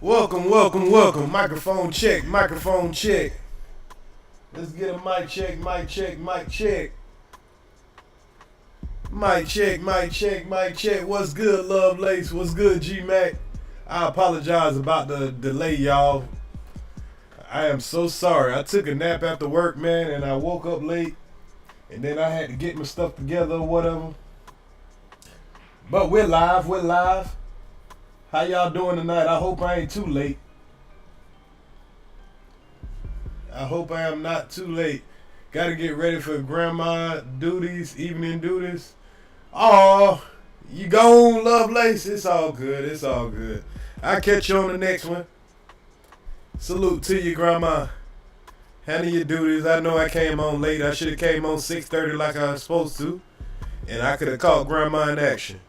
Welcome, welcome, welcome. Microphone check, microphone check. Let's get a mic check, mic check, mic check. Mic check, mic check, mic check. What's good, Lovelace? What's good, G-Mac? I apologize about the delay, y'all. I am so sorry. I took a nap after work, man, and I woke up late. And then I had to get my stuff together or whatever. But we're live, we're live. How y'all doing tonight? I hope I ain't too late. I hope I am not too late. Gotta get ready for grandma duties, evening duties. Oh, you gone, Lovelace? It's all good, it's all good. I'll catch you on the next one. Salute to you, grandma. Handle your duties. I know I came on late. I should have came on 6:30 like I was supposed to. And I could have caught grandma in action.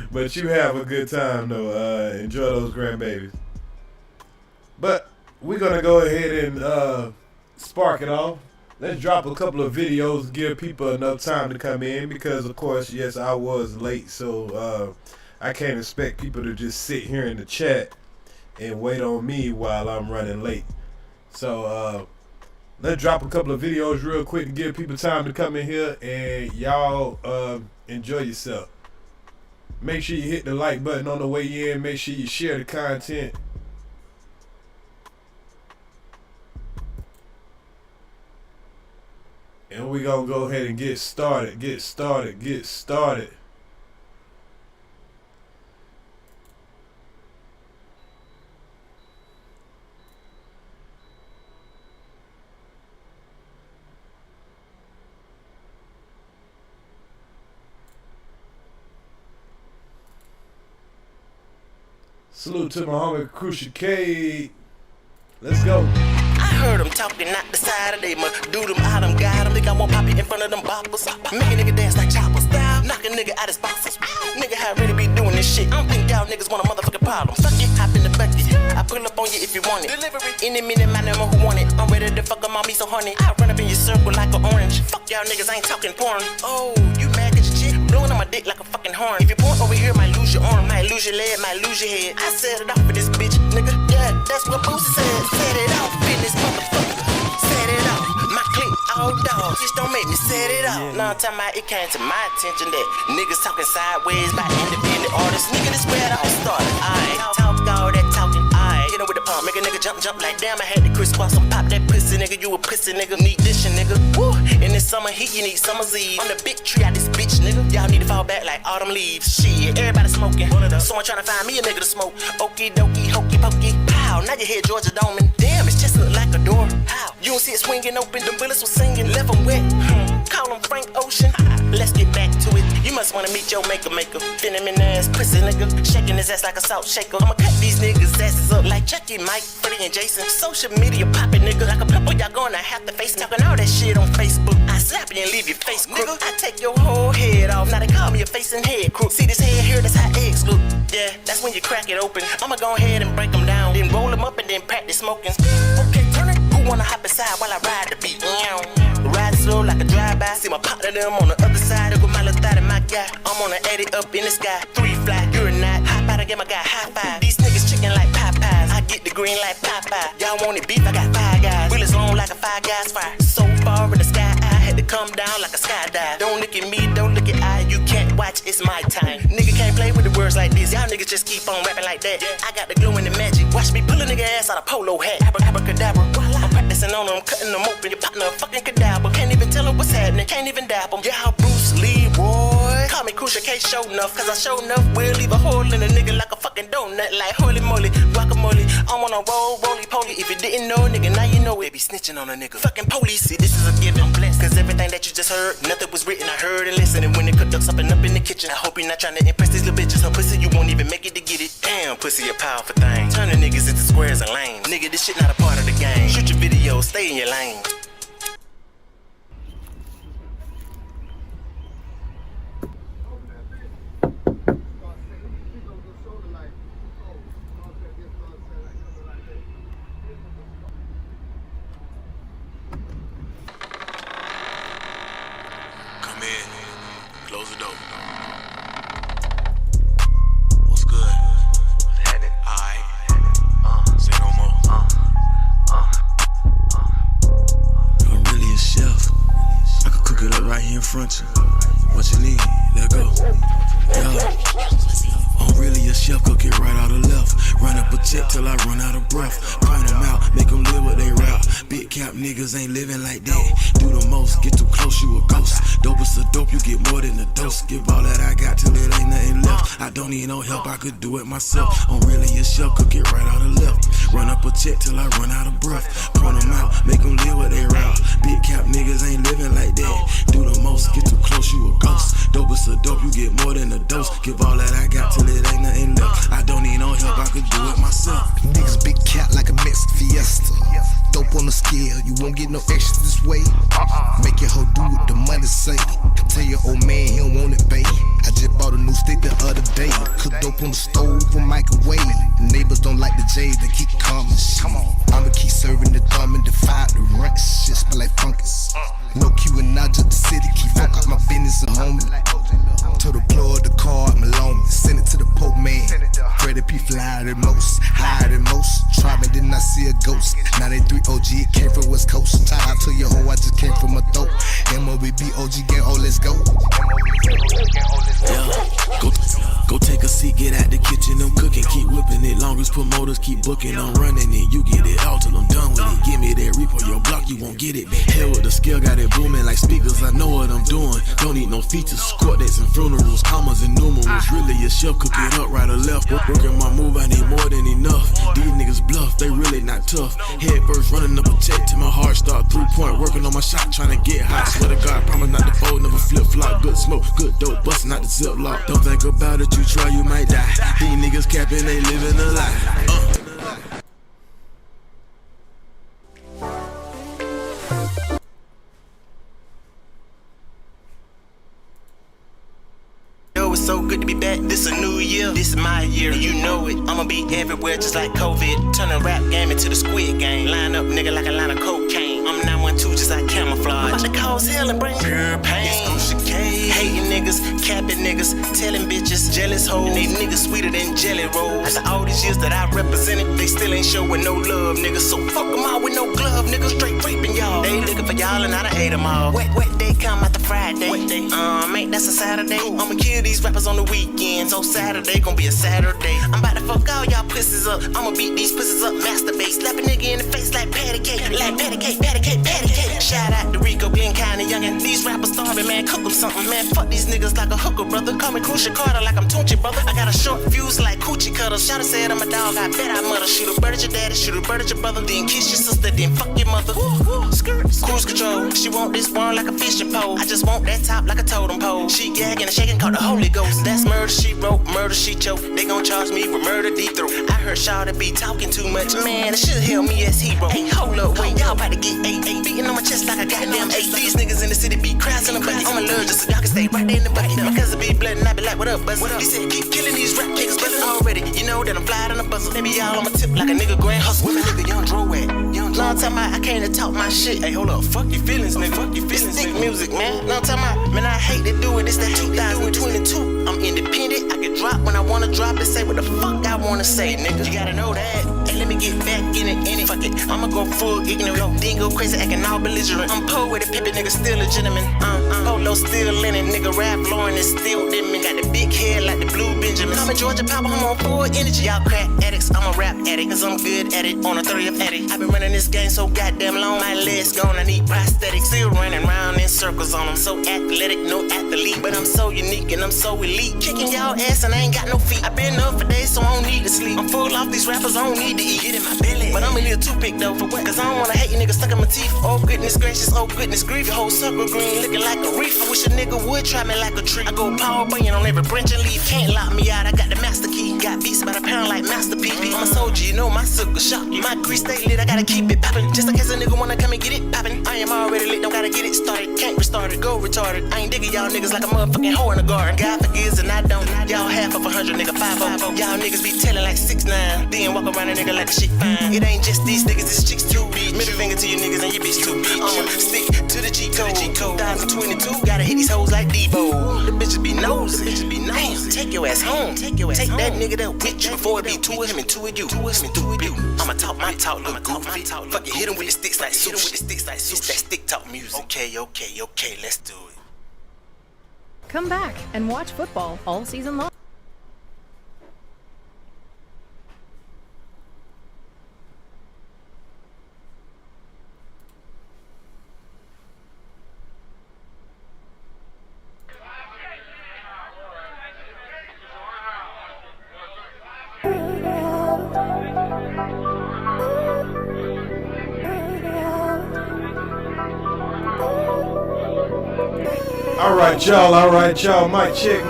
But you have a good time though. Enjoy those grandbabies. But we're gonna go ahead and spark it off. Let's drop a couple of videos to give people enough time to come in, because of course, yes, I was late, so I can't expect people to just sit here in the chat and wait on me while I'm running late. So let's drop a couple of videos real quick to give people time to come in here, and y'all enjoy yourself. Make sure you hit the like button on the way in. Make sure you share the content. And we're gonna go ahead and get started. Get started. Get started. Salute to my homie Crucial K. Let's go. I heard them talking out the side of they must do them out them got them. Think I won't pop it in front of them boppers. Make a nigga dance like choppers. Knock a nigga out his boxes. Nigga, how I really be doing this shit. I don't think y'all niggas want a motherfucking problem. Fuck it, hop in the bucket. I pull up on you if you want it. Delivery. Any minute, my name who want it. I'm ready to fuck 'em on me so honey. I run up in your circle like an orange. Fuck y'all niggas, I ain't talking porn. Oh, you mad at your chick? Blowing on my dick like a fucking horn. If you point over here, might lose your arm, might lose your leg, might lose your head. I set it off for this bitch, nigga. Yeah, that's what Boosie said. Set it off in this motherfucker. Set it off. My clique, all dogs. Just don't make me set it off. Now I'm talking about it came to my attention that niggas talking sideways by independent artists. Nigga, this where it all started. I talk all that talking. I hit him with the pump, make a nigga jump like damn. I had to crisscross and pop that pussy, nigga. You a pussy, nigga. Need this shit, nigga. Woo. In this summer heat, you need summer's eve. On the big tree out this bitch, nigga. Y'all need to fall back like autumn leaves. Shit, everybody smoking. Someone trying to find me a nigga to smoke. Okie dokie, hokey pokey. Pow, now you hear Georgia Doman. Damn, it's just look like a door. How? You don't see it swinging open, the bullets was singing, left them wet. Call him Frank Ocean. Let's get back to it. You must wanna meet your maker. Fin him in ass, pussy nigga. Shaking his ass like a salt shaker. I'ma cut these niggas' asses up like Chucky, Mike, Freddie, and Jason. Social media popping, nigga. Like a pimple, y'all gonna have to face talking all that shit on Facebook. I slap you and leave your face crook. I take your whole head off. Now they call me a face and head crook. See this head here, that's how eggs look. Yeah, that's when you crack it open. I'ma go ahead and break them down. Then roll them up and then practice smoking. Okay, turn it. Who wanna hop inside while I ride the beat? Ride slow like a drive-by. See my partner them on the other side. With my little thought and my guy. I'm on the edit up in the sky. 3 fly, you're not. Hop out, I get my guy high five. These niggas chicken like Popeyes. I get the green like Popeye. Y'all want it beef? I got 5 guys. Wheelers long like a 5 guys fire. So far in the sky, I had to come down like a skydive. Don't look at me, don't look at I. You can't watch, it's my time. Nigga can't play with the words like this. Y'all niggas just keep on rapping like that. I got the glow and the magic. Watch me pull a nigga ass out of polo hat. Abracadabra. I'm practicing on them, cutting them open. Your partner a fucking cadaver. Can't even tell him what's happening. Can't even dap him. Yeah, Bruce Lee, boy. Call me Crucial K, show enough. Cause I show enough. We'll leave a hole in a nigga like a fucking donut. Like holy moly, guacamole. I'm on a roll, roly-poly. If you didn't know, nigga, now you know it. Be snitching on a nigga. Fucking police, see, this is a given. I'm blessed. Cause everything that you just heard, nothing was written. I heard and listened. And when they cooked up something up in the kitchen, I hope you're not trying to impress these little bitches. Her pussy, you won't even make it to get it. Damn, pussy, a powerful thing. Turn the niggas into squares and lanes. Nigga, this shit not a part of the game. Shoot your video, stay in your lane. Come in, close the door. What's good? What's What you need? Let go. I'm really a chef, cook it right out of left. Run up a check till I run out of breath. Point them out, make them live what they rap. Big cap niggas ain't living like that. Do the most, get too close, you a ghost. Dope is a dope, you get more than a dose. Give all that I got till it ain't nothing left. I don't need no help, I could do it myself. I'm really a chef, cook it right out of left. Run up a check till I run out of breath. Point them out, make them live what they rap. Big cap niggas ain't living like that. Do the most, get too close, you a ghost. Dope is a dope, you get more than a dose. Give all that I got till it ain't nothing left. I don't need no help, I could do it myself. Niggas big cat like a Mexican Fiesta. Dope on the scale, you won't get no extra this way. Make your hoe do what the money say. Tell your old man he don't want it, babe. I just bought a new stick the other day. Cook dope on the stove or microwave. The neighbors don't like the J's, they keep coming. I'ma keep serving the dumb and defy the ranks. Shit smell like fungus. No Q and I just the city, keep fuck out my business at home. To the plug the car, I'm alone. Send it to the Pope man. Freddie P flyer than most, higher than most. Try me, didn't I see a ghost? 93 OG, it came from West Coast. Tie out to your hoe, I just came from a throat. MOBB OG gang, oh let's go. Yeah, go take a seat, get out the kitchen, I'm cooking, keep whipping it. Long as promoters keep booking, I'm running it. You get it all till I'm done with it. Give me that repo, your block, you won't get it. Hell with the scale, got it booming like speakers. I know what I'm doing. Don't need no features, court dates and funerals, commas and numerals. Really a chef, cook it up right or left. Working my move, I need more than enough. These niggas bluff, they really not tough. Head first, running up a check till my heart start 3-point. Working on my shot, trying to get hot. Swear to God, promise not to fold, never flip flop. Good smoke, good dope, busting out the ziplock. Don't think about it, you try, you might die. These niggas capping, they living a lie. So good to be back, this a new year, this is my year, you know it. I'ma be everywhere just like COVID. Turn the rap game into the Squid Game. Line up nigga like a line of cocaine. I'm 912 just like camouflage. I'm about to cause hell and bring pure pain. It's Ocean K. Hating niggas, capping niggas, telling bitches, jealous hoes. They niggas sweeter than jelly rolls. After all these years that I represented, they still ain't showing no love, niggas. So fuck them all with no glove, niggas. Straight raping y'all. They looking for y'all and I done ate them all. Wet day come after Friday. Wet day, mate, that's a Saturday. I'ma kill these rappers on the weekend, so Saturday gon' be a Saturday. I'm about to fuck all y'all pussies up. I'ma beat these pussies up, masturbate. Slap a nigga in the face like patty cake. Like patty cake, patty cake, patty cake. Shout out to Rico, Glenn, kinda youngin'. These rappers starving, man, cook them something, man. Fuck these niggas like a hooker, brother. Call me Crucial Carter like I'm Tunchi, brother. I got a short fuse like coochie cutter. Shout said I'm a dog, I bet I mother. Shoot a bird at your daddy, shoot a bird at your brother. Then kiss your sister, then fuck your mother. Cruise control, she want this one like a fishing pole. I just want that top like a totem pole. She gagging and shaking, called the Holy Ghost. That's murder, she wrote, murder, she choke. They gon' charge me with murder, deep throat. I heard Shawty be talking too much. Man, it should help me as hero. Hey, hold up, wait, y'all about to get 8-8. Beating on my chest like a goddamn 8. These niggas in the city be crashing the bucket. I'm allergic, so y'all can stay right there in the bucket. My cousin be blood and I be like, what up, buzz? They said keep killing these rap niggas, but already, you know that I'm flying on the buzzer. They be all on my tip like a nigga grand hustle. Where my nigga Young Thug at? Long time I came to talk my shit. Hey, hold up, fuck your feelings, nigga. Fuck your feelings, thick music, man. Long time man, I hate to do it. It's that 2022. I'm independent. I can drop when I wanna drop and say what the fuck I wanna say, nigga. You gotta know that. Hey, let me get back in it. Fuck it, I'ma go full ignorant. Then go crazy, acting all belligerent. I'm poetic, pimpin', nigga, still a gentleman. Polo still linen, nigga. Rap Lauren is still dimming. Got the big head like the Blue Benjamin. I'm a Georgia Papa, I'm on full energy. Y'all crack addicts, I'm a rap addict, cause I'm good at it. On a 30th addict. I've been running this game so goddamn long. My legs gone, I need prosthetics. Still running round in circles on them. So athletic, no athlete, but I'm so unique and I'm so elite. Kicking y'all ass and I ain't got no feet. I been up for days, so I don't need to sleep. I'm full off these rappers, I don't need to eat. Get in my belly, but I'm a little toothpick though. For what? Cause I don't wanna hate you niggas stuck in my teeth. Oh goodness gracious, oh goodness grief. Your whole circle green, looking like a reef. I wish a nigga would try me like a tree. I go power banging on every branch and leaf. Can't lock me out, I got the master key. Got beats by the pound like Master P. I'm a soldier, you know my silk shock. My grease stay lit, I gotta keep it poppin'. Just in case a nigga wanna come and get it poppin'. I am already lit, don't gotta get it started. Can't restart it, go retarded. I ain't digging y'all niggas like a motherfucking hoe in the garden. God forgives and I don't. Y'all half of 100, nigga, 5-0. Y'all niggas be telling like 6'9". Then walk around a nigga like the shit fine. It ain't just these niggas, it's chicks too. Middle finger to you niggas and your bitch too. Stick to the G code. 2022, gotta hit these hoes like Devo. The bitches be nosy. Damn, take your ass home. Take that nigga that with you before it be two of him and two of you. I'ma talk my talk, little goofy. Fuck it, hit him with the sticks like sushi. It's that stick talk music. Okay, let's do it. Come back and watch football all season long. All right, y'all. Mic check.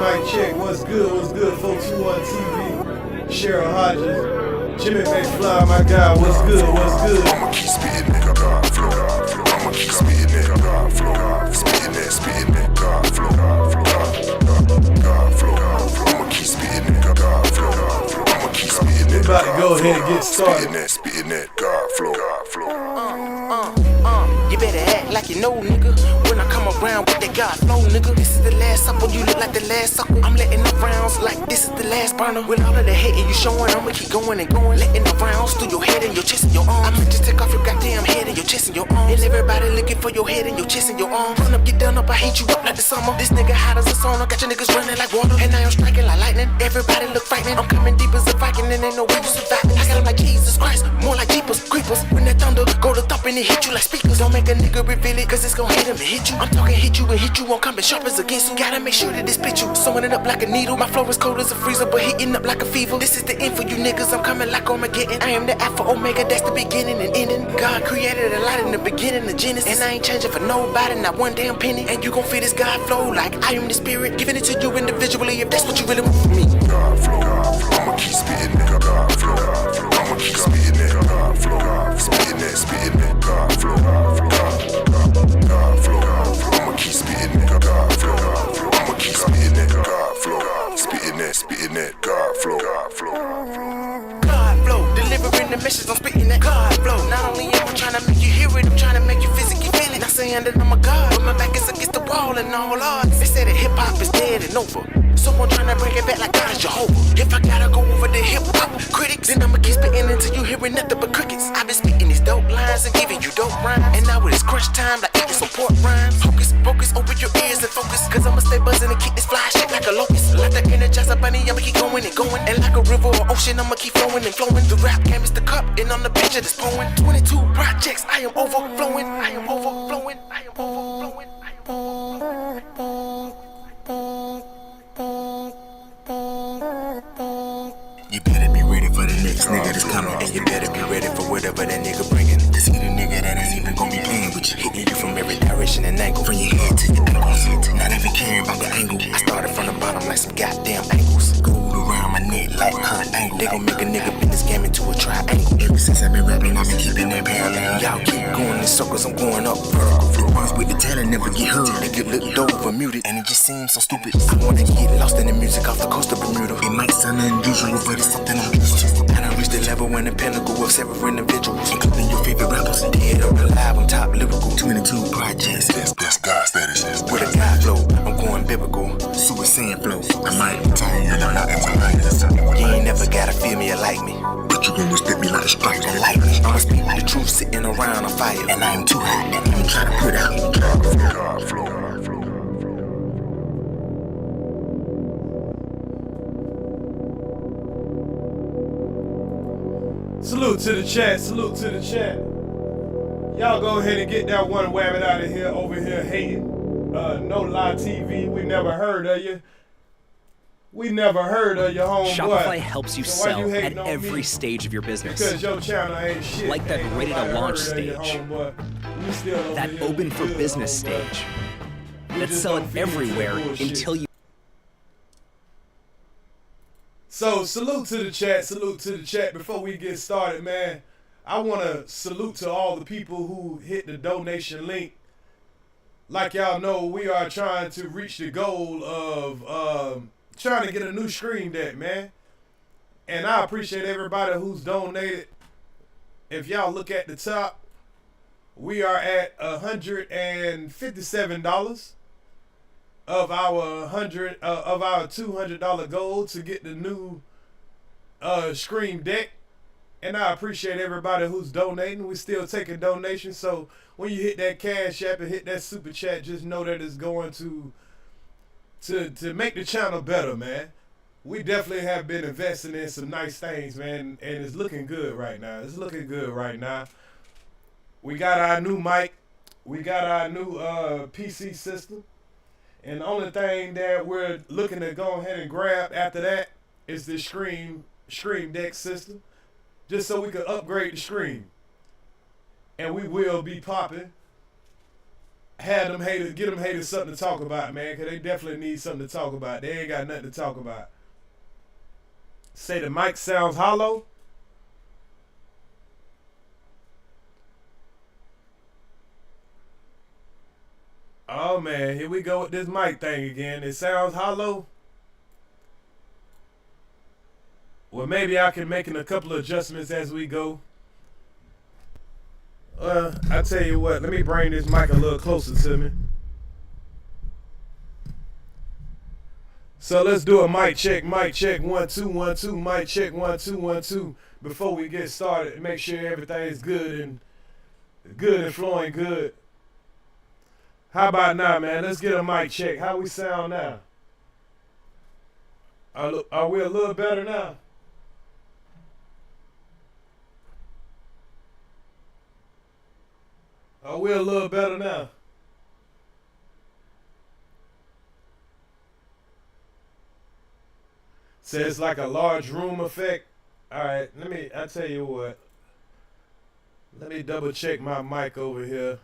What's good, folks? Who on TV? Cheryl Hodges, Jimmy McFly, my guy. What's good? I'ma keep spitting that God flow. I'ma keep spitting that God flow. Spitting that God flow. God flow. I'ma keep spitting that God flow. I'ma keep spitting that. We about to go ahead and get started. Spitting that God flow. You better act like you know, nigga. When I come around with that God flow, nigga. This is the last supper, you look like the last sucker. I'm letting the rounds like this is the last burner. With all of the hating you showing, I'ma keep going and going. Letting the rounds through your head and your chest and your arm. I'ma just take off your goddamn head and your chest and your arm. And everybody looking for your head and your chest and your arm. Run up, get done up, I heat you up like the summer. This nigga hot as a sauna, got your niggas running like water. And I am striking like lightning, everybody look frightening. I'm coming deep as a Viking and ain't no way you surviving. I got them like Jesus Christ, more like Jeepers, creepers. When that thunder go to thump and it hit you like speakers. Don't make a nigga reveal it, cause it's gon' hit him and hit you. I'm talking hit you and hit you won't come as sharp as against you. Gotta make sure that this spit you, sewing it up like a needle. My flow is cold as a freezer, but heating up like a fever. This is the end for you niggas, I'm coming like Armageddon. I am the Alpha Omega, that's the beginning and ending. God created a lot in the beginning, the Genesis. And I ain't changing for nobody, not one damn penny. And you gon' feel this God flow like I am the spirit, giving it to you individually if that's what you really want from me. God flow. I'ma keep spitting that God flow. I'ma keep spitting that God flow. Spitting that God flow. God flow. I'ma keep spitting that God flow. I'ma keep spitting that God flow. Spitting that God flow. God flow, delivering the message, I'm spitting that God flow. Not only am I trying to make you hear it, I'm trying to make you physically feel it. Not saying that I'm a god, but my back is against the wall and all odds. They say that hip hop is dead and over, so I'm trying to bring it back like God is Jehovah. If I gotta go over the hip hop critics, then I'ma keep spitting until you hearing nothing but crickets. I've been spitting these dope lines and giving you dope rhymes, and now it's crunch time, like eating some pork rinds. Focus, open your ears and focus, cause I'ma stay buzzing and keep this fly shit like a locust. Like the Energizer bunny, I'ma keep going and going, and like a river or ocean, I'ma keep flowing and flowing. The rap game is the cup, and I'm the pitcher that's pouring. 22 projects, I am overflowing. I am overflowing. I am overflowing. I am overflowing. You better be ready for the next nigga that's coming, and you better be ready for whatever that nigga bringing. This either nigga that ain't even gonna be playing with you, hitting you from every direction and angle, from your head to your ankles. Not even caring about the angle. I started from the bottom like some goddamn ankles. Gold around my neck like Kurt Angle. They gon' make a nigga bend this game into a triangle. Ever since I've been rapping, I've been keeping that parallel. Y'all keep going in circles, I'm going up vertical. The ones with the talent never get heard. They get looked over, muted, and it just seems so stupid. I wanna get lost in the music off the coast of Bermuda. It might sound unusual, but it's something I'm used to. I done reached the level and the pinnacle of several individuals, including your favorite rappers. Dead or alive, I'm top lyrical. 22 projects. That's God status. With a God flow, I'm going biblical. Super Saiyan flow. I might tell you, and I'm not into you ain't never gotta feel me or like me, but you gon' respect me like a strike and lightning. I'ma speak the truth, sitting around on fire, and I am too hot, and I'm trying to put out. God flow. Salute to the chat. Y'all go ahead and get that one wabbit out of here, over here hating. No Lie TV, we never heard of you. We never heard of your homeboy. Shopify helps you So why sell you at hating on every me? stage of your business. Because your channel ain't shit. Like that Ain't ready to nobody launch heard of your stage. homeboy. We still over That here open for good, business homeboy. stage. We Let's just sell it don't feed into everywhere bullshit. until you. So salute to the chat. Before we get started, man, I want to salute to all the people who hit the donation link. Like y'all know, we are trying to reach the goal of trying to get a new Scream Deck, man. And I appreciate everybody who's donated. If y'all look at the top, we are at $157 of our $200 goal to get the new Scream Deck. And I appreciate everybody who's donating. We're still taking donations. So when you hit that Cash App and hit that Super Chat, just know that it's going to to make the channel better, man. We definitely have been investing in some nice things, man, and it's looking good right now. It's looking good right now. We got our new mic. We got our new PC system. And the only thing that we're looking to go ahead and grab after that is the Stream Deck system, just so we could upgrade the stream. And we will be popping. Get them haters something to talk about, man, because they definitely need something to talk about. They ain't got nothing to talk about. Say the mic sounds hollow. Oh man, here we go with this mic thing again. It sounds hollow. Well, maybe I can make a couple of adjustments as we go. I tell you what, let me bring this mic a little closer to me. So let's do a mic check, 1 2 1 2, mic check 1 2 1 2 before we get started. Make sure everything is good and flowing good. How about now, man? Let's get a mic check. How we sound now? Are we a little better now? Are we a little better now? So it's like a large room effect. All right, I tell you what. Let me double check my mic over here.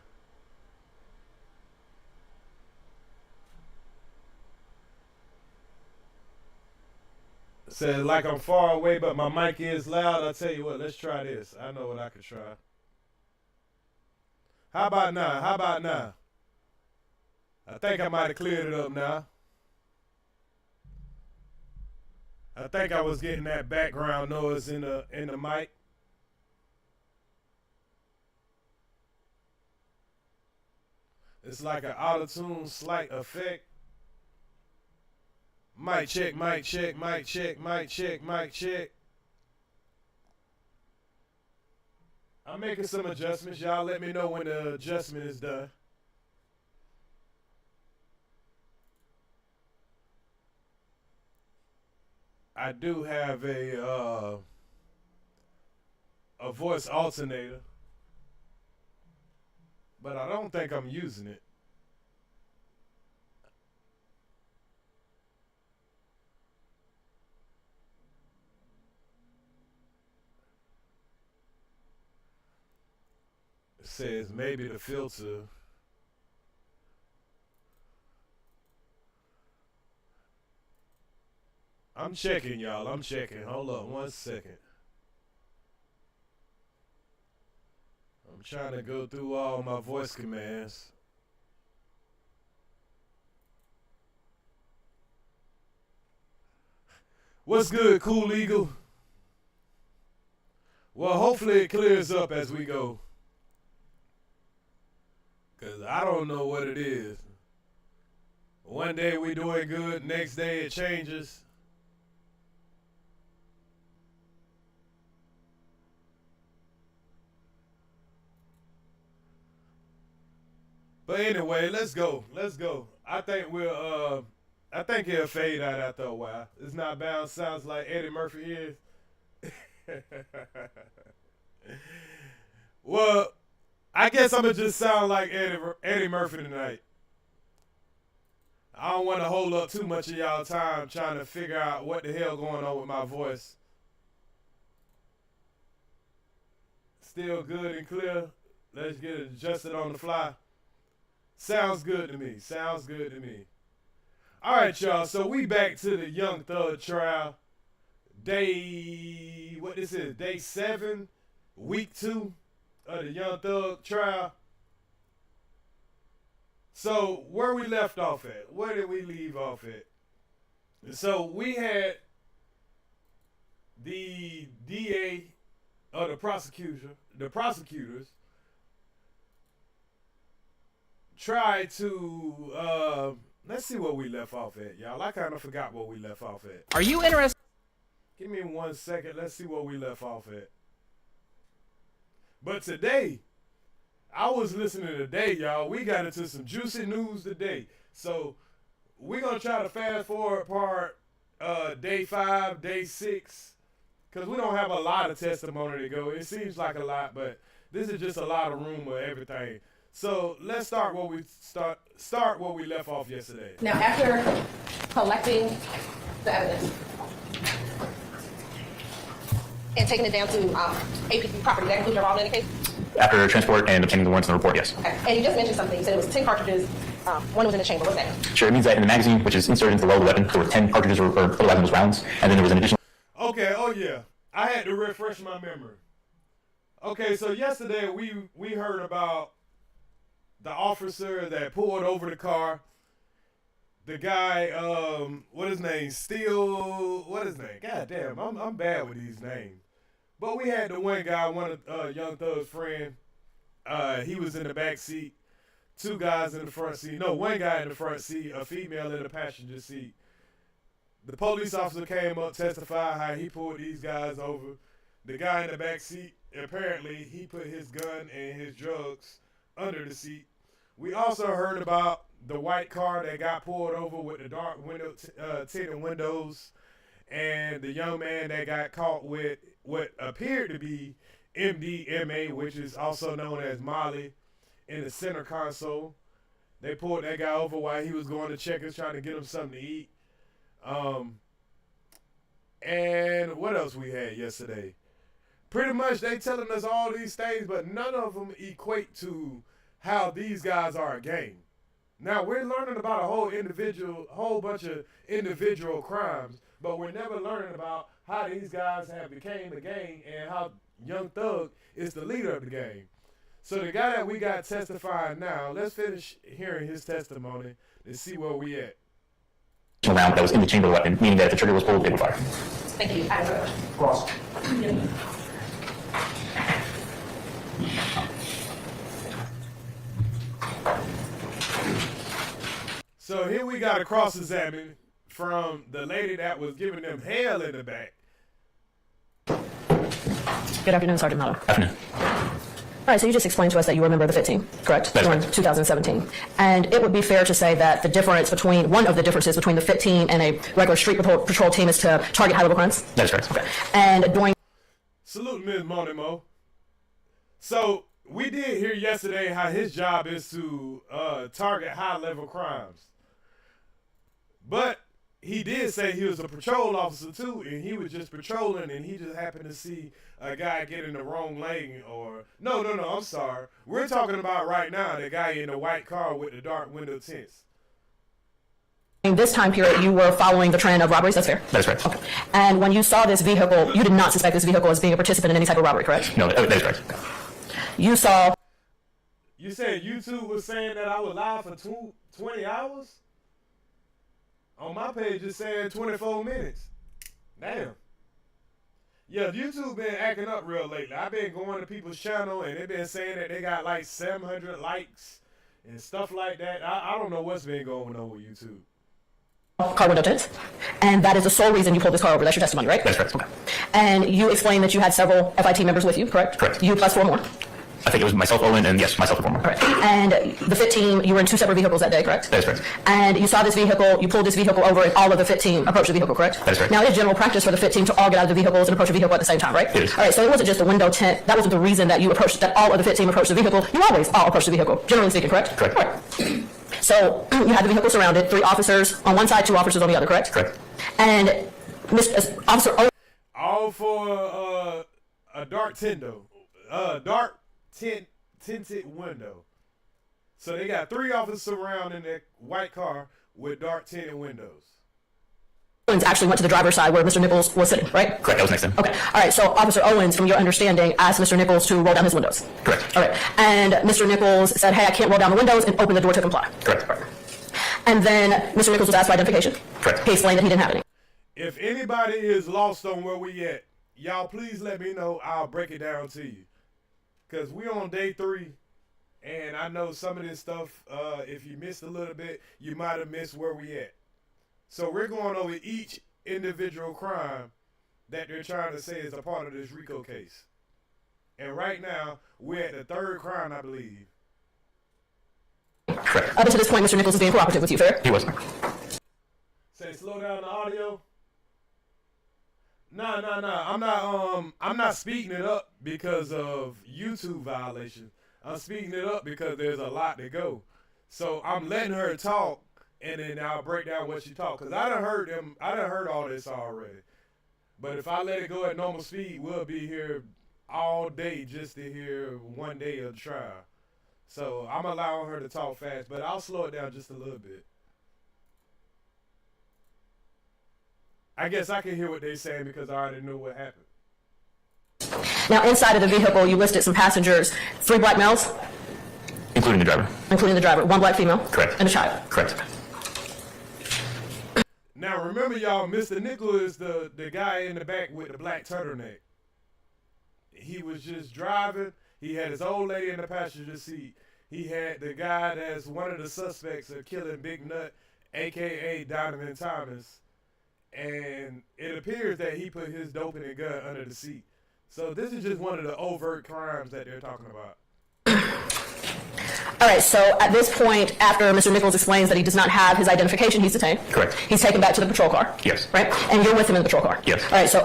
Says like I'm far away, but my mic is loud. I'll tell you what, let's try this. I know what I could try. How about now? How about now? I think I might have cleared it up now. I think I was getting that background noise in the mic. It's like an auto-tune slight effect. Mic check, mic check, mic check, mic check, mic check. I'm making some adjustments. Y'all let me know when the adjustment is done. I do have a voice alternator, but I don't think I'm using it. It says maybe the filter. I'm checking, y'all. I'm checking. Hold up 1 second. I'm trying to go through all my voice commands. What's good, Cool Eagle? Well, hopefully it clears up as we go. Because I don't know what it is. One day we doing good, next day it changes. But anyway, let's go. Let's go. I think it'll fade out after a while. It's not bound. Sounds like Eddie Murphy is. Well, I guess I'm gonna just sound like Eddie Murphy tonight. I don't want to hold up too much of y'all time trying to figure out what the hell going on with my voice. Still good and clear. Let's get it adjusted on the fly. Sounds good to me. Sounds good to me. All right, y'all. So we back to the Young Thug trial. Day 7, week 2 of the Young Thug trial. So where we left off at? Where did we leave off at? So we had the DA or the prosecutors tried to let's see where we left off at, y'all. I kind of forgot where we left off at. Are you interested? Give me 1 second. Let's see where we left off at. But today, I was listening today, y'all. We got into some juicy news today. So we're going to try to fast forward part day 5, day 6, because we don't have a lot of testimony to go. It seems like a lot, but this is just a lot of room of everything. So let's start where we start where we left off yesterday. Now, after collecting the evidence and taking it down to APP property, that includes your involvement in the case? After transport and obtaining the warrants in the report, yes. Okay. And you just mentioned something. You said it was 10 cartridges. One was in the chamber. What's that? Sure, it means that in the magazine, which is inserted into the load of the weapon, there were 10 cartridges or fertilizer those rounds, and then there was an additional... Okay, oh yeah. I had to refresh my memory. Okay, so yesterday we heard about the officer that pulled over the car. The guy, what his name? What his name? God damn, I'm bad with these names. But we had the one guy, one of Young Thug's friend. He was in the back seat. 2 guys in the front seat. No, 1 guy in the front seat, a female in the passenger seat. The police officer came up, testified how he pulled these guys over. The guy in the back seat, apparently he put his gun and his drugs under the seat. We also heard about the white car that got pulled over with the dark window tinted windows, and the young man that got caught with what appeared to be MDMA, which is also known as Molly, in the center console. They pulled that guy over while he was going to Checkers trying to get him something to eat. And what else we had yesterday? Pretty much they telling us all these things, but none of them equate to how these guys are a gang. Now we're learning about a whole bunch of individual crimes, but we're never learning about how these guys have became a gang and how Young Thug is the leader of the gang. So the guy that we got testifying now, let's finish hearing his testimony and see where we at. round that was in the chamber of the weapon, meaning that if the trigger was pulled, it would fire. Thank you. I have a Cross. So here we got a cross-examine from the lady that was giving them hell in the back. Good afternoon, Sergeant Motto. Afternoon. All right, so you just explained to us that you were a member of the FIT team, correct? That's During right. 2017. And it would be fair to say that one of the differences between the FIT team and a regular street patrol team is to target high-level crimes? That is correct. Okay. And during... Salute Ms. Monimo. So we did hear yesterday how his job is to target high-level crimes. But he did say he was a patrol officer too, and he was just patrolling, and he just happened to see a guy get in the wrong lane, or no, I'm sorry. We're talking about right now the guy in the white car with the dark window tints. In this time period, you were following the trend of robberies, that's fair? That is correct. Okay. And when you saw this vehicle, you did not suspect this vehicle as being a participant in any type of robbery, correct? No, that is correct. You saw... You said YouTube was saying that I was live for 20 hours? On my page, it's saying 24 minutes. Damn. Yeah, YouTube been acting up real lately. I've been going to people's channel, and they've been saying that they got like 700 likes and stuff like that. I don't know what's been going on with YouTube. car window tints, and that is the sole reason you pulled this car over. That's your testimony, right? That's correct. Okay. And you explained that you had several FIT members with you, correct? Correct. You plus 4 more. I think it was myself, Owen, and yes, myself and 4 more. All right. And the FIT team, you were in 2 separate vehicles that day, correct? That is correct. And you saw this vehicle, you pulled this vehicle over, and all of the FIT team approached the vehicle, correct? That is correct. Now, it is general practice for the FIT team to all get out of the vehicles and approach a vehicle at the same time, right? It is. All right, so it wasn't just the window tint. That wasn't the reason that that all of the FIT team approached the vehicle. You always all approach the vehicle, generally speaking, correct? Correct. All right. So you had the vehicle surrounded, 3 officers on one side, 2 officers on the other, correct? Correct. And Officer O. All for a dark tinted window. So they got 3 officers surrounding that white car with dark tinted windows. Owens actually went to the driver's side where Mr. Nichols was sitting, right? Correct, that was next to him. Okay. All right, so Officer Owens, from your understanding, asked Mr. Nichols to roll down his windows. Correct. All right. And Mr. Nichols said, hey, I can't roll down the windows, and opened the door to comply. Correct. And then Mr. Nichols was asked for identification. Correct. He explained that he didn't have any. If anybody is lost on where we at, y'all please let me know. I'll break it down to you. Because we on day 3, and I know some of this stuff, if you missed a little bit, you might have missed where we at. So we're going over each individual crime that they're trying to say is a part of this RICO case. And right now, we're at the 3rd crime, I believe. Correct. Up until this point, Mr. Nichols is being cooperative with you, fair? He was. Say slow down the audio. Nah. I'm not speeding it up because of YouTube violations. I'm speeding it up because there's a lot to go. So I'm letting her talk, and then I'll break down what she talk. Cause I done heard all this already. But if I let it go at normal speed, we'll be here all day just to hear one day of the trial. So I'm allowing her to talk fast, but I'll slow it down just a little bit. I guess I can hear what they're saying because I already knew what happened. Now, inside of the vehicle, you listed some passengers, 3 black males, Including the driver. including the driver, 1 black female, Correct. and a child. Correct. Now remember, y'all, Mr. Nickel is the guy in the back with the black turtleneck. He was just driving. He had his old lady in the passenger seat. He had the guy that's one of the suspects of killing Big Nut, a.k.a. Donovan Thomas. And it appears that he put his dope in a gun under the seat. So this is just one of the overt crimes that they're talking about. All right, so at this point, after Mr. Nichols explains that he does not have his identification, he's detained. Correct. He's taken back to the patrol car. Yes. Right? And you're with him in the patrol car. Yes. All right, so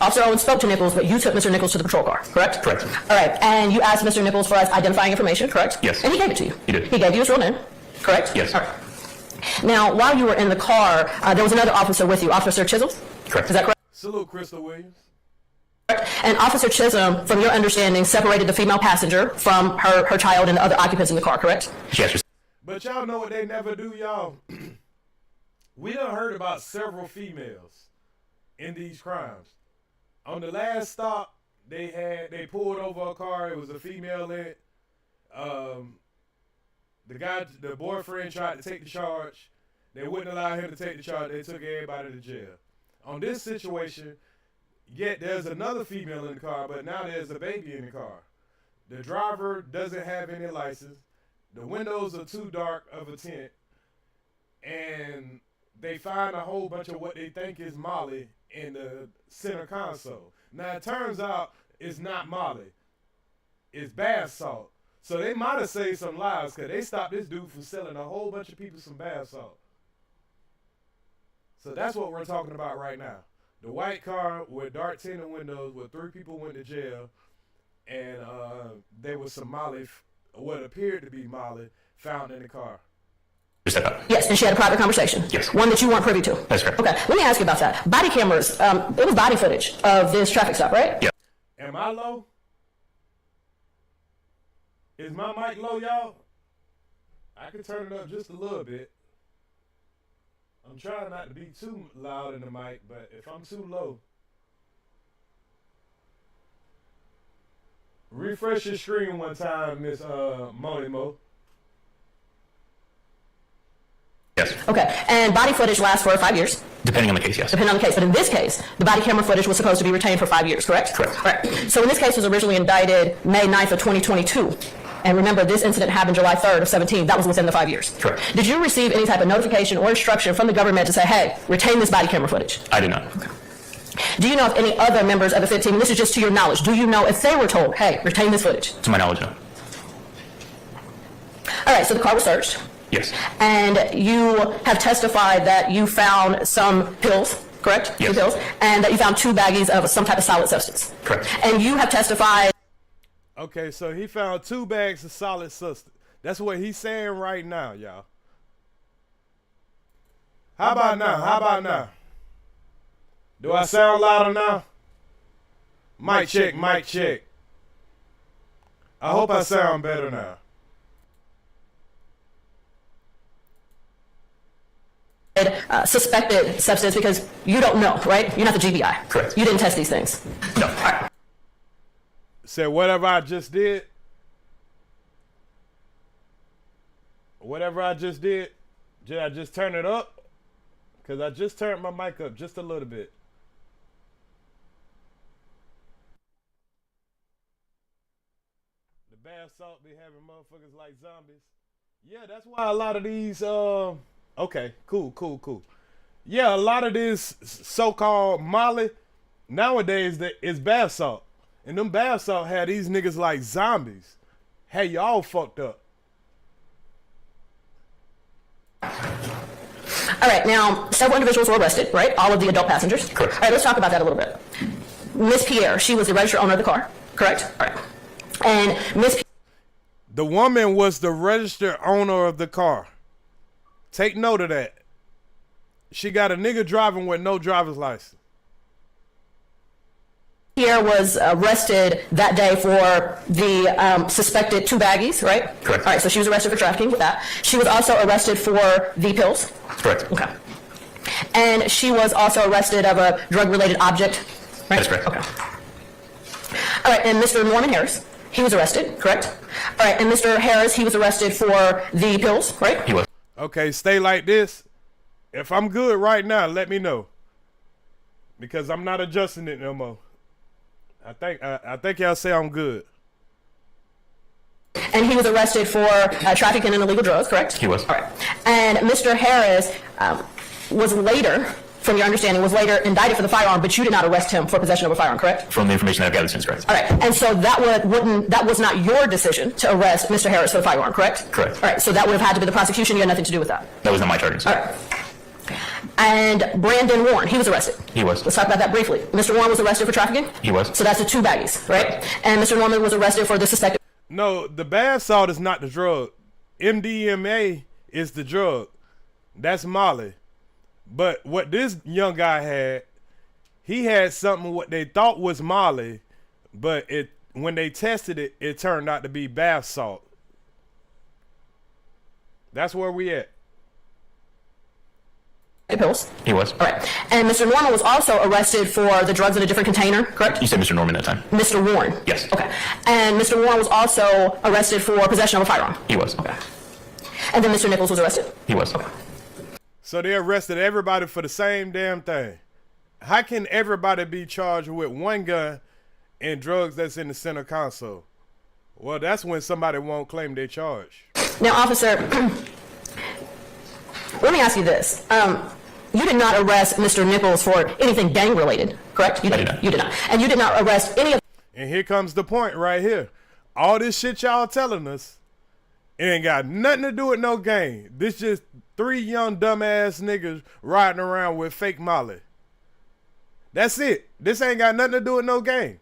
Officer Owen spoke to Nichols, but you took Mr. Nichols to the patrol car, correct? Correct. All right, and you asked Mr. Nichols for his identifying information, correct? Yes. And he gave it to you. He did. He gave you his real name, correct? Yes. All right. Now, while you were in the car, there was another officer with you, Officer Chisholm? Correct. Is that correct? Salute, Crystal Williams. And Officer Chisholm, from your understanding, separated the female passenger from her child and the other occupants in the car, correct? Yes. But y'all know what they never do, y'all? We done heard about several females in these crimes. On the last stop, they pulled over a car. It was a female in it. The boyfriend tried to take the charge. They wouldn't allow him to take the charge. They took everybody to jail. On this situation, yet there's another female in the car, but now there's a baby in the car. The driver doesn't have any license. The windows are too dark of a tint. And they find a whole bunch of what they think is Molly in the center console. Now, it turns out it's not Molly. It's bath salt. So they might have saved some lives because they stopped this dude from selling a whole bunch of people some bath salt. So that's what we're talking about right now. The white car with dark tinted windows where 3 people went to jail. And there was some Molly, what appeared to be Molly, found in the car. Yes, and she had a private conversation. Yes. One that you weren't privy to. That's correct. Okay, let me ask you about that. Body cameras, it was body footage of this traffic stop, right? Yeah. Am I low? Is my mic low, y'all? I can turn it up just a little bit. I'm trying not to be too loud in the mic, but if I'm too low, refresh your screen one time, Miss Monimo. Yes. Okay, and body footage lasts for 5 years. Depending on the case, yes. Depending on the case, but in this case, the body camera footage was supposed to be retained for 5 years, correct? Correct. Right. So in this case, was originally indicted May 9th of 2022. And remember, this incident happened July 3rd of 17. That was within the 5 years. Correct. Did you receive any type of notification or instruction from the government to say, hey, retain this body camera footage? I did not. Okay. Do you know if any other members of the 15, and this is just to your knowledge, do you know if they were told, hey, retain this footage? To my knowledge, no. All right, so the car was searched. Yes. And you have testified that you found some pills, correct? Yes. 2 pills, and that you found 2 baggies of some type of solid substance. Correct. And you have testified. Okay, so he found 2 bags of solid substance. That's what he's saying right now, y'all. How about now? How about now? Do I sound louder now? Mic check, mic check. I hope I sound better now. Suspected substance because you don't know, right? You're not the GBI. Correct. You didn't test these things. No. Said whatever I just did. Whatever I just did. Did I just turn it up? Because I just turned my mic up just a little bit. The bath salt be having motherfuckers like zombies. Yeah, that's why a lot of these, okay, cool. Yeah, a lot of this so-called Molly nowadays is bath salt. And them bath salt had these niggas like zombies. Hey, y'all fucked up. All right, now, several individuals were arrested, right? All of the adult passengers. Correct. All right, let's talk about that a little bit. Miss Pierre, she was the registered owner of the car, correct? All right. And Miss The woman was the registered owner of the car. Take note of that. She got a nigga driving with no driver's license. Pierre was arrested that day for the suspected 2 baggies, right? Correct. All right, so she was arrested for trafficking with that. She was also arrested for the pills. Correct. Okay. And she was also arrested of a drug-related object, right? That's correct. Okay. All right, and Mr. Norman Harris, he was arrested, correct? All right, and Mr. Harris, he was arrested for the pills, right? He was. Okay, stay like this. If I'm good right now, let me know. Because I'm not adjusting it no more. I think y'all say I'm good. And he was arrested for trafficking in illegal drugs, correct? He was. All right. And Mr. Harris was later, from your understanding, was later indicted for the firearm, but you did not arrest him for possession of a firearm, correct? From the information that I've gathered since, correct. All right. And so that was not your decision to arrest Mr. Harris for the firearm, correct? Correct. All right. So that would have had to be the prosecution. You had nothing to do with that. That was not my charging. All right. And Brandon Warren, he was arrested. He was. Let's talk about that briefly. Mr. Warren was arrested for trafficking? He was. So that's the 2 baggies, right? And Mr. Norman was arrested for the suspected... No, the bath salt is not the drug. MDMA is the drug. That's Molly. But what this young guy had, he had something what they thought was Molly, but when they tested it, it turned out to be bath salt. That's where we at. pills. He was. All right. And Mr. Norman was also arrested for the drugs in a different container, correct? You said Mr. Norman that time. Mr. Warren? Yes. Okay. And Mr. Warren was also arrested for possession of a firearm? He was. Okay. And then Mr. Nichols was arrested? He was. Okay. So they arrested everybody for the same damn thing. How can everybody be charged with one gun and drugs that's in the center console? Well, that's when somebody won't claim their charge. Now, officer, let me ask you this. You did not arrest Mr. Nichols for anything gang-related, correct? I did not. You did not. And you did not arrest any of... And here comes the point right here. All this shit y'all telling us, it ain't got nothing to do with no gang. This just 3 young dumbass niggas riding around with fake Molly. That's it. This ain't got nothing to do with no gang.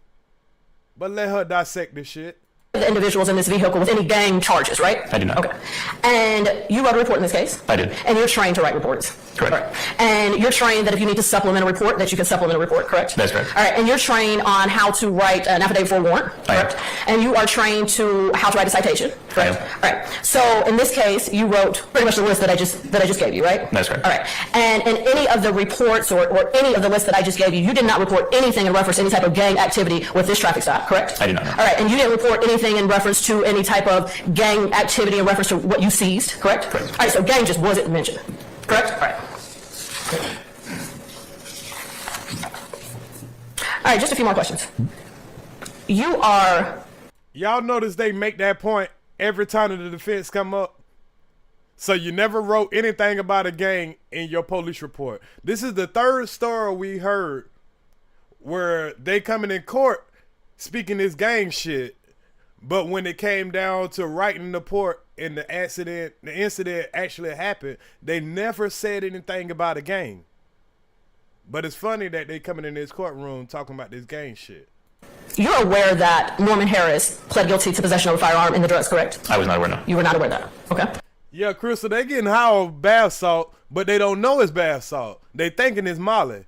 But let her dissect this shit. The individuals in this vehicle with any gang charges, right? I did not. Okay. And you wrote a report in this case? I did. And you're trained to write reports? Correct. All right. And you're trained that if you need to supplement a report, that you can supplement a report, correct? That's correct. All right. And you're trained on how to write an affidavit for a warrant, correct? And you are trained to how to write a citation, correct? All right. So in this case, you wrote pretty much the list that I just gave you, right? That's correct. All right. And in any of the reports or any of the list that I just gave you, you did not report anything in reference to any type of gang activity with this traffic stop, correct? I did not. All right. And you didn't report anything in reference to any type of gang activity in reference to what you seized, correct? Correct. All right, so gang just wasn't mentioned, correct? All right. All right, just a few more questions. Y'all notice they make that point every time the defense come up? So you never wrote anything about a gang in your police report. This is the 3rd story we heard where they coming in court speaking this gang shit. But when it came down to writing the report and the incident actually happened, they never said anything about a gang. But it's funny that they coming in this courtroom talking about this gang shit. You're aware that Norman Harris pled guilty to possession of a firearm in the drugs, correct? I was not aware, no. You were not aware of that, okay? Yeah, Crystal, they getting high on bath salt, but they don't know it's bath salt. They thinking it's Molly.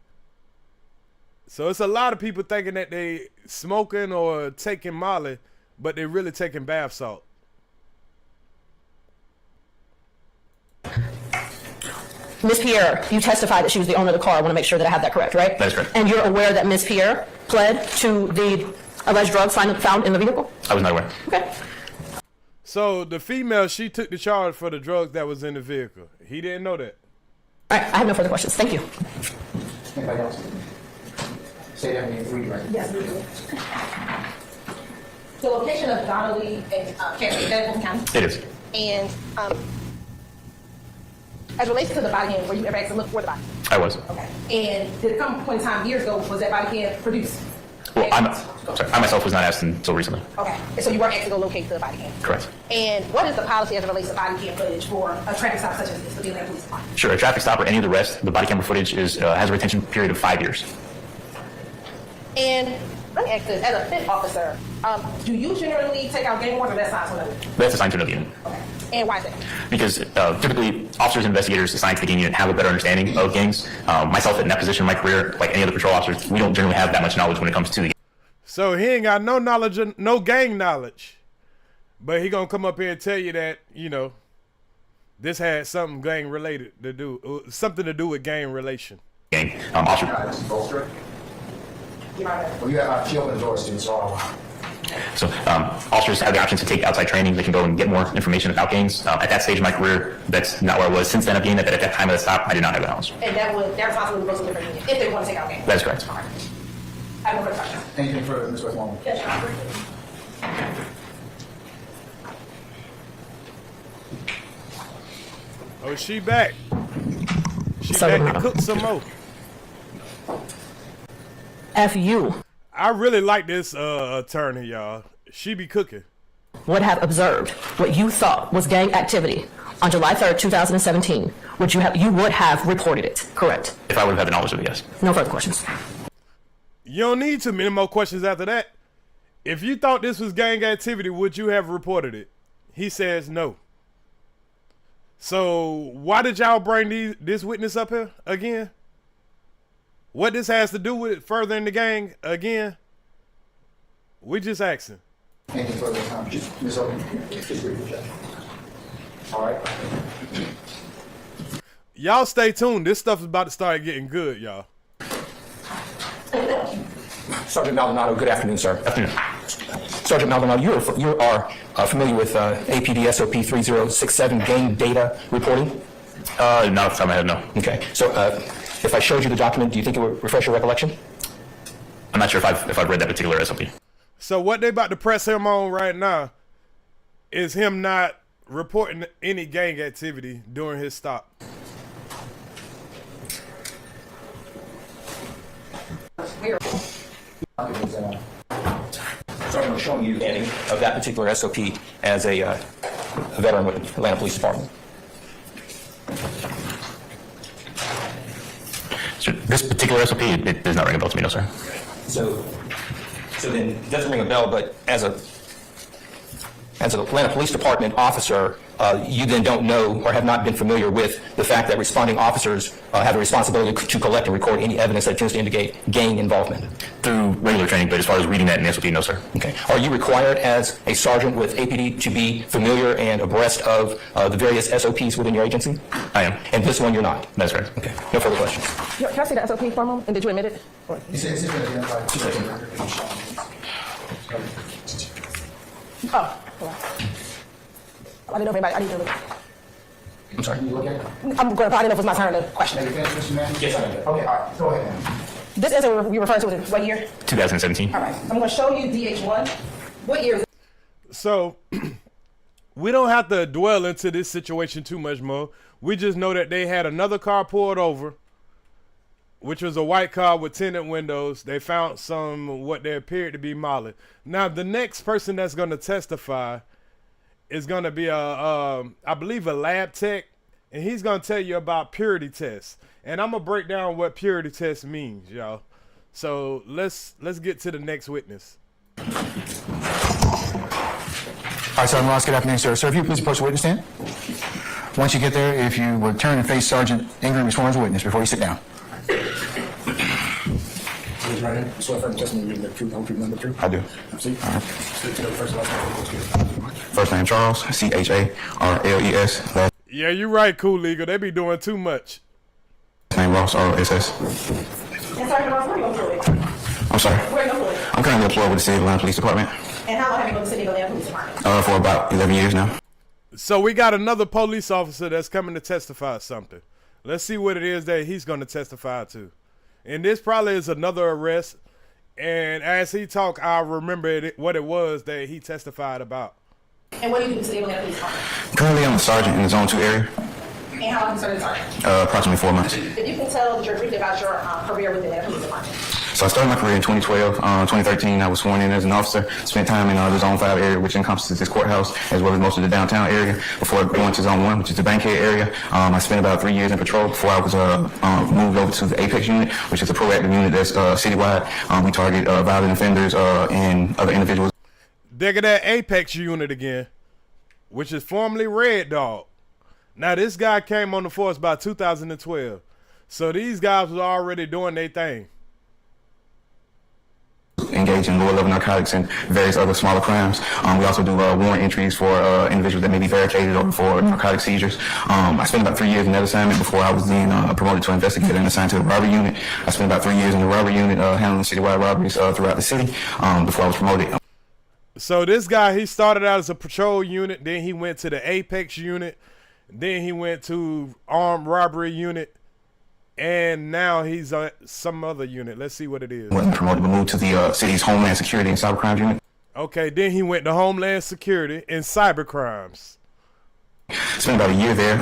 So it's a lot of people thinking that they smoking or taking Molly, but they're really taking bath salt. Ms. Pierre, you testified that she was the owner of the car. I want to make sure that I have that correct, right? That's correct. And you're aware that Ms. Pierre pled to the alleged drugs found in the vehicle? I was not aware. Okay. So the female, she took the charge for the drugs that was in the vehicle. He didn't know that. All right, I have no further questions. Thank you. Anybody else? Say that again. Read right. Yes, we do. The location of Donnelly and Cameron, is that in Fulton County? It is. And as relates to the body cam, were you ever asked to look for the body? I was. Okay. And did it come point in time years ago, was that body cam produced? Well, I myself was not asked until recently. Okay. And so you weren't asked to go locate the body cam? Correct. And what is the policy as it relates to body cam footage for a traffic stop such as this with the Atlanta Police Department? Sure, a traffic stop or any of the rest, the body camera footage has a retention period of 5 years. And let me ask this, as a FIT officer, do you generally take out gang warrants or that's assigned to another? That's assigned to another unit. Okay. And why is that? Because typically officers and investigators assigned to the gang unit have a better understanding of gangs. Myself in that position in my career, like any other patrol officers, we don't generally have that much knowledge when it comes to the gang. So he ain't got no knowledge, no gang knowledge. But he gonna come up here and tell you that, you know, this had something gang related to do, something to do with gang relation. Gang. Well, you have she opened the doors, dude, so So officers have the option to take outside training. They can go and get more information about gangs. At that stage of my career, that's not where I was. Since then, I've gained that at that time of the stop, I did not have the knowledge. And that responsibility goes to different units if they want to take out gang. That is correct. All right. I have no further questions. anything further, Ms. Westmoreland? Yes, Your Honor. Oh, she back. She Sorry, back to madam. cook some more. F you I really like this attorney, y'all. She be cooking. would have observed what you thought was gang activity on July 3rd, 2017. You would have reported it, correct? If I would have had the knowledge of it, yes. No further questions. You don't need too many more questions after that. If you thought this was gang activity, would you have reported it? He says no. So why did y'all bring this witness up here again? What this has to do with furthering the gang again? We just asking. Anything further, Ms. Owen? All right. Y'all stay tuned. This stuff is about to start getting good, y'all. Sergeant Maldonado, good afternoon, sir. Afternoon. Sergeant Maldonado, you are familiar with APD SOP 3067 gang data reporting? Not off the top of my head, no. Okay, so if I showed you the document, do you think it would refresh your recollection? I'm not sure if I've read that particular SOP. So what they about to press him on right now is him not reporting any gang activity during his stop. Sergeant, I'm showing you the of that particular SOP as a veteran with the Atlanta Police Department. So this particular SOP, it does not ring a bell to me, no, sir. So then it doesn't ring a bell, but as an Atlanta Police Department officer, you then don't know or have not been familiar with the fact that responding officers have a responsibility to collect and record any evidence that tends to indicate gang involvement. Through regular training, but as far as reading that in the SOP, no, sir. Okay. Are you required as a sergeant with APD to be familiar and abreast of the various SOPs within your agency? I am. And this one you're not? That's right. Okay. No further questions. Can I see the SOP for a moment? And did you admit it? He says he's been identified. Oh, hold on. I didn't know if anybody, I didn't know. I'm sorry. You look at it? I'm going to, I didn't know if it was my turn to question. Are you finished, Mr. Mann? Yes, I am. Okay, all right, go ahead, ma'am. This answer we referred to was what year? 2017. All right, I'm going to show you DH1. What year is it? So we don't have to dwell into this situation too much more. We just know that they had another car pulled over, which was a white car with tinted windows. They found some what they appeared to be Molly. Now the next person that's going to testify is going to be I believe a lab tech, and he's going to tell you about purity tests. And I'm going to break down what purity test means, y'all. So let's get to the next witness. All right, Sergeant Ross, good afternoon, sir. Sir, if you please approach the witness stand. Once you get there, if you would turn and face Sergeant Ingram, sworn as a witness before you sit down. Right here. So if I'm testimony, you remember number 2? I do. See? All right. First First name Charles, CHARLES. Last Yeah, you're right, Cool League. They be doing too much. name Ross, ROSS. And Sergeant Ross, where are you employed? I'm sorry. Where are you employed? I'm currently employed with the City of Atlanta Police Department And how long have you been with the City of Atlanta Police Department? for about 11 years now. So we got another police officer that's coming to testify something. Let's see what it is that he's going to testify to. And this probably is another arrest. And as he talk, I'll remember what it was that he testified about. And what do you do with the City of Atlanta Police Department? Currently, I'm a sergeant in the Zone 2 area, And how long have you served as sergeant? approximately 4 months. If you can tell the jury briefly about your career with the Atlanta Police Department. So I started my career in 2012. 2013, I was sworn in as an officer. Spent time in the Zone 5 area, which encompasses this courthouse, as well as most of the downtown area, before going to Zone 1, which is the Bankhead area. I spent about 3 years in patrol before I was moved over to the Apex unit, which is a proactive unit that's citywide. We target violent offenders and other individuals. Dig at that Apex unit again, which is formerly Red Dog. Now, this guy came on the force by 2012. So these guys were already doing their thing. Engage in lower-level narcotics and various other smaller crimes. We also do warrant entries for individuals that may be barricaded or for narcotic seizures. I spent about 3 years in that assignment before I was then promoted to investigator and assigned to the robbery unit. I spent about 3 years in the robbery unit handling citywide robberies throughout the city before I was promoted. So this guy, he started out as a patrol unit, then he went to the Apex unit, then he went to armed robbery unit, and now he's on some other unit. Let's see what it is. Wasn't promoted, but moved to the city's Homeland Security and Cyber Crimes unit. Okay, then he went to Homeland Security and Cyber Crimes. Spent about a year there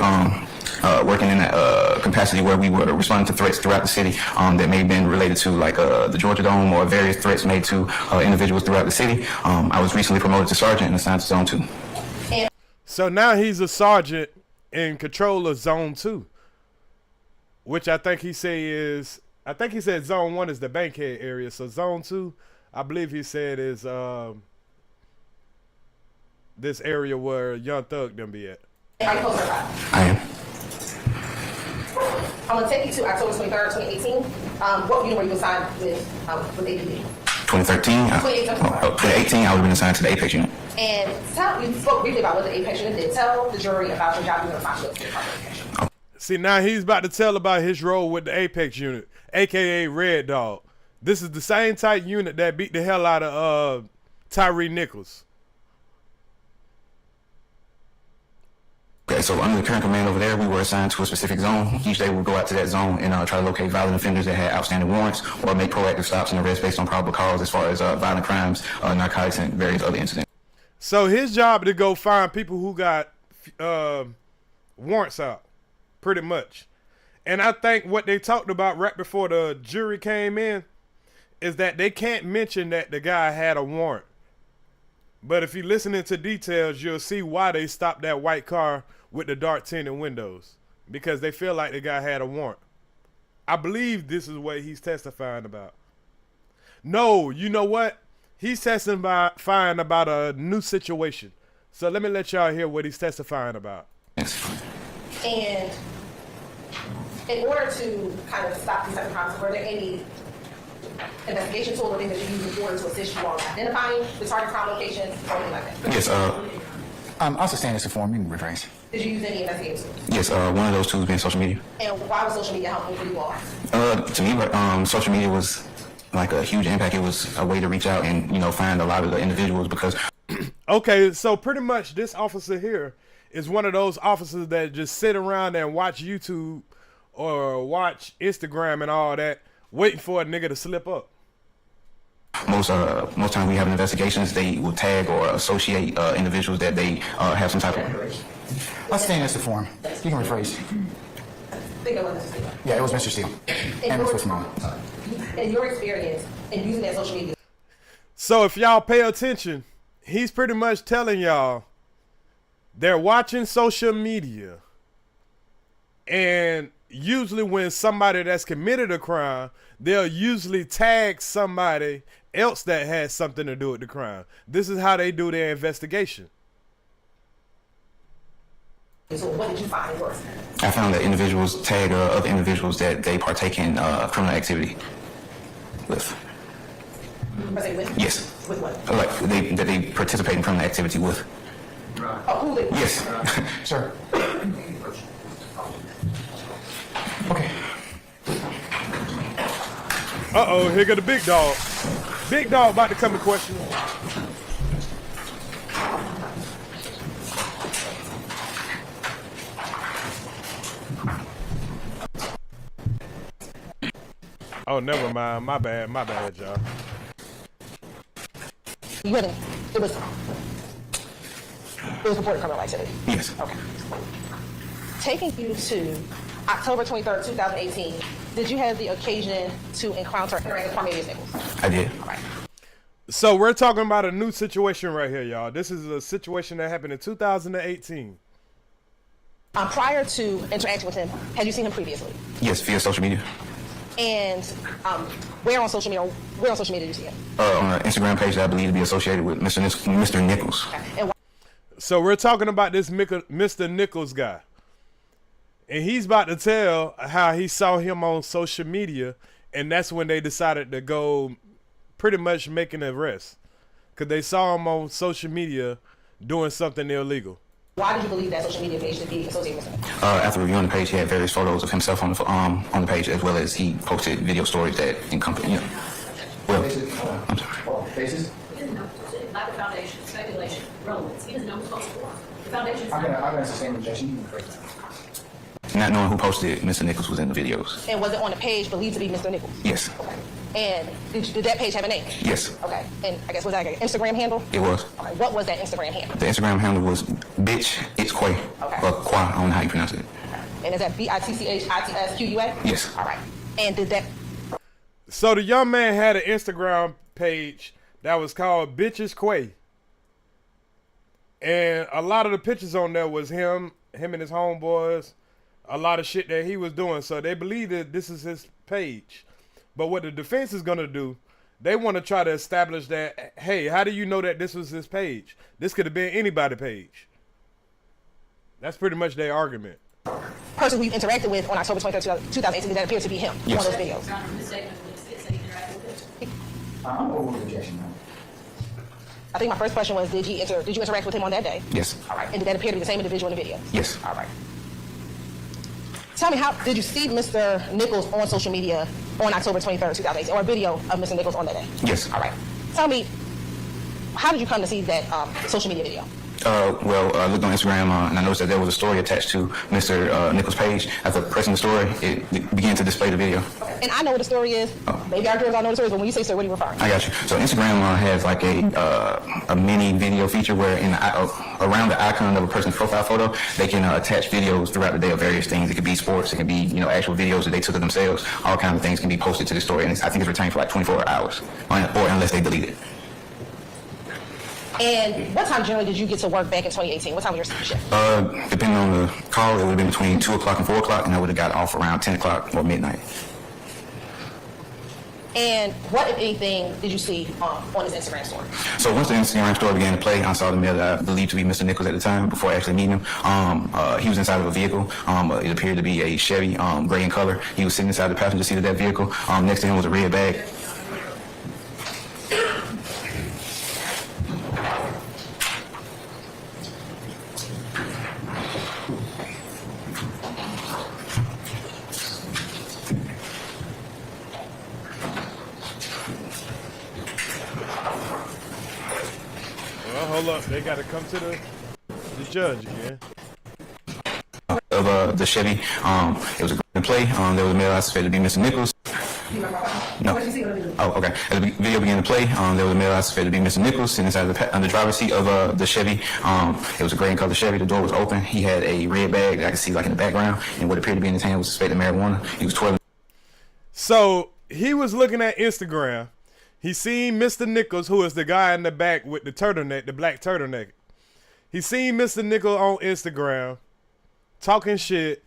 working in that capacity where we were responding to threats throughout the city that may have been related to like the Georgia Dome or various threats made to individuals throughout the city. I was recently promoted to sergeant and assigned to Zone 2. So now he's a sergeant in control of Zone 2. Which I think he said Zone 1 is the Bankhead area. So Zone 2, I believe he said is this area where Young Thug them be at. Are you close or not? I am. I'm going to take you to October 23rd, 2018. What unit were you assigned with APD? 2013? 2018, I would have been assigned to the Apex unit. And you spoke briefly about what the Apex unit did. Tell the jury about your job and responsibilities. See, now he's about to tell about his role with the Apex unit, a.k.a. Red Dog. This is the same type unit that beat the hell out of Tyree Nichols. Okay, so under the current command over there, we were assigned to a specific zone. Each day we would go out to that zone and try to locate violent offenders that had outstanding warrants or make proactive stops and arrests based on probable cause as far as violent crimes, narcotics, and various other incidents. So his job to go find people who got warrants out. Pretty much. And I think what they talked about right before the jury came in is that they can't mention that the guy had a warrant. But if you listen into details, you'll see why they stopped that white car with the dark tinted windows. Because they feel like the guy had a warrant. I believe this is what he's testifying about. No, you know what? He's testifying about a new situation. So let me let y'all hear what he's testifying about. And in order to kind of stop these type of crimes, were there any investigation tools or things that you use in order to assist you on identifying the target crime locations, something like that? Yes, I'll sustain this form. You can rephrase. Did you use any investigative tools? Yes, one of those tools being social media. And why was social media helpful for you all? To me, social media was like a huge impact. It was a way to reach out and, find a lot of the individuals because... Okay, so pretty much this officer here is one of those officers that just sit around and watch YouTube or watch Instagram and all that, waiting for a nigga to slip up. Most times we have investigations, they will tag or associate individuals that they have some type of... I'll stand as the form. You can rephrase. I think it was Mr. Steele. Yeah, it was Mr. Steele. And Ms. Westmoreland. In your experience in using that social media. So if y'all pay attention, he's pretty much telling y'all they're watching social media. And usually when somebody that's committed a crime, they'll usually tag somebody else that has something to do with the crime. This is how they do their investigation. So what did you find worse? I found that individuals tag other individuals that they partake in criminal activity with. With? Yes. With what? Like that they participate in criminal activity with. Oh, who they? Yes. Sir. Okay. Uh-oh, here go the big dog. Big dog about to come and question. Oh, never mind. My bad, y'all. You hadn't, it was reported criminal activity? Yes. Okay. Taking you to October 23rd, 2018, did you have the occasion to encounter Cornelius Nichols? I did. All right. So we're talking about a new situation right here, y'all. This is a situation that happened in 2018. Prior to interacting with him, had you seen him previously? Yes, via social media. And where on social media did you see him? On an Instagram page that I believe to be associated with Mr. Nichols. Okay. And So we're talking about this Mr. Nichols guy. And he's about to tell how he saw him on social media, and that's when they decided to go pretty much make an arrest. Because they saw him on social media doing something illegal. why did you believe that social media page should be associated with him? After reviewing the page, he had various photos of himself on the page, as well as he posted video stories that encompass, well, I'm sorry. Faces? He doesn't know. Lack of foundation, speculation, relevance. He doesn't know who's supposed to work. The foundation's I'm gonna sustain objection. Not knowing who posted Mr. Nichols was in the videos. And was it on the page believed to be Mr. Nichols? Yes. Okay. And did that page have a name? Yes. Okay. And I guess was that like an Instagram handle? It was. Okay. What was that Instagram handle? The Instagram handle was bitch, it's Quay. Okay. Or Qua, I don't know how you pronounce it. And is that BITCHITSQUA? Yes. All right. And did that... So the young man had an Instagram page that was called Bitches Quay. And a lot of the pictures on there was him and his homeboys, a lot of shit that he was doing. So they believe that this is his page. But what the defense is going to do, they want to try to establish that, hey, how do you know that this was his page? This could have been anybody's page. That's pretty much their argument. Person who you interacted with on October 23rd, 2018, did that appear to be him? Yes. One of those videos? I'm over with objection now. I think my first question was, did you interact with him on that day? Yes. All right. And did that appear to be the same individual in the video? Yes. All right. Tell me, how did you see Mr. Nichols on social media on October 23rd, 2018, or a video of Mr. Nichols on that day? Yes. All right. Tell me, how did you come to see that social media video? Well, I looked on Instagram and I noticed that there was a story attached to Mr. Nichols' page. After pressing the story, it began to display the video. Okay. And I know what the story is. Maybe our viewers all know the story, but when you say so, what are you referring to? I got you. So Instagram has like a mini video feature where around the icon of a person's profile photo, they can attach videos throughout the day of various things. It could be sports, it could be actual videos that they took of themselves. All kinds of things can be posted to the story, and I think it's retained for like 24 hours, or unless they delete it. And what time generally did you get to work back in 2018? What time was your shift? Depending on the call, it would have been between 2 o'clock and 4 o'clock, and I would have got off around 10 o'clock or midnight. And what, if anything, did you see on his Instagram story? So once the Instagram story began to play, I saw the male that I believed to be Mr. Nichols at the time before actually meeting him. He was inside of a vehicle. It appeared to be a Chevy, gray in color. He was sitting inside the passenger seat of that vehicle. Next to him was a red bag. Well, hold up. They got to come to the judge again. Of the Chevy. It was a great play. There was a male I suspected to be Mr. Nichols. No. Oh, okay. As the video began to play, there was a male I suspected to be Mr. Nichols sitting inside the driver's seat of the Chevy. It was a gray and color Chevy. The door was open. He had a red bag that I could see like in the background, and what appeared to be in his hand was suspected marijuana. He was twirling. So he was looking at Instagram. He seen Mr. Nichols, who is the guy in the back with the turtleneck, the black turtleneck. He seen Mr. Nichols on Instagram talking shit,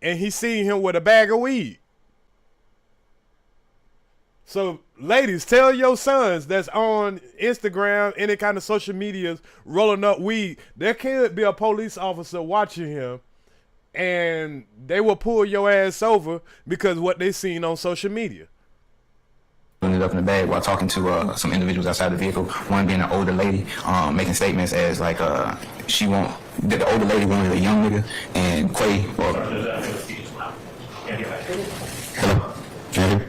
and he seen him with a bag of weed. So, ladies, tell your sons that's on Instagram, any kind of social medias, rolling up weed, there could be a police officer watching him, and they will pull your ass over because what they seen on social media. It up in the bag while talking to some individuals outside the vehicle. One being an older lady, making statements as like that the older lady wanted a young nigga, and Quay. Hello, can you hear me?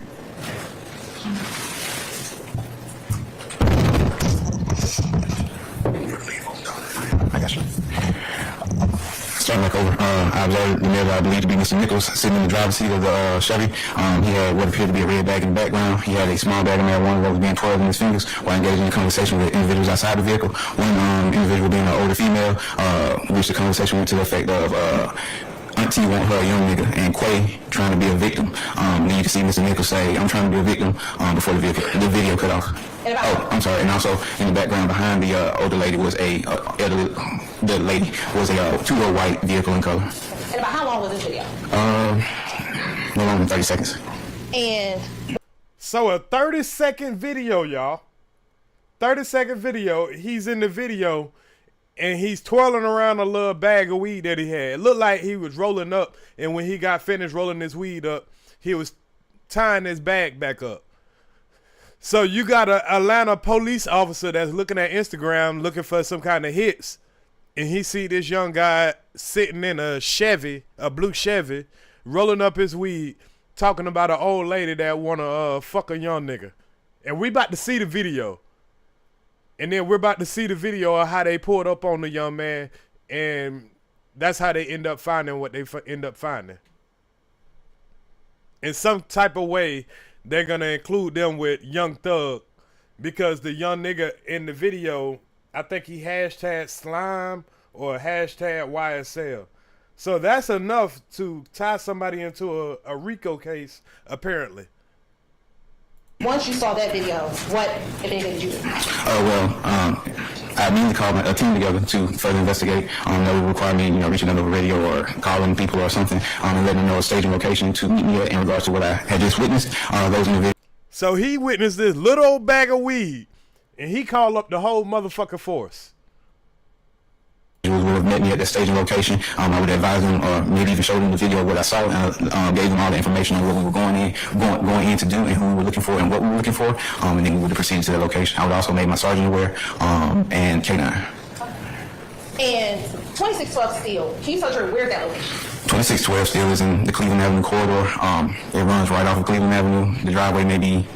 I got you. Starting back over, I observed the male that I believe to be Mr. Nichols sitting in the driver's seat of the Chevy. He had what appeared to be a red bag in the background. He had a small bag of marijuana that was being twirled in his fingers while engaging in conversation with individuals outside the vehicle. One individual, being an older female, which the conversation went to the effect of, auntie want her a young nigga, and Quay trying to be a victim. Then you can see Mr. Nichols say, I'm trying to be a victim, before the video cut off. Oh, I'm sorry. And also in the background behind the older lady was the lady was a two-door white vehicle in color. And about how long was this video? No longer than 30 seconds. And so a 30-second video, y'all. 30-second video. He's in the video and he's twirling around a little bag of weed that he had. It looked like he was rolling up, and when he got finished rolling his weed up, he was tying his bag back up. So you got an Atlanta police officer that's looking at Instagram looking for some kind of hits, and he see this young guy sitting in a Chevy, a blue Chevy, rolling up his weed, talking about an old lady that wanna fuck a young nigga. And we about to see the video. And then we're about to see the video of how they pulled up on the young man, and that's how they end up finding what they end up finding. In some type of way, they're going to include them with Young Thug, because the young nigga in the video, I think he hashtag slime or hashtag YSL. So that's enough to tie somebody into a RICO case, apparently. once you saw that video, what, if anything, did you do? I immediately called a team together to further investigate. That would require me, reaching out over radio or calling people or something, and letting them know a staging location to meet me at in regards to what I had just witnessed. Those individuals. So he witnessed this little old bag of weed, and he called up the whole motherfucking force. Would have met me at the staging location. I would advise them, or maybe even show them the video of what I saw, and gave them all the information on what we were going in to do, and who we were looking for, and what we were looking for, and then we would have proceeded to the location. I would also make my sergeant aware, and K9. And 2612 Steel, can you tell us where's that location? 2612 Steel is in the Cleveland Avenue corridor. It runs right off of Cleveland Avenue. The driveway may be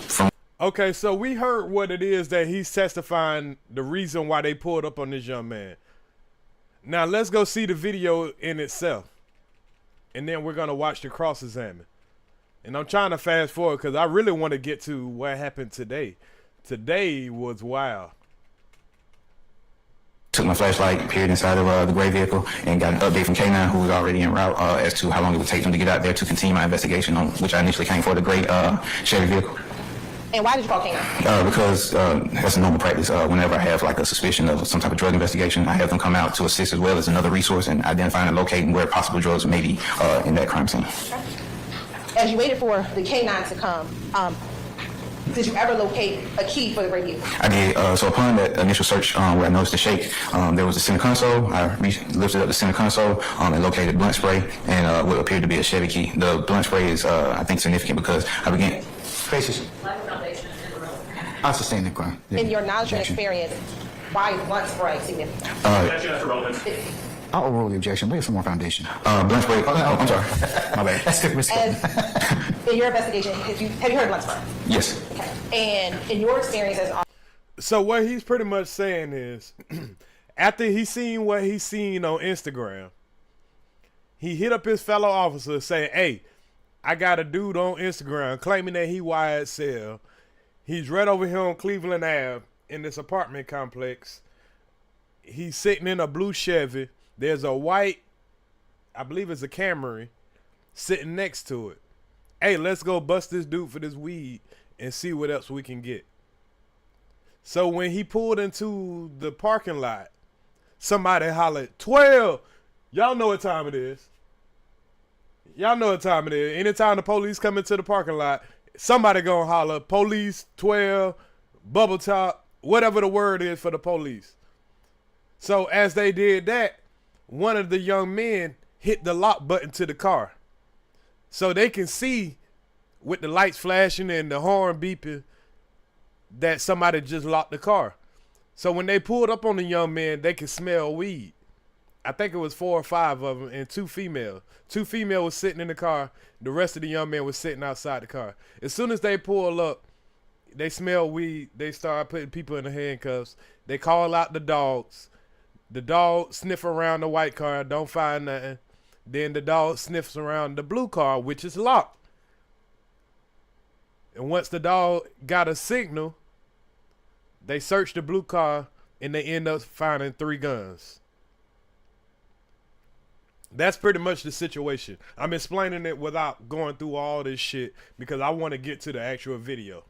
from. Okay, so we heard what it is that he's testifying, the reason why they pulled up on this young man. Now, let's go see the video in itself. And then we're going to watch the cross-examine. And I'm trying to fast forward because I really want to get to what happened today. Today was wild. Took my flashlight, peered inside of the gray vehicle, and got an update from K9, who was already en route, as to how long it would take them to get out there to continue my investigation, on which I initially came for the gray Chevy vehicle. And why did you call K9? Because that's a normal practice. Whenever I have like a suspicion of some type of drug investigation, I have them come out to assist, as well as another resource in identifying and locating where possible drugs may be in that crime scene. Okay. As you waited for the K9 to come, did you ever locate a key for the gray vehicle? I did. So upon that initial search, where I noticed the shake, there was a center console. I lifted up the center console and located blunt spray and what appeared to be a Chevy key. The blunt spray is, I think, significant because I began. Faces. I sustain the crime. In your knowledge and experience, why is blunt spray significant? I'll overrule the objection. Wait for more foundation. Blunt spray. Oh, I'm sorry. My bad. That's good. In your investigation, have you heard of blunt spray? Yes. Okay. And in your experience as so what he's pretty much saying is, after he seen what he seen on Instagram, he hit up his fellow officer saying, "Hey, I got a dude on Instagram claiming that he YSL. He's right over here on Cleveland Ave in this apartment complex. He's sitting in a blue Chevy. There's a white, I believe it's a Camry, sitting next to it. Hey, let's go bust this dude for this weed and see what else we can get." So when he pulled into the parking lot, somebody hollered, 12. Y'all know what time it is. Y'all know what time it is. Anytime the police come into the parking lot, somebody gonna holler, police, 12, bubble top, whatever the word is for the police. So as they did that, one of the young men hit the lock button to the car. So they can see with the lights flashing and the horn beeping that somebody just locked the car. So when they pulled up on the young man, they could smell weed. I think it was 4 or 5 of them and 2 females. 2 females was sitting in the car. The rest of the young men was sitting outside the car. As soon as they pull up, they smell weed. They start putting people in the handcuffs. They call out the dogs. The dog sniff around the white car, don't find nothing. Then the dog sniffs around the blue car, which is locked. And once the dog got a signal, they search the blue car and they end up finding 3 guns. That's pretty much the situation. I'm explaining it without going through all this shit because I want to get to the actual video.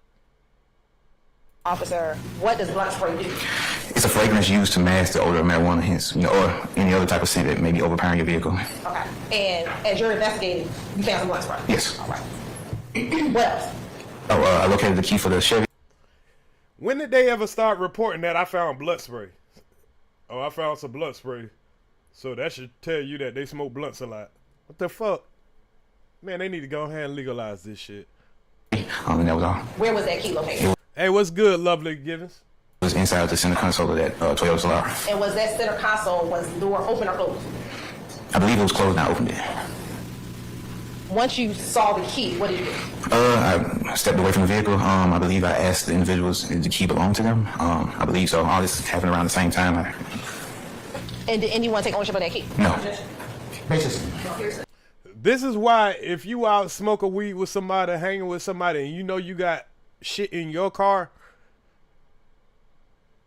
Officer, what does blunt spray do? It's a fragrance used to mask the odor of marijuana, hence, or any other type of scent that may be overpowering your vehicle. Okay. And as you're investigating, you found some blunt spray? Yes. All right. What else? I located the key for the Chevy. When did they ever start reporting that I found blood spray? Oh, I found some blood spray. So that should tell you that they smoke blunts a lot. What the fuck? Man, they need to go ahead and legalize this shit. And that was all. Where was that key located? Hey, what's good, Lovely Givens? It was inside the center console of that Toyota Solara. And was that center console, was the door open or closed? I believe it was closed, and I opened it. Once you saw the key, what did you do? I stepped away from the vehicle. I believe I asked the individuals if the key belonged to them. I believe so. All this happened around the same time. And did anyone take ownership of that key? No. This is why if you out smoking weed with somebody, hanging with somebody, and you know you got shit in your car,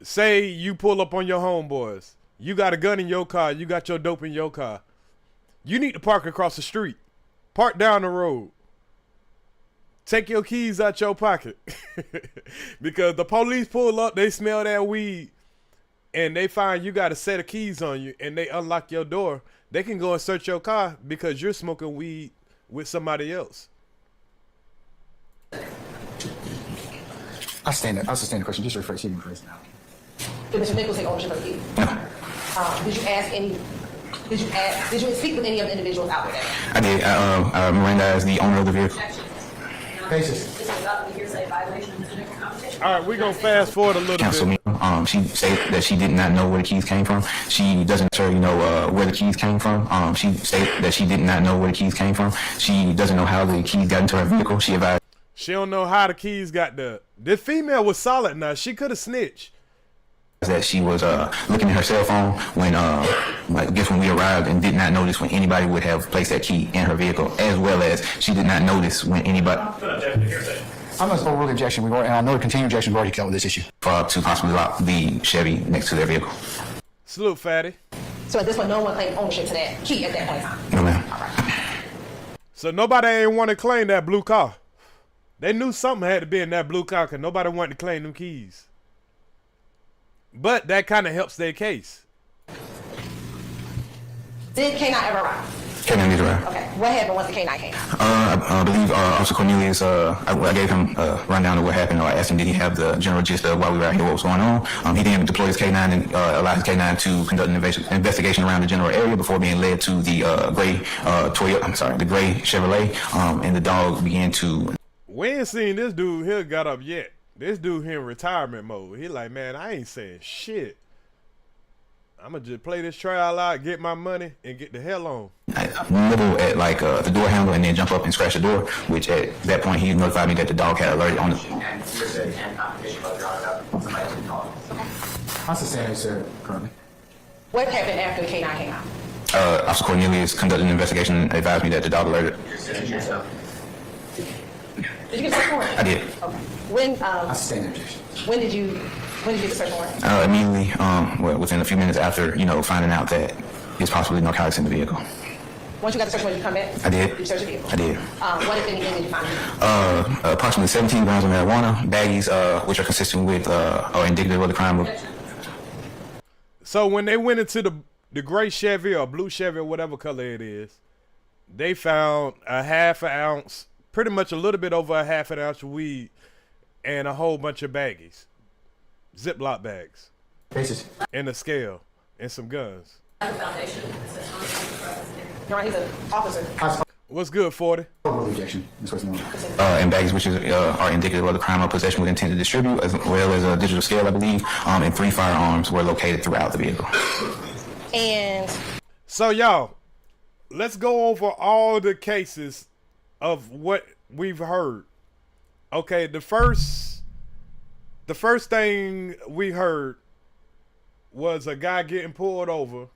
say you pull up on your homeboys, you got a gun in your car, you got your dope in your car, you need to park across the street, park down the road, take your keys out your pocket. Because the police pull up, they smell that weed, and they find you got a set of keys on you, and they unlock your door, they can go and search your car because you're smoking weed with somebody else. I'll sustain the question. Just rephrase it, please. Did Mr. Nichols take ownership of the key? Did you speak with any of the individuals out there? I did. Miranda is the owner of the vehicle. Basis. Is it about the hearsay violation of the competition? All right, we're going to fast forward a little Counsel bit. me. She said that she did not know where the keys came from. She doesn't necessarily know where the keys came from. She said that she did not know where the keys came from. She doesn't know how the keys got into her vehicle. She advised. She don't know how the keys got there. This female was solid now. She could have snitched. That she was looking at her cell phone when, I guess when we arrived, and did not notice when anybody would have placed that key in her vehicle, as well as she did not notice when anybody. I'm not overruling the objection. And I know the continuing objection we've already dealt with this issue. To possibly lock the Chevy next to their vehicle. Salute, fatty. So at this point, no one claimed ownership to that key at that point in time? No, ma'am. All right. So nobody ain't want to claim that blue car. They knew something had to be in that blue car because nobody wanted to claim them keys. But that kind of helps their case. Did K9 ever arrive? K9 did arrive. Okay. What happened once the K9 came out? I believe Officer Cornelius, I gave him a rundown of what happened, or I asked him did he have the general gist of why we were out here, what was going on. He then deployed his K9 and allowed his K9 to conduct an investigation around the general area before being led to the the gray Chevrolet, and the dog began to... We ain't seen this dude here got up yet. This dude here in retirement mode. He like, man, I ain't saying shit. I'm gonna just play this trial out, get my money, and get the hell on. I nibble at the door handle and then jump up and scratch the door, which at that point he notified me that the dog had alerted on the... I'll sustain it, sir, currently. What happened after the K9 came out? Officer Cornelius conducted an investigation and advised me that the dog alerted. Did you get a search warrant? I did. Okay. When I'll sustain the objection. when did you get the search warrant? Immediately, within a few minutes after, finding out that there's possibly narcotics in the vehicle. Once you got the search warrant, you come back? I did. You searched the vehicle? I did. What, if anything, did you find? Approximately 17 grams of marijuana, baggies, which are consistent with or indicative of the crime. So when they went into the gray Chevy or blue Chevy or whatever color it is, they found a half an ounce, pretty much a little bit over a half an ounce of weed, and a whole bunch of baggies, Ziploc bags, Basis. and a scale, and some guns. Foundation. You're right, he's an officer. What's good, 40? Overruling the objection. Ms. Westmoreland. And baggies which are indicative of the crime of possession with intent to distribute, as well as a digital scale, I believe, and 3 firearms were located throughout the vehicle. And so y'all, let's go over all the cases of what we've heard. Okay, the first thing we heard was a guy getting pulled over.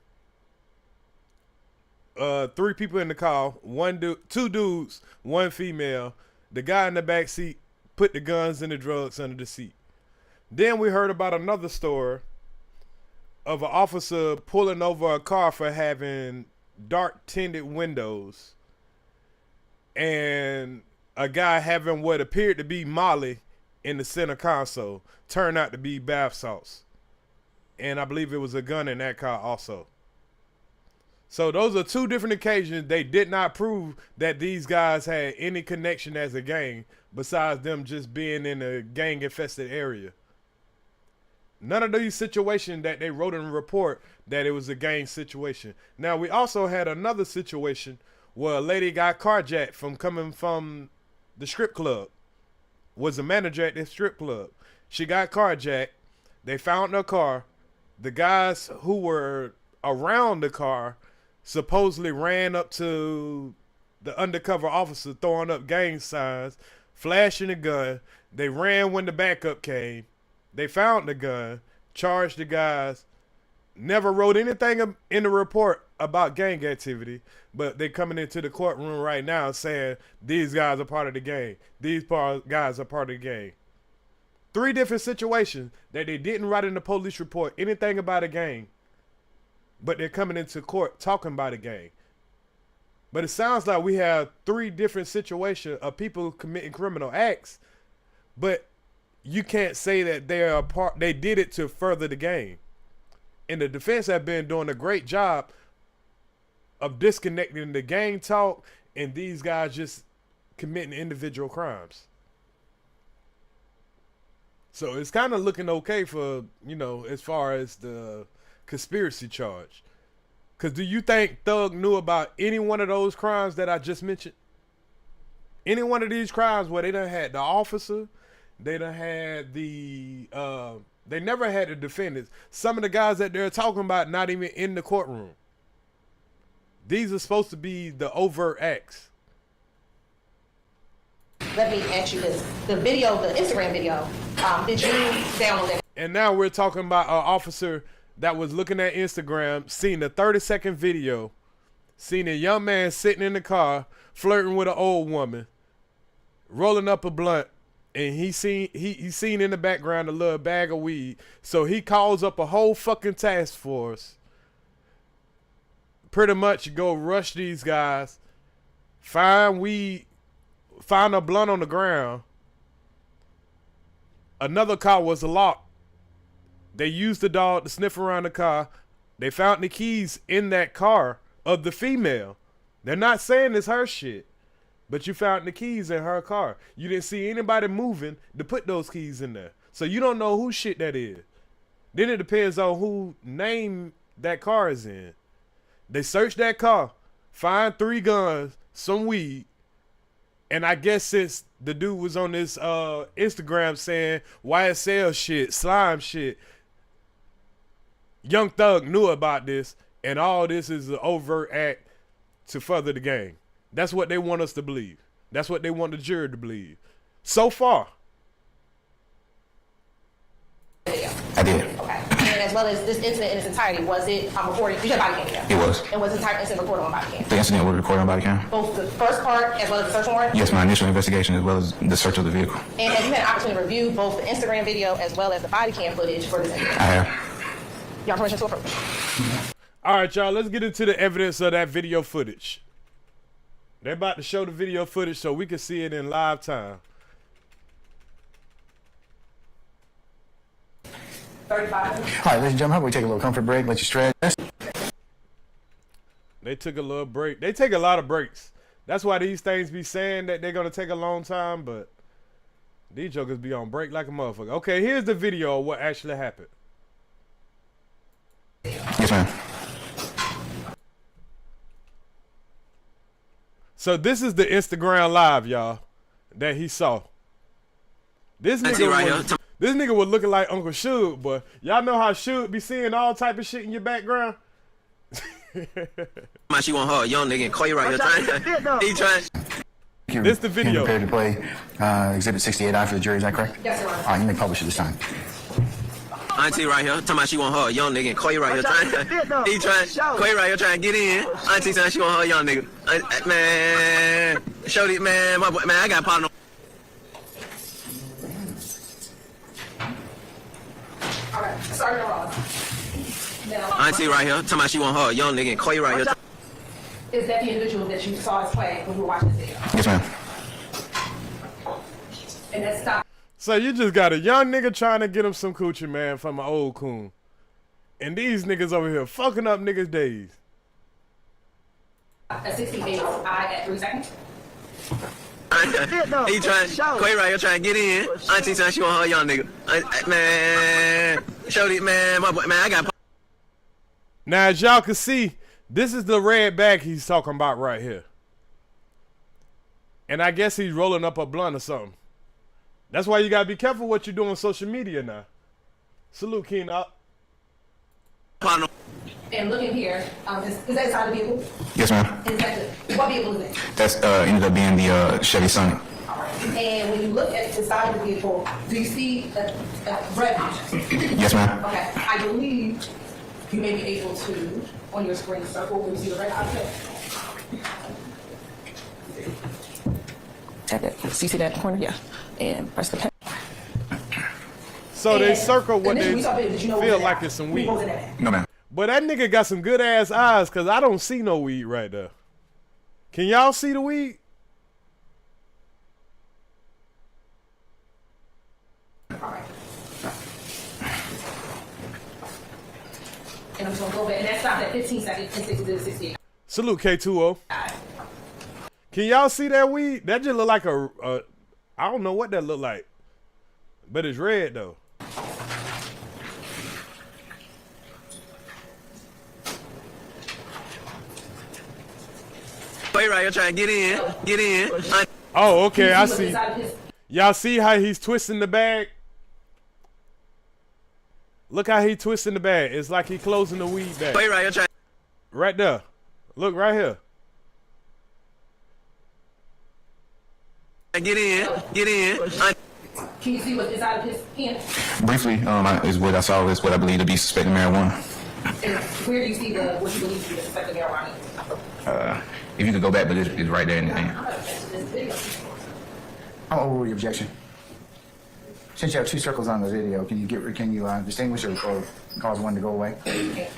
3 people in the car, 2 dudes, 1 female. The guy in the back seat put the guns and the drugs under the seat. Then we heard about another story of an officer pulling over a car for having dark tinted windows, and a guy having what appeared to be Molly in the center console turned out to be bath salts. And I believe it was a gun in that car also. So those are two different occasions. They did not prove that these guys had any connection as a gang besides them just being in a gang infested area. None of these situations that they wrote in the report that it was a gang situation. Now, we also had another situation where a lady got carjacked from coming from the strip club. Was a manager at this strip club. She got carjacked. They found her car. The guys who were around the car supposedly ran up to the undercover officer throwing up gang signs, flashing a gun. They ran when the backup came. They found the gun, charged the guys, never wrote anything in the report about gang activity, but they coming into the courtroom right now saying these guys are part of the gang. These guys are part of the gang. 3 different situations that they didn't write in the police report anything about a gang, but they're coming into court talking about a gang. But it sounds like we have 3 different situations of people committing criminal acts, but you can't say that they did it to further the game. And the defense have been doing a great job of disconnecting the gang talk and these guys just committing individual crimes. So it's kind of looking okay for, you know, as far as the conspiracy charge. Because do you think Thug knew about any one of those crimes that I just mentioned? Any one of these crimes where they done had the officer, they done had the, they never had the defendants. Some of the guys that they're talking about not even in the courtroom. These are supposed to be the overt acts. Let me ask you this. The video, the Instagram video, did you download it? And now we're talking about an officer that was looking at Instagram, seen a 30-second video, seen a young man sitting in the car, flirting with an old woman, rolling up a blunt, and he seen in the background a little bag of weed. So he calls up a whole fucking task force, pretty much go rush these guys, find weed, find a blunt on the ground. Another car was locked. They used the dog to sniff around the car. They found the keys in that car of the female. They're not saying it's her shit, but you found the keys in her car. You didn't see anybody moving to put those keys in there. So you don't know whose shit that is. Then it depends on who name that car is in. They searched that car, find 3 guns, some weed, and I guess since the dude was on this Instagram saying YSL shit, slime shit, Young Thug knew about this, and all this is an overt act to further the gang. That's what they want us to believe. That's what they want the jury to believe. So far. I did. Okay. And as well as this incident in its entirety, was it recorded? You said body cam? It was. And was the entire incident recorded on body cam? The incident was recorded on body cam? Both the first part as well as the search warrant? Yes, my initial investigation as well as the search of the vehicle. And have you had an opportunity to review both the Instagram video as well as the body cam footage for this incident? I have. Y'all permission to approach? All right, y'all, let's get into the evidence of that video footage. They're about to show the video footage so we can see it in live time. 35. All right, ladies and gentlemen, how about we take a little comfort break, let you stretch. They took a little break. They take a lot of breaks. That's why these things be saying that they're going to take a long time, but these jokers be on break like a motherfucker. Okay, here's the video of what actually happened. Yes, ma'am. So this is the Instagram live, y'all, that he saw. This nigga was looking like Uncle Suge, but y'all know how Suge be seeing all type of shit in your background? She want her young nigga and call you right here. He trying. This the video. Prepared to play Exhibit 68I for the jury, is that correct? Yes, sir. All right, you may publish it this time. Auntie right here, talking about she want her young nigga and call you right here trying. He trying. Call you right here trying to get in. Auntie saying she want her young nigga. Man, show it, man. My boy, man, I got a partner. All right, sorry, Ross. Auntie right here, talking about she want her young nigga and call you right here. Is that the individual that you saw us play when we were watching this video? Yes, ma'am. And that stopped. So you just got a young nigga trying to get him some coochie, man, from an old coon. And these niggas over here fucking up niggas' days. At 68, I at 3 seconds. He trying, Quay right here trying to get in. Auntie saying she want her young nigga. Man, Shorty, man, my boy, man, I got. Now, as y'all can see, this is the red bag he's talking about right here. And I guess he's rolling up a blunt or something. That's why you gotta be careful what you do on social media now. Salute, Keen up. And looking here, is that inside the vehicle? Yes, ma'am. Is that what vehicle is it? That's ended up being the Chevy Sonic. And when you look at the side of the vehicle, do you see a red? Yes, ma'am. Okay, I believe you may be able to, on your screen circle, when you see the red object. Tap it. See that corner? Yeah. And press the pen. So they circle what they Did you know feel like it's some weed. No, ma'am. But that nigga got some good ass eyes, cause I don't see no weed right there. Can y'all see the weed? Alright. And I'm just gonna go back, and that stopped at 15 seconds and 60 to 68. Salute K2O. Can y'all see that weed? That just look like a I don't know what that look like. But it's red though. Quay right here trying to get in. Oh, okay, I see. Y'all see how he's twisting the bag? Look how he twisting the bag. It's like he closing the weed bag. Quay right here trying. Right there. Look right here. Get in. Can you see what's inside of his hand? Briefly, is what I saw is what I believe to be suspected marijuana. And where do you see what you believe to be the suspected marijuana? If you could go back, but it's right there in the hand. I'll overrule your objection. Since you have two circles on the video, can you distinguish or cause one to go away? Okay.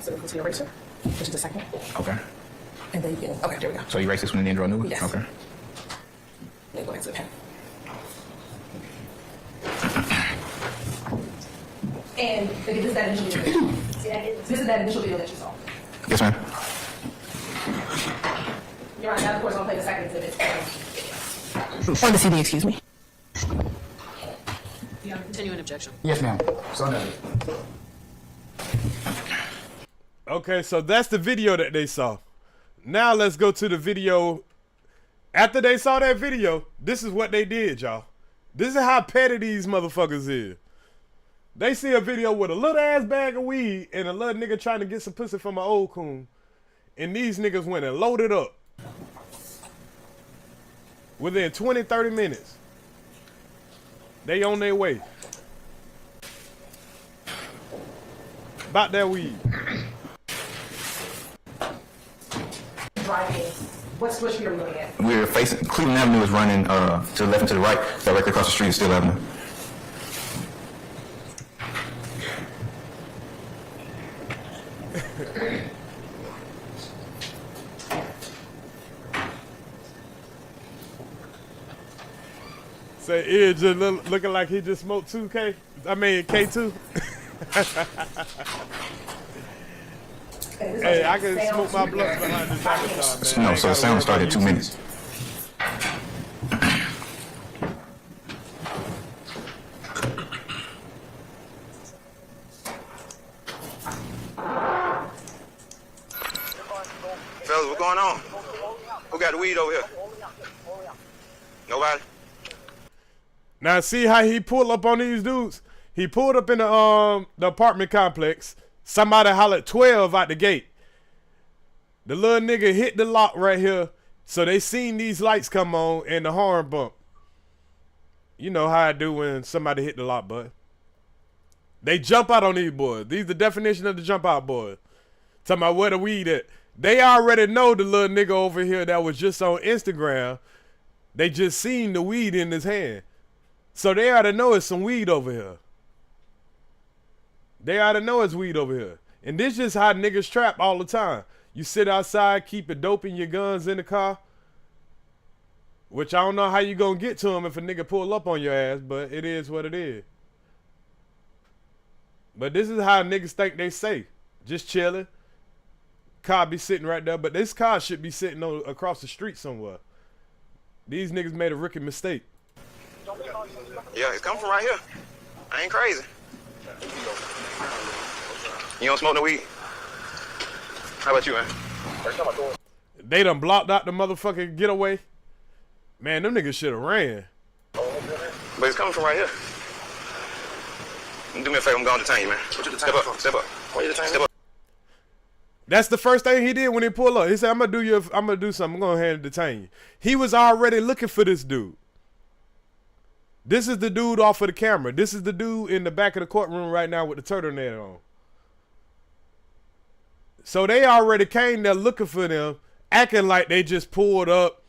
So go to your eraser, which is the second. Okay. And then you can, okay, there we go. So you erase this one and then draw a new one? Yes. Okay. Then go back to the pen. And this is that initial video. This is that initial video that you saw. Yes, ma'am. You're right, now of course I'll play the second exhibit. On the CD, excuse me. You have a continuing objection. Yes, ma'am. So noted. Okay, so that's the video that they saw. Now let's go to the video. After they saw that video, this is what they did, y'all. This is how petty these motherfuckers is. They see a video with a little ass bag of weed and a little nigga trying to get some pussy from an old coon. And these niggas went and loaded up. Within 20, 30 minutes. They on their way. About that weed. Driving. What street are we looking at? We're facing Cleveland Avenue is running to the left and to the right. Directly across the street is Steel Avenue. Say Earz just looking like he just smoked 2K. I mean K2. Hey, I can smoke my blunt behind this avatar, man. No, so the sound started at 2 minutes. Fellas, what's going on? Who got the weed over here? Nobody? Now see how he pulled up on these dudes? He pulled up in the apartment complex. Somebody hollered 12 out the gate. The little nigga hit the lock right here. So they seen these lights come on and the horn bump. You know how I do when somebody hit the lock button. They jump out on these boys. These the definition of the jump out boys. Talking about where the weed at. They already know the little nigga over here that was just on Instagram. They just seen the weed in his hand. So they ought to know it's some weed over here. They ought to know it's weed over here. And this is how niggas trap all the time. You sit outside, keep it dope in your guns in the car. Which I don't know how you gonna get to him if a nigga pull up on your ass, but it is what it is. But this is how niggas think they safe. Just chilling. Car be sitting right there, but this car should be sitting across the street somewhere. These niggas made a rookie mistake. Yeah, it's coming from right here. I ain't crazy. You don't smoke no weed? How about you, man? They done blocked out the motherfucking getaway. Man, them niggas should have ran. But it's coming from right here. Do me a favor, I'm going to detain you, man. Step up, step up. Step up. That's the first thing he did when he pulled up. He said, I'm gonna do something. I'm gonna go ahead and detain you. He was already looking for this dude. This is the dude off of the camera. This is the dude in the back of the courtroom right now with the turtleneck on. So they already came there looking for them, acting like they just pulled up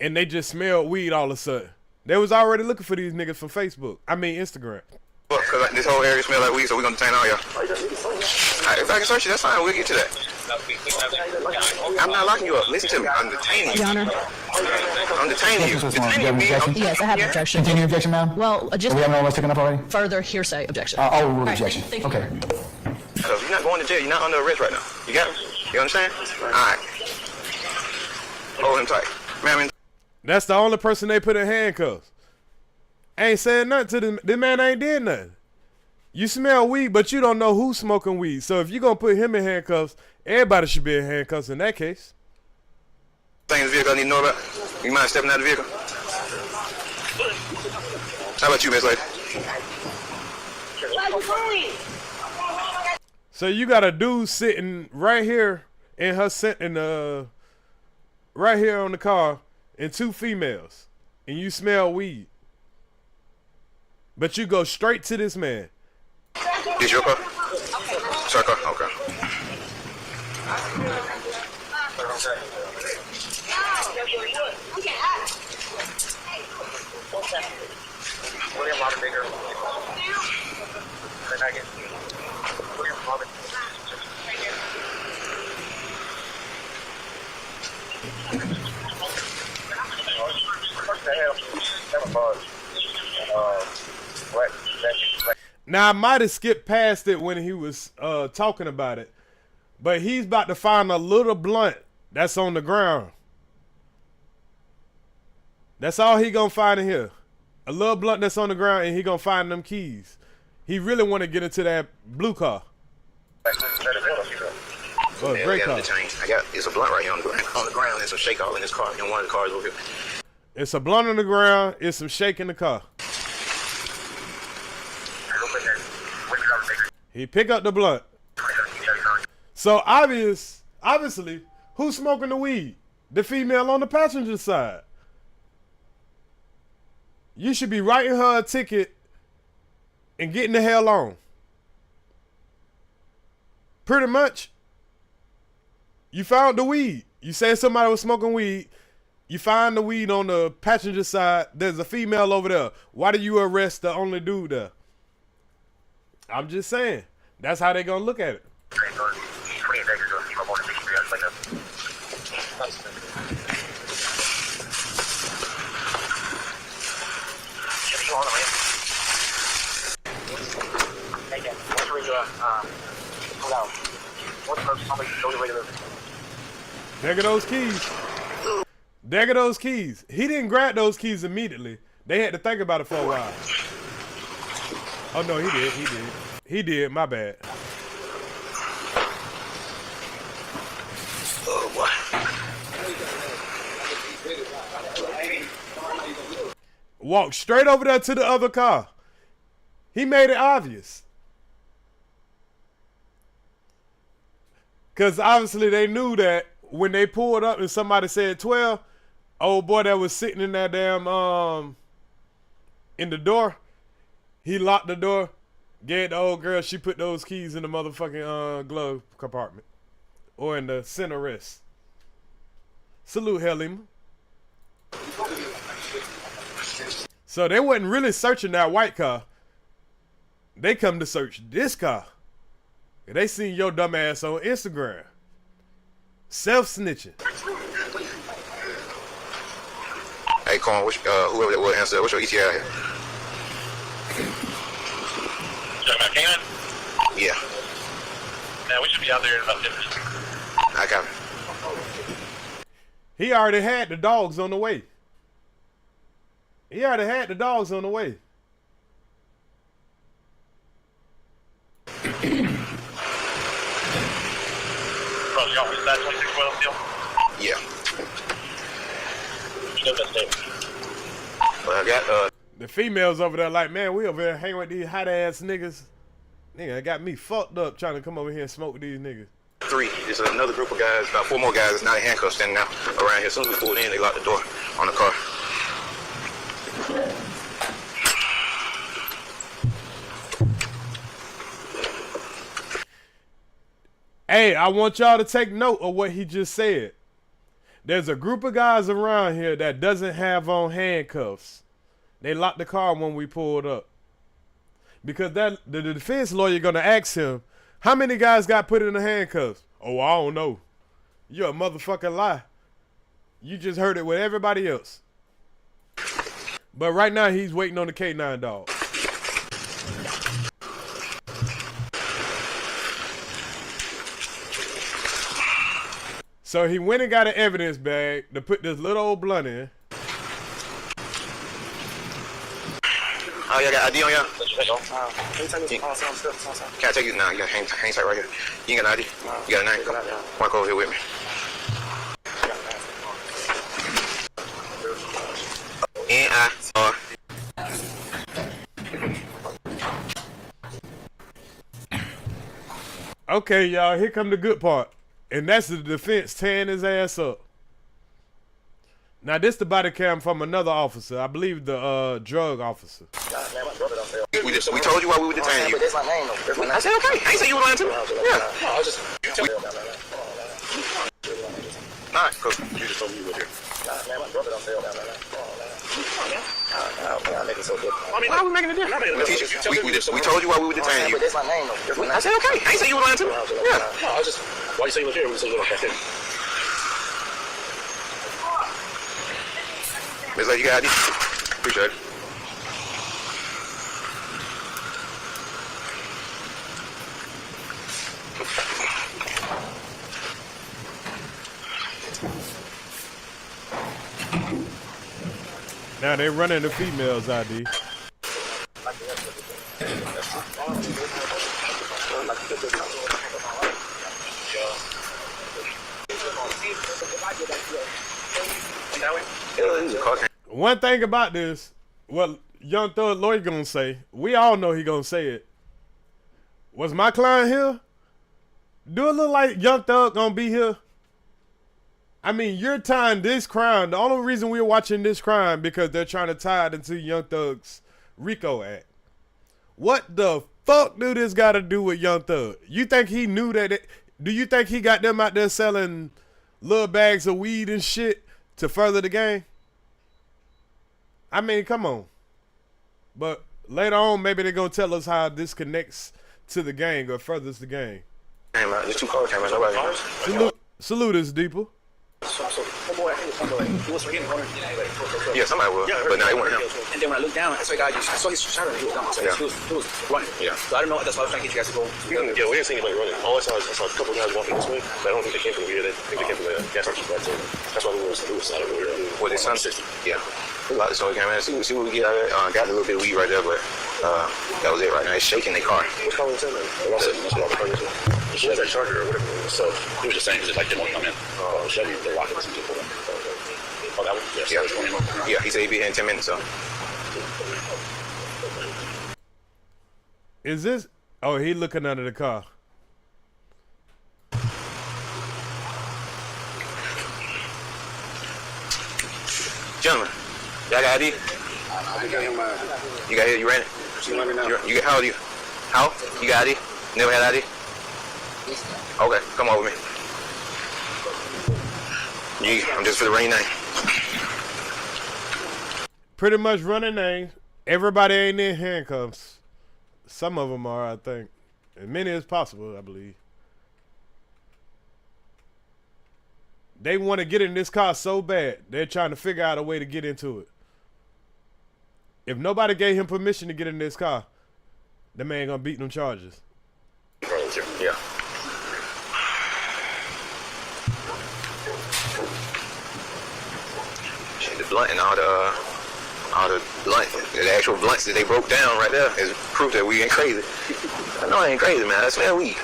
and they just smelled weed all of a sudden. They was already looking for these niggas from Facebook. I mean Instagram. Because this whole area smell like weed, so we're gonna detain all y'all. If I can search you, that's fine. We'll get to that. I'm not locking you up. Listen to me. I'm detaining you. Your Honor. I'm detaining you. Detaining me. Yes, I have an objection. Continuing objection, ma'am? Well, just We have no one taken up already? further hearsay objection. Oh, rule All right, objection. thank you. Okay. Because you're not going to jail. You're not under arrest right now. You got me? You understand? All right. Hold him tight. Ma'am. That's the only person they put in handcuffs. Ain't saying nothing to them. This man ain't did nothing. You smell weed, but you don't know who's smoking weed. So if you're going to put him in handcuffs, everybody should be in handcuffs in that case. Thing in the vehicle I need to know about. You mind stepping out of the vehicle? How about you, Miss Lady? So you got a dude sitting right here in right here on the car and two females, and you smell weed. But you go straight to this man. Is your car? It's our car? Okay. Now, I might have skipped past it when he was talking about it, but he's about to find a little blunt that's on the ground. That's all he gonna find in here. A little blunt that's on the ground, and he gonna find them keys. He really want to get into that blue car. Oh, Yeah, great car. It's a blunt right here on the ground. On the ground, there's some shake all in this car. In one of the cars over here. It's a blunt on the ground. It's some shake in the car. He pick up the blunt. So obviously, who's smoking the weed? The female on the passenger side. You should be writing her a ticket and getting the hell on. Pretty much. You found the weed. You said somebody was smoking weed. You find the weed on the passenger side. There's a female over there. Why do you arrest the only dude there? I'm just saying. That's how they gonna look at it. There go those keys. There go those keys. He didn't grab those keys immediately. They had to think about it for a while. Oh no, he did. He did. My bad. Oh boy. Walked straight over there to the other car. He made it obvious. Because obviously they knew that when they pulled up and somebody said 12, old boy that was sitting in that damn, in the door, he locked the door, gave the old girl, she put those keys in the motherfucking glove compartment. Or in the center wrist. Salute, Halim. So they wasn't really searching that white car. They come to search this car. They seen your dumb ass on Instagram. Self-snitching. Hey, Corn, whoever that will answer, what's your ETA out here? Talking about Canaan? Yeah. Now, we should be out there in about 10 minutes. I got it. He already had the dogs on the way. He already had the dogs on the way. Bro, y'all was that 26 well still? Yeah. You know that's it. But I got, The females over there like, man, we over here hanging with these hot ass niggas. Nigga, it got me fucked up trying to come over here and smoke with these niggas. 3. There's another group of guys, about 4 more guys that's not in handcuffs standing out around here. As soon as we pulled in, they locked the door on the car. Hey, I want y'all to take note of what he just said. There's a group of guys around here that doesn't have on handcuffs. They locked the car when we pulled up. Because the defense lawyer gonna ask him, how many guys got put in the handcuffs? Oh, I don't know. You're a motherfucking lie. You just heard it with everybody else. But right now he's waiting on the K9 dog. So he went and got an evidence bag to put this little old blunt in. Oh, y'all got ID on y'all? Can Can I take you? Nah, you got hang tight right here. You ain't got an ID? You got a name? Come walk over here with me. N-I-R. Okay, y'all, here come the good part. And that's the defense tearing his ass up. Now, this the body cam from another officer. I believe the drug officer. We told you why we were detaining you. That's my name, though. I said, okay. I ain't say you were lying to me. Yeah. No, I was just... All right, cool. You just told me you were here. Man, my brother don't feel down there. I'm making so good. I mean, how are we making a difference? We told you why we were detaining you. But that's my name, though. I said, okay. I ain't say you were lying to me. Yeah. No, I was just, why you say you was here? We said you were okay. Miss Lady, you got ID? Appreciate it. Now they running the females ID. One thing about this, what Young Thug lawyer gonna say, we all know he gonna say it. Was my client here? Do it look like Young Thug gonna be here? I mean, you're tying this crime. The only reason we're watching this crime because they're trying to tie it into Young Thug's RICO Act. What the fuck do this got to do with Young Thug? You think he knew that? Do you think he got them out there selling little bags of weed and shit to further the game? I mean, come on. But later on, maybe they're going to tell us how this connects to the gang or furthers the gang. Hey, man, there's 2 cars came out. Nobody. Salute us, Deeple. Yeah, somebody will. But no, it wasn't him. And then when I looked down, I saw a guy, I saw his shadow, he was gone. So he was running. Yeah. So I don't know, that's why I was trying to get you guys to go. Yeah, we didn't see anybody running. All I saw a couple guys walking this way, but I don't think they came from here. I think they came from the gas station back there. That's why we were side over here. What is sun? Yeah. So we came in, see what we get out of it. Got a little bit of weed right there, but that was it right now. It's shaking their car. What's calling the the Chevy Charger or whatever. So he was just saying, because like they won't come in. Chevy, they're locking some people. Oh, that one? Yeah. Yeah, he said he'd be here in 10 minutes, so. Is this? Oh, he looking under the car. Gentlemen, y'all got ID? You got here? You ran it? You got, how old are you? How old? You got ID? Never had ID? Okay, come on with me. I'm just for the rain name. Pretty much running names. Everybody ain't in handcuffs. Some of them are, I think. As many as possible, I believe. They want to get in this car so bad. They're trying to figure out a way to get into it. If nobody gave him permission to get in this car, the man gonna beat them charges. Yeah. Shit, the blunt and all the blunt, the actual blunts that they broke down right there is proof that we ain't crazy. I know I ain't crazy, man. I smell weed.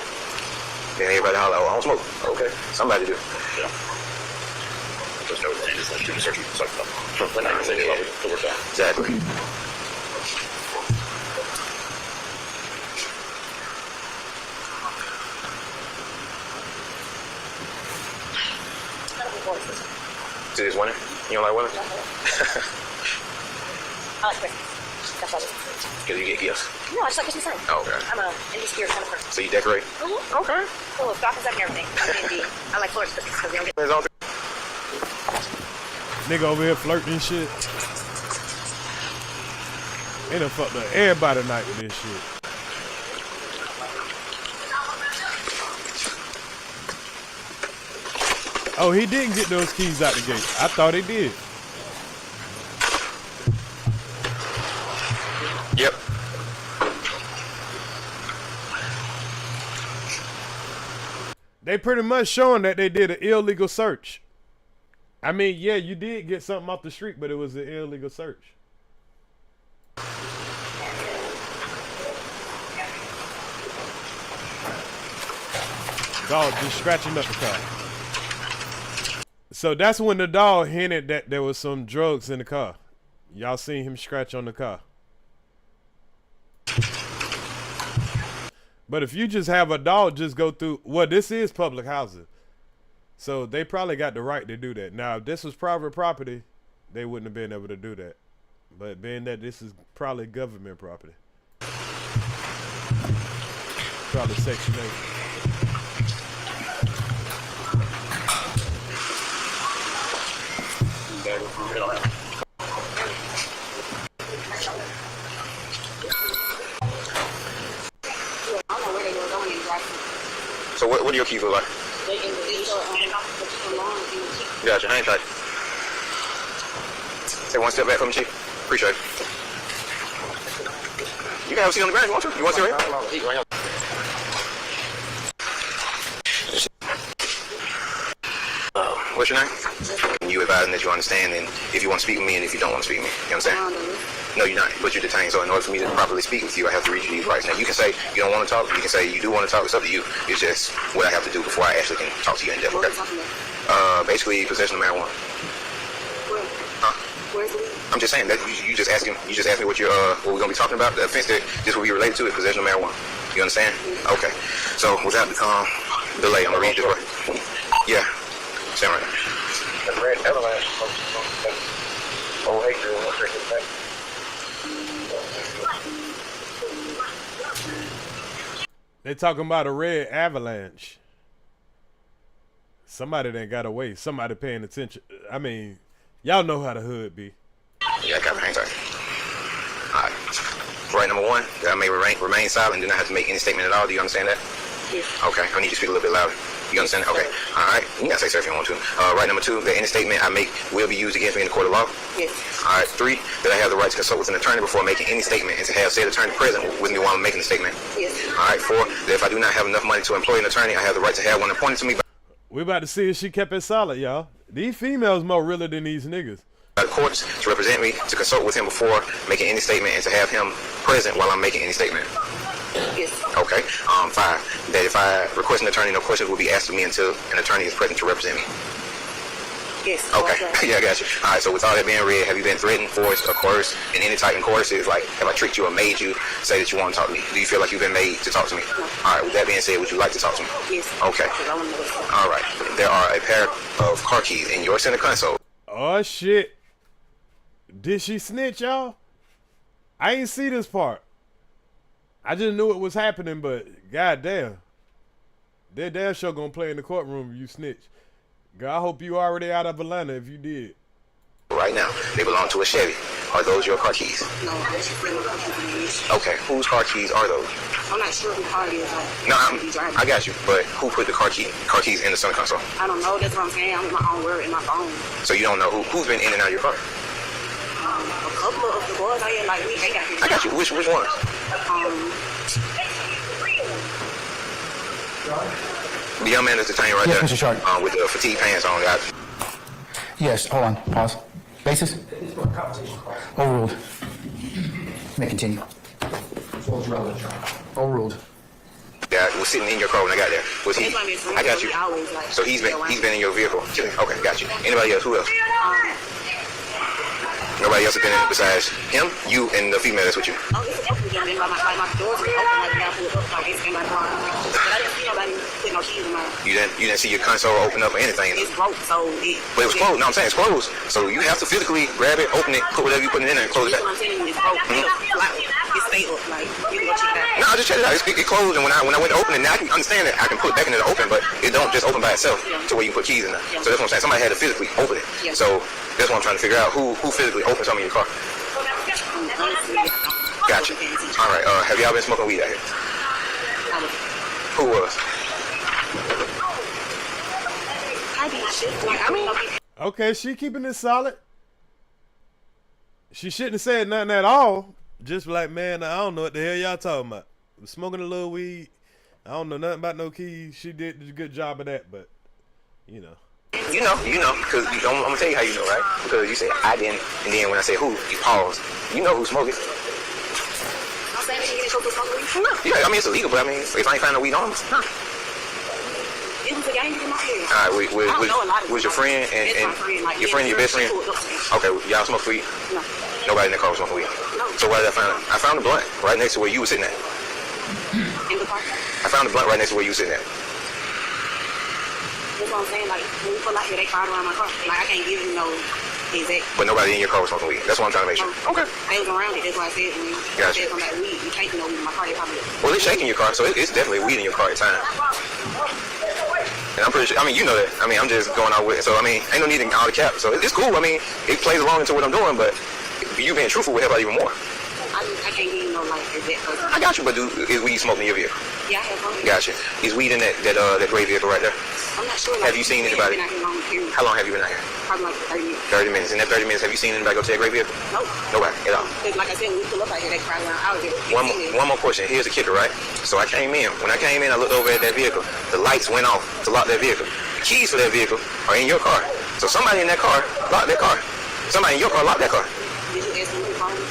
Then everybody holler, oh, I don't smoke. Okay, somebody do. Yeah. There's no thing, it's like you're searching for something. We're not saying it to work out. Exactly. To this winter? You don't like winter? I like Christmas. That's all it is. Because you get gifts? No, I just like Christmas time. Oh, okay. I'm a in the spirit kind of person. So you decorate? Mm-hmm. Okay. Cool, stockings up and everything. I like florist cookies because they don't get... Nigga over here flirting and shit. They done fucked up everybody tonight with this shit. Oh, he didn't get those keys out the gate. I thought he did. Yep. They pretty much showing that they did an illegal search. I mean, yeah, you did get something off the street, but it was an illegal search. Dog just scratching up the car. So that's when the dog hinted that there was some drugs in the car. Y'all seen him scratch on the car. But if you just have a dog just go through, well, this is public housing. So they probably got the right to do that. Now, if this was private property, they wouldn't have been able to do that. But being that this is probably government property. Probably Section 8. So what do your keys look like? Gotcha, hang tight. Take one step back from me, Chief. Appreciate it. You can have a seat on the ground if you want to. You want to sit right here? What's your name? You advising that you understand, and if you want to speak with me, and if you don't want to speak with me, you know what I'm saying? No, you're not, but you're detained. So in order for me to properly speak with you, I have to read you these rights. Now, you can say you don't want to talk. You can say you do want to talk. It's up to you. It's just what I have to do before I actually can talk to you in depth. Okay? Basically, possession of marijuana. Huh? I'm just saying that you just asked him. You just asked me what we're gonna be talking about. The offense that this will be related to is possession of marijuana. You understand? Okay. So without delay, I'm gonna read this right. Yeah. Stand right there. The red avalanche. Oh, hey, girl. They talking about a red avalanche. Somebody done got away. Somebody paying attention. I mean, y'all know how the hood be. Yeah, I got it. Hang tight. Alright. Right, number one, that I may remain silent, do not have to make any statement at all. Do you understand that? Yes. Okay, I need you to speak a little bit louder. You understand that? Okay. Alright. You gotta say sir if you want to. Right, number two, that any statement I make will be used against me in the court of law. Yes. Alright, three, that I have the right to consult with an attorney before making any statement and to have said attorney present with me while I'm making the statement. Yes. Alright, four, that if I do not have enough money to employ an attorney, I have the right to have one appointed to me by We about to see if she kept it solid, y'all. These females more realer than these niggas. the courts to represent me, to consult with him before making any statement, and to have him present while I'm making any statement. Yes. Okay. Five, that if I request an attorney, no questions will be asked of me until an attorney is present to represent me. Yes. Okay. Yeah, I got you. All right, so with all that being read, have you been threatened, forced, or coerced in any type of coercive? Like, have I tricked you or made you say that you want to talk to me? Do you feel like you've been made to talk to me? No. All right, with that being said, would you like to talk to me? Yes. Okay. All right. There are a pair of car keys in your center console. Oh, shit. Did she snitch, y'all? I ain't see this part. I just knew it was happening, but goddamn. That damn show gonna play in the courtroom if you snitch. God, I hope you already out of Atlanta if you did. Right now, they belong to a Chevy. Are those your car keys? No, I'm just feeling confused. Okay, whose car keys are those? I'm not sure who car it is. No, I got you, but who put the car keys in the center console? I don't know. That's what I'm saying. I'm in my own word in my phone. So you don't know who's been in and out of your car? A couple of the boys out here, like they got his I got you. Which ones? The young man is detained right Yes, there. Mr. Sharp. With the fatigue pants on, guys. Yes, hold on, pause. Basis? Overruled. May continue. Overruled. Yeah, was sitting in your car when I got there. Was he? I got you. So he's been in your vehicle. Okay, got you. Anybody else? Who else? Nobody else has been in it besides him, you, and the female that's with you. Oh, it's open again. My doors are open. Like, I pull up, like, it's in my car. But I didn't see nobody put no keys in mine. You didn't see your console open up or anything. It's broke, so But it was closed. No, I'm saying it's closed. So you have to physically grab it, open it, put whatever you put in there, and close it back. That's what I'm saying. It's broke. It stayed up. Like, you can go check that. No, I just checked it out. It closed, and when I went to open it, now I can understand that I can put it back into the open, but it don't just open by itself to where you can put keys in there. So that's what I'm saying. Somebody had to physically open it. So that's what I'm trying to figure out. Who physically opened something in your car? Gotcha. All right. Have y'all been smoking weed out here? Who was? Okay, she keeping it solid. She shouldn't have said nothing at all. Just like, man, I don't know what the hell y'all talking about. Smoking a little weed. I don't know nothing about no keys. She did a good job of that, but you know. You know, because I'm gonna tell you how you know, right? Because you say I didn't, and then when I say who, you pause. You know who's smoking. I'm saying she didn't go for smoking weed. No. Yeah, I mean it's illegal, but I mean if I ain't find no weed on us, huh? It was a gang in my head. All right, was your friend and your friend, your best friend? Okay, y'all smoke weed? No. Nobody in the car was smoking weed. No. So why did I find it? I found a blunt right next to where you were sitting at. In the car. I found a blunt right next to where you were sitting at. That's what I'm saying. Like when we pull out here, they crowd around my car. Like I can't give you no exact. But nobody in your car was smoking weed. That's what I'm trying to make sure. Okay. They was around it. That's why I said when you said something like weed, you can't know weed in my car. They probably. Well, it's shaking your car, so it's definitely weed in your car at times. And I'm pretty sure, I mean, you know that. I mean, I'm just going out with it. So, I mean, ain't no need in all the cap. So, it's cool. I mean, it plays along into what I'm doing, but you being truthful would help out even more. I can't give you no, like, exact person. I got you, but is weed smoked in your vehicle? Yeah, I have one. Gotcha. Is weed in that gray vehicle right there? I'm not sure. Have you seen anybody? How long have you been out here? Probably like 30 minutes. 30 minutes. In that 30 minutes, have you seen anybody go to that gray vehicle? No. Nobody at all? Because, like I said, when we pull up out here, they crowd around. I was there. One more question. Here's the kicker, right? So I came in. When I came in, I looked over at that vehicle. The lights went off to lock that vehicle. The keys for that vehicle are in your car. So somebody in that car locked that car. Somebody in your car locked that car. Did you ask me who called me?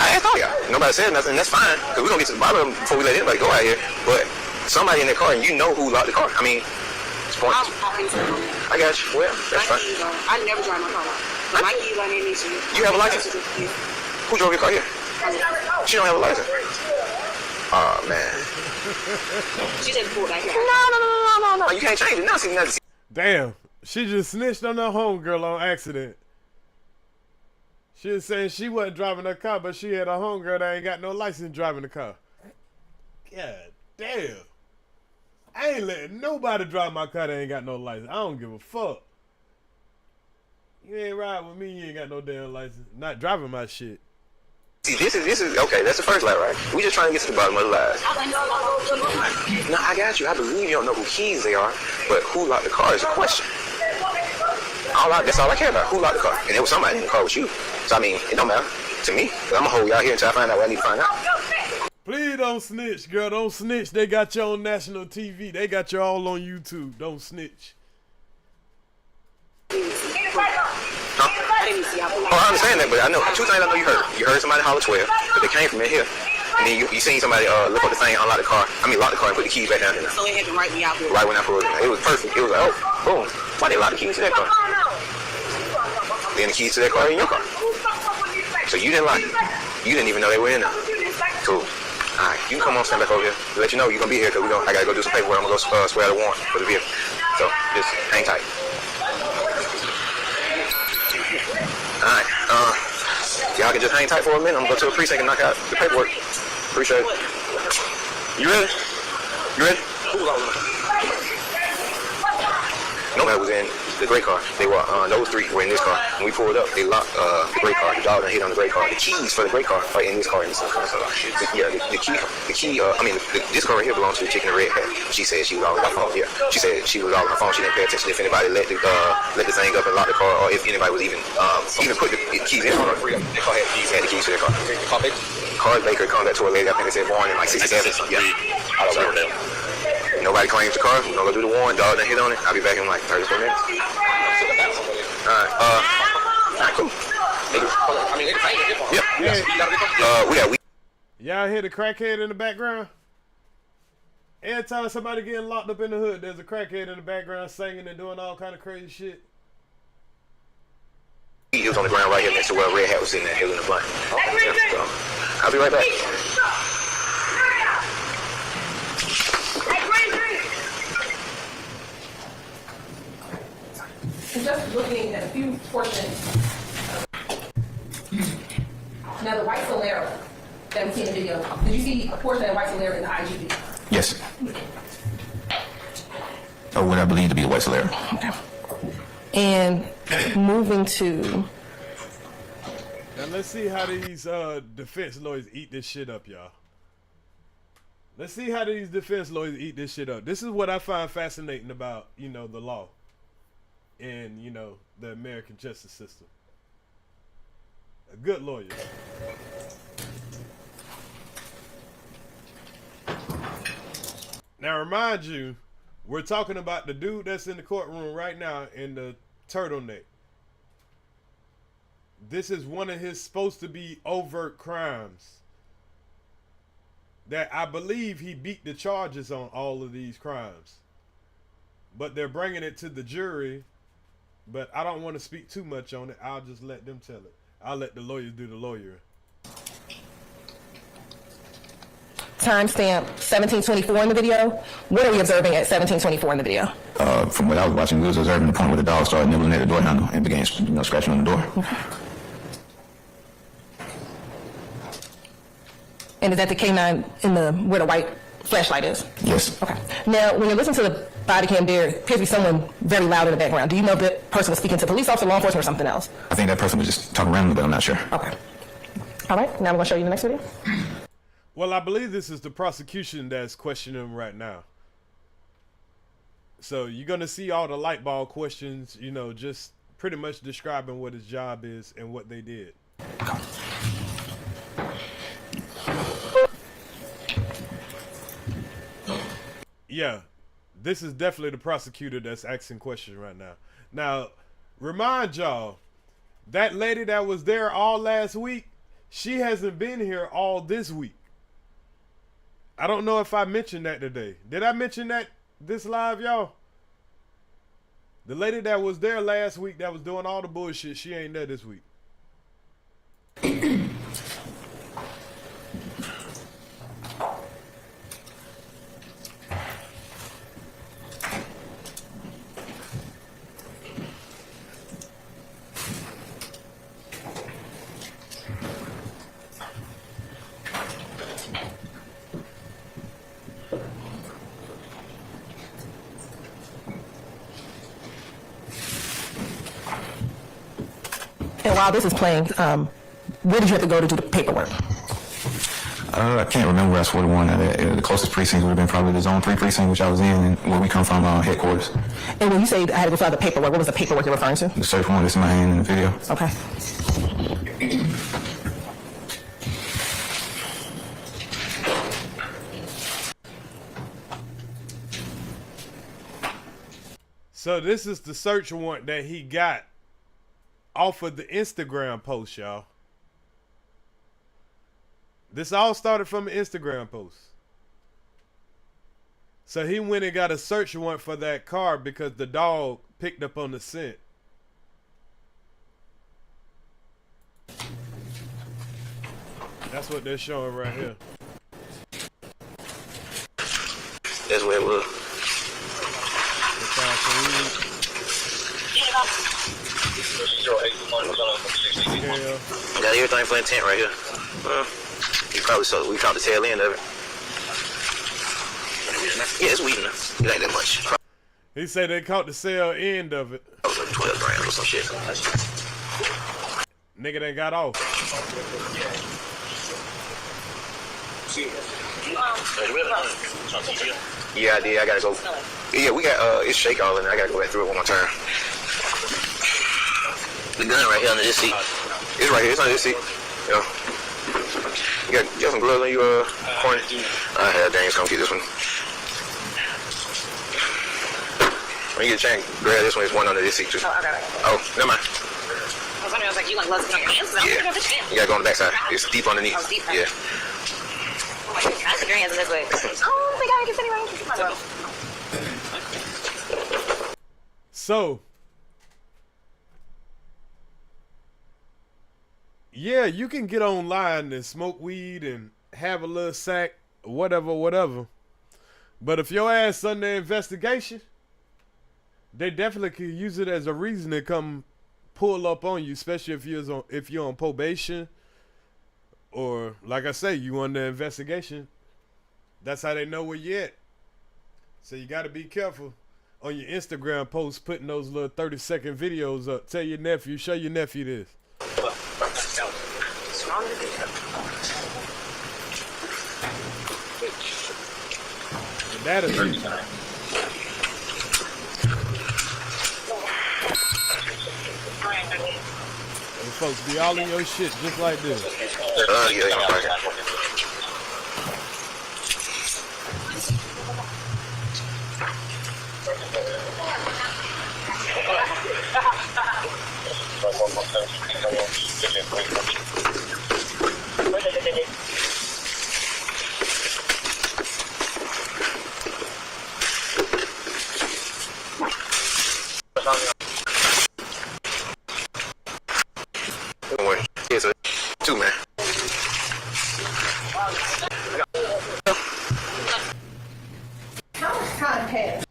I asked all y'all. Nobody said nothing. That's fine. Because we're going to get to the bottom of them before we let anybody go out here. But somebody in that car, and you know who locked the car. I mean, it's pointless. I got you. Well, that's fine. I never drive my car. My keys are in this shit. You have a license? Who drove your car here? She don't have a license. Oh, man. She just pulled back here. No. You can't change it now. See, nothing. Damn, she just snitched on her homegirl on accident. She was saying she wasn't driving her car, but she had a homegirl that ain't got no license driving the car. God damn. I ain't letting nobody drive my car that ain't got no license. I don't give a fuck. You ain't ride with me, you ain't got no damn license. Not driving my shit. See, this is okay. That's the first lie, right? We just trying to get to the bottom of the lies. No, I got you. I believe you don't know who keys they are, but who locked the car is a question. That's all I care about. Who locked the car? And there was somebody in the car with you. So I mean, it don't matter to me. I'm gonna hold y'all here until I find out what I need to find out. Please don't snitch, girl. Don't snitch. They got you on national TV. They got you all on YouTube. Don't snitch. Oh, I understand that, but I know two things I know you heard. You heard somebody holler 12, but they came from in here. And then you seen somebody look up the thing, unlock the car. Lock the car and put the keys back down in there. So it happened right when y'all pulled. Right when I pulled it. It was perfect. It was like, oh, boom. Why they lock the keys to that car? Then the keys to that car are in your car. So you didn't lock it. You didn't even know they were in there. Cool. Alright, you can come on, stand back over here. To let you know you're gonna be here because I gotta go do some paperwork. I'm gonna go swear the warrant for the vehicle. So just hang tight. Alright, y'all can just hang tight for a minute. I'm gonna go to a precinct and knock out the paperwork. Appreciate it. You ready? You ready? Nobody was in the gray car. They were those three were in this car. When we pulled up, they locked the gray car. The dog done hit on the gray car. The keys for the gray car are in this car. In this car. The key. This car right here belongs to the chick in the red hat. She said she was all on her phone. Yeah, she said she was all on her phone. She didn't pay attention if anybody let the thing up and lock the car, or if anybody was even put the keys in. The car had the keys to their car. Carl Baker comes back to a lady. I think they said born in like 67. Yeah. Nobody claims the car. We're gonna go do the warrant. Dog done hit on it. I'll be back in like 34 minutes. Alright, cool. Yeah. Y'all hear the crackhead in the background? Every time somebody getting locked up in the hood, there's a crackhead in the background singing and doing all kind of crazy shit. He was on the ground right here next to where Red Hat was sitting there, holding the blunt. So, I'll be right back. Just looking at a few portions. Now the white Solera that we see in the video, did you see a portion of the white Solera in the IG video? Yes. Or what I believe to be the white Solera. Okay. And moving to... Now let's see how these defense lawyers eat this shit up, y'all. Let's see how these defense lawyers eat this shit up. This is what I find fascinating about, the law and, the American justice system. A good lawyer. Now remind you, we're talking about the dude that's in the courtroom right now in the turtleneck. This is one of his supposed to be overt crimes that I believe he beat the charges on all of these crimes. But they're bringing it to the jury, but I don't want to speak too much on it. I'll just let them tell it. I'll let the lawyers do the lawyering. Timestamp 1724 in the video. What are we observing at 1724 in the video? From what I was watching, we was observing the point where the dog started nibbling at the door handle and began, scratching on the door. Okay. And is that the K9 in where the white flashlight is? Yes. Okay. Now, when you listen to the body cam, there appears to be someone very loud in the background. Do you know if that person was speaking to police officer, law enforcement, or something else? I think that person was just talking randomly, but I'm not sure. Okay. All right. Now I'm going to show you the next video. Well, I believe this is the prosecution that's questioning him right now. So you're going to see all the light bulb questions, just pretty much describing what his job is and what they did. Yeah, this is definitely the prosecutor that's asking questions right now. Now, remind y'all, that lady that was there all last week, she hasn't been here all this week. I don't know if I mentioned that today. Did I mention that this live, y'all? The lady that was there last week that was doing all the bullshit, she ain't there this week. And while this is playing, where did you have to go to do the paperwork? I can't remember where I swore to one. The closest precinct would have been probably the Zone 3 precinct, which I was in, and where we come from, headquarters. And when you say I had to go fill out the paperwork, what was the paperwork you're referring to? The search warrant that's in my hand in the video. Okay. So this is the search warrant that he got off of the Instagram post, y'all. This all started from an Instagram post. So he went and got a search warrant for that car because the dog picked up on the scent. That's what they're showing right here. That's where it was. Got everything for intent right here. We caught the tail end of it. Yeah, it's weed enough. It ain't that much. He said they caught the tail end of it. 12 grams or some shit. Nigga done got off. Yeah, I did. I gotta go. Yeah, we got it's shake all in there. I gotta go back through it one more time. The gun right here under this seat. It's right here. It's under this seat. Yeah. You got some gloves on you, corny? I had James come get this one. When you get a chance, grab this one. There's one under this seat too. Oh, I got it. Oh, never mind. I was wondering, I was like, you want gloves to put on your hands? Yeah. You gotta go on the back side. It's deep underneath. Oh, deep. Yeah. Oh my God, I stick your hands in this way. Oh my God, I can fit anywhere. So, yeah, you can get online and smoke weed and have a little sack, whatever. But if your ass under investigation, they definitely could use it as a reason to come pull up on you, especially if you're on probation or, like I say, you under investigation. That's how they know where you at. So you got to be careful on your Instagram posts putting those little 30-second videos up. Tell your nephew, show your nephew this. And that'll be and folks be all in your shit just like this. It's a 2, man. How much time passed?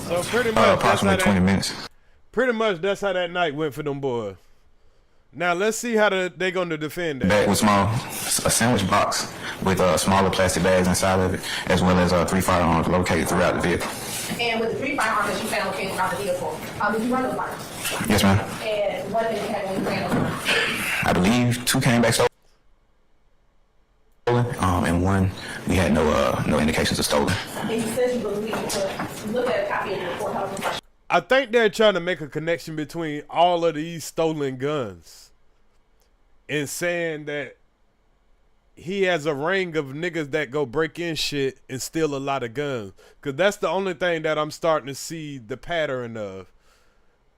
So pretty much approximately 20 minutes. Pretty much that's how that night went for them boys. Now let's see how they gonna defend that. Bag was small, a sandwich box with smaller plastic bags inside of it, as well as 3 firearms located throughout the vehicle. And with the 3 firearms that you found located throughout the vehicle, did you run those firearms? Yes, ma'am. And what did you have when you ran those firearms? I believe 2 came back stolen, and 1 we had no indications of stolen. And you said you believe you could look at a copy of the report. How was it? I think they're trying to make a connection between all of these stolen guns and saying that he has a ring of niggas that go break in shit and steal a lot of guns. Because that's the only thing that I'm starting to see the pattern of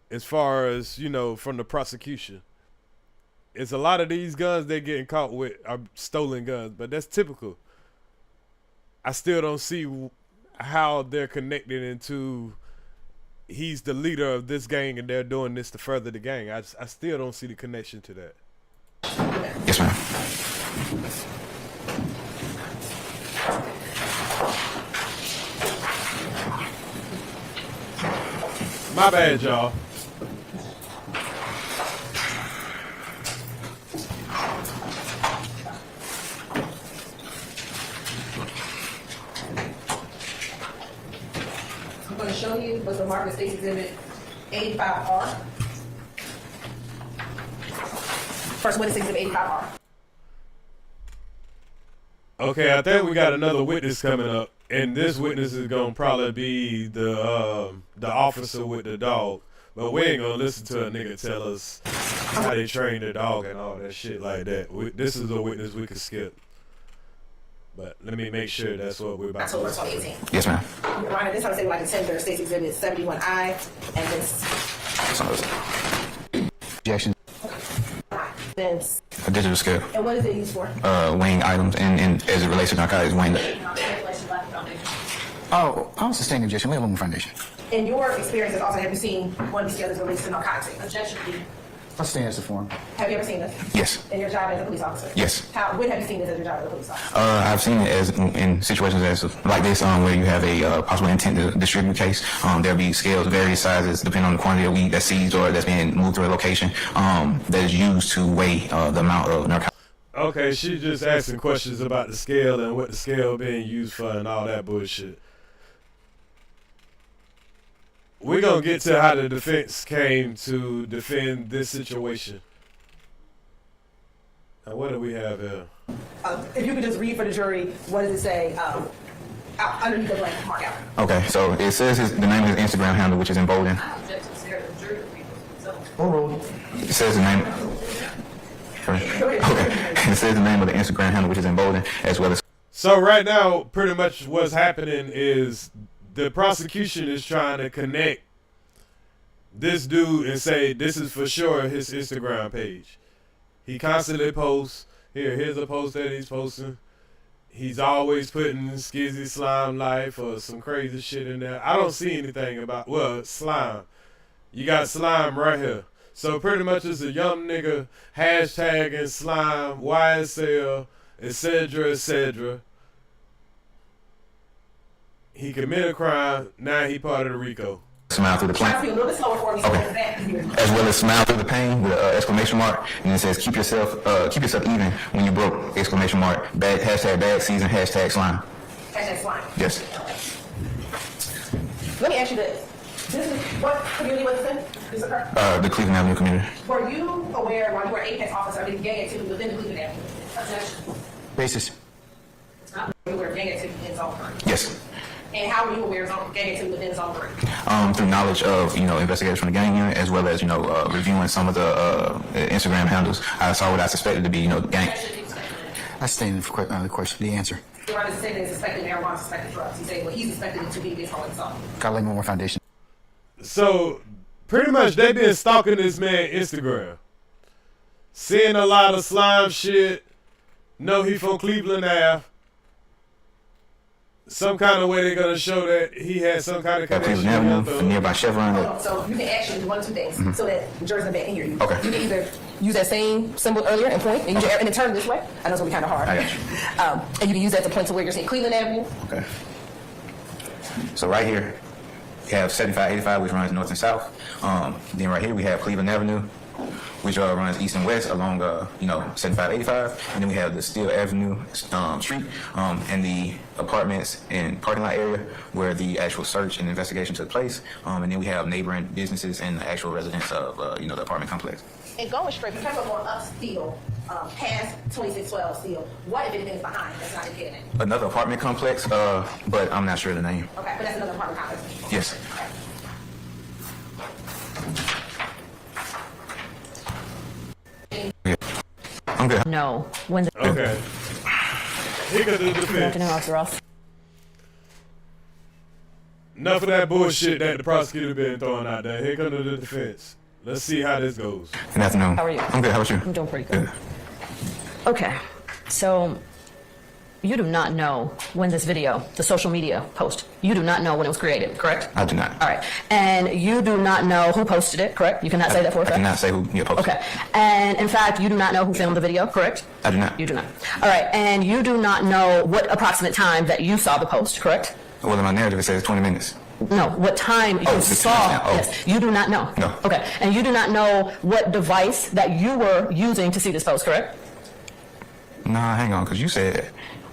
as far as, you know, from the prosecution. It's a lot of these guns they're getting caught with are stolen guns, but that's typical. I still don't see how they're connected into he's the leader of this gang and they're doing this to further the gang. I still don't see the connection to that. Yes, ma'am. My bad, y'all. I'm going to show you what's the Market States Exhibit 85R. First witness exhibit 85R. Okay, I think we got another witness coming up, and this witness is gonna probably be the officer with the dog. But we ain't gonna listen to a nigga tell us how they train the dog and all that shit like that. This is a witness we could skip. But let me make sure that's what we're about to October 2018. Yes, ma'am. Ryan, this time I say like a 10 States Exhibit 71I, and this. Objection. This. A digital scale. And what is it used for? Weighing items, and as it relates to narcotics, weighing. Oh, I was sustaining objection. We have one more foundation. In your experiences, also, have you seen one of these scales related to narcotics? Objection. I'll stand as the form. Have you ever seen this? Yes. In your job as a police officer? Yes. When have you seen this as your job as a police officer? I've seen it as in situations as like this, where you have a possible intent to distribute case. There'll be scales of various sizes depending on the quantity of weed that's seized or that's being moved through a location that is used to weigh the amount of narcotics. Okay, she's just asking questions about the scale and what the scale being used for and all that bullshit. we're going to get to how the defense came to defend this situation. Now, what do we have here? If you could just read for the jury, what does it say underneath the blank mark out? Okay, so it says the name of his Instagram handle, which is emboldened. It says the name. Okay, it says the name of the Instagram handle, which is emboldened, as well as. So right now, pretty much what's happening is the prosecution is trying to connect this dude and say this is for sure his Instagram page. He constantly posts. Here's a post that he's posting. He's always putting Skizzy Slime Life or some crazy shit in there. I don't see anything about, well, slime. You got slime right here. So pretty much it's a young nigga hashtagging slime, YSL, etc., etc. He committed a crime. Now he part of the RICO. Smile through the pain. A little bit slower for me. As well as smile through the pain with exclamation mark, and it says keep yourself even when you broke, exclamation mark, hashtag bad season, hashtag slime. Hashtag slime. Yes. Let me ask you this. This is what community was this in? This occurred? The Cleveland Avenue community. Were you aware while you were Apex officer of the gang activity within the Cleveland Avenue? Objection. Basis. You were gang activity in Zone 3. Yes. And how were you aware of gang activity within Zone 3? Through knowledge of, investigators from the gang unit, as well as, reviewing some of the Instagram handles. I saw what I suspected to be, gang. I stand for the question, the answer. You're right to say they suspected marijuana, suspected drugs. You say, well, he suspected it to be this whole song. Gotta lay more foundation. So, pretty much they been stalking this man Instagram. Seeing a lot of slime shit. Know he from Cleveland Ave. Some kind of way they're going to show that he had some kind of connection. Cleveland Avenue, nearby Chevron. So you can actually do one of two things so that the jurors in the back can hear you. Okay. You can either use that same symbol earlier and point, and, and then turn this way. I know it's going to be kind of hard. I got you. And you can use that to point to where you're saying Cleveland Avenue. Okay. So right here, we have 7585, which runs north and south. Then right here we have Cleveland Avenue, which runs east and west along, 7585. And then we have the Steele Avenue street and the apartments and parking lot area where the actual search and investigation took place. And then we have neighboring businesses and the actual residents of, the apartment complex. And going straight, because we're going up Steele, past 2612 Steele, what if anything is behind that's not indicated in? Another apartment complex, but I'm not sure the name. Okay, but that's another apartment complex. Yes. Yeah. I'm good. No. When the Okay. Here goes the Good defense. afternoon, Officer Ross. Enough of that bullshit that the prosecutor been throwing out there. Here comes the defense. Let's see how this goes. Good afternoon. How are you? I'm good. How about you? I'm doing pretty good. Okay, so you do not know when this video, the social media post, you do not know when it was created, correct? I do not. All right, and you do not know who posted it, correct? You cannot say that for a fact? I cannot say who posted it. Okay, and in fact, you do not know who filmed the video, correct? I do not. You do not. All right, and you do not know what approximate time that you saw the post, correct? Well, in my narrative, it says 20 minutes. No, what time you saw. Yes, you do not know. No. Okay, and you do not know what device that you were using to see this post, correct? Nah, hang on, because you said,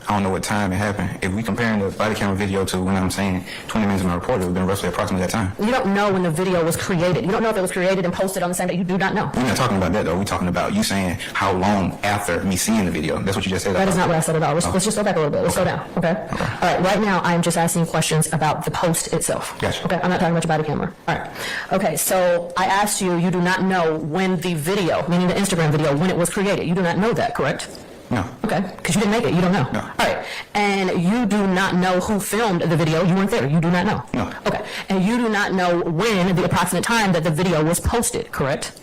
I don't know what time it happened. If we comparing the body camera video to when I'm saying 20 minutes in my report, it would have been roughly approximately that time. You don't know when the video was created. You don't know if it was created and posted on the same day. You do not know. We're not talking about that, though. We're talking about you saying how long after me seeing the video. That's what you just said. That is not what I said at all. Let's just go back a little bit. Let's slow down, okay? All right, right now I am just asking questions about the post itself. Gotcha. Okay, I'm not talking about your body camera. All right. Okay, so I asked you, you do not know when the video, meaning the Instagram video, when it was created. You do not know that, correct? No. Okay, because you didn't make it. You don't know. No. All right. And you do not know who filmed the video. You weren't there. You do not know. No. Okay. And you do not know when the approximate time that the video was posted, correct?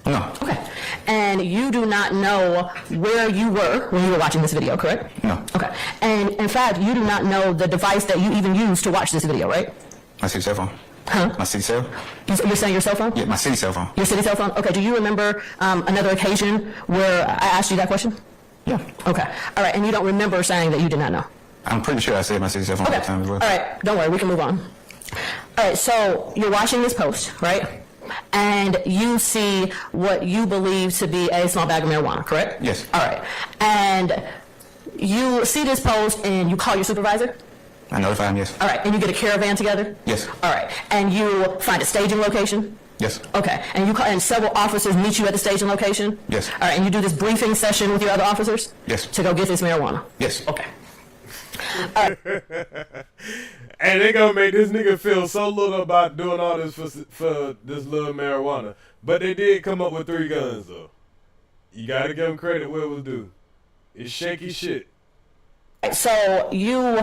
No. Okay. And you do not know where you were when you were watching this video, correct? No. Okay. And in fact, you do not know the device that you even used to watch this video, right? My city cell phone. Huh? My city cell? You're saying your cell phone? Yeah, my city cell phone. Your city cell phone? Okay. Do you remember another occasion where I asked you that question? Yeah. Okay. All right. And you don't remember saying that you did not know? I'm pretty sure I said my city cell phone Okay. all the time as well. All right. Don't worry. We can move on. All right. So you're watching this post, right? And you see what you believe to be a small bag of marijuana, correct? Yes. All right. And you see this post and you call your supervisor? I notified him, yes. All right, and you get a caravan together? Yes. All right, and you find a staging location? Yes. Okay, and and several officers meet you at the staging location? Yes. All right, and you do this briefing session with your other officers? Yes. To go get this marijuana? Yes. Okay. And they gonna make this nigga feel so little about doing all this for this little marijuana. But they did come up with 3 guns, though. You gotta give them credit where it was due. It's shaky shit. So you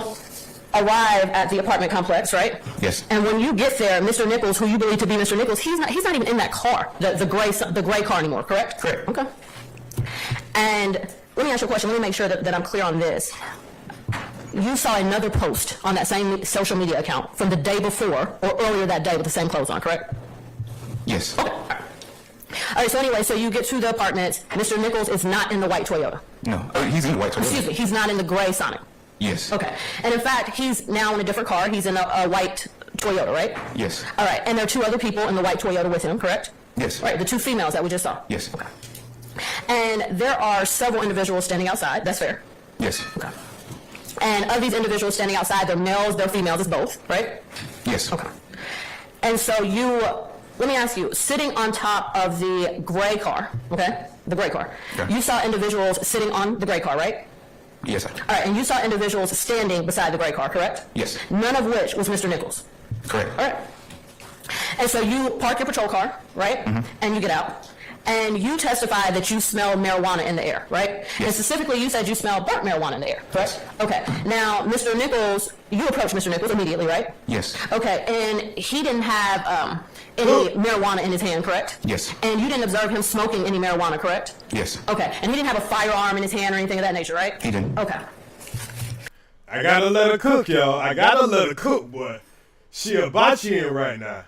arrive at the apartment complex, right? Yes. And when you get there, Mr. Nichols, who you believe to be Mr. Nichols, he's not even in that car, the gray car anymore, correct? Correct. Okay. And let me ask you a question. Let me make sure that I'm clear on this. You saw another post on that same social media account from the day before or earlier that day with the same clothes on, correct? Yes. Okay. All right, so anyway, so you get to the apartment. Mr. Nichols is not in the white Toyota. No, he's in the white Toyota. Excuse me, he's not in the gray Sonic. Yes. Okay. And in fact, he's now in a different car. He's in a white Toyota, right? Yes. All right, and there are 2 other people in the white Toyota with him, correct? Yes. Right, the 2 females that we just saw. Yes. Okay. And there are several individuals standing outside. That's fair? Yes. Okay. And of these individuals standing outside, they're males, they're females, it's both, right? Yes. Okay. And so let me ask you, sitting on top of the gray car, okay? The gray car. Okay. You saw individuals sitting on the gray car, right? Yes. All right, and you saw individuals standing beside the gray car, correct? Yes. None of which was Mr. Nichols. Correct. All right. And so you park your patrol car, right? Mm-hmm. And you get out. And you testify that you smell marijuana in the air, right? Yes. And specifically, you said you smell burnt marijuana in the air, correct? Okay. Now, Mr. Nichols, you approached Mr. Nichols immediately, right? Yes. Okay. And he didn't have any marijuana in his hand, correct? Yes. And you didn't observe him smoking any marijuana, correct? Yes. Okay. And he didn't have a firearm in his hand or anything of that nature, right? He didn't. Okay. I gotta let her cook, y'all. I gotta let her cook, boy. She a botchy in right now.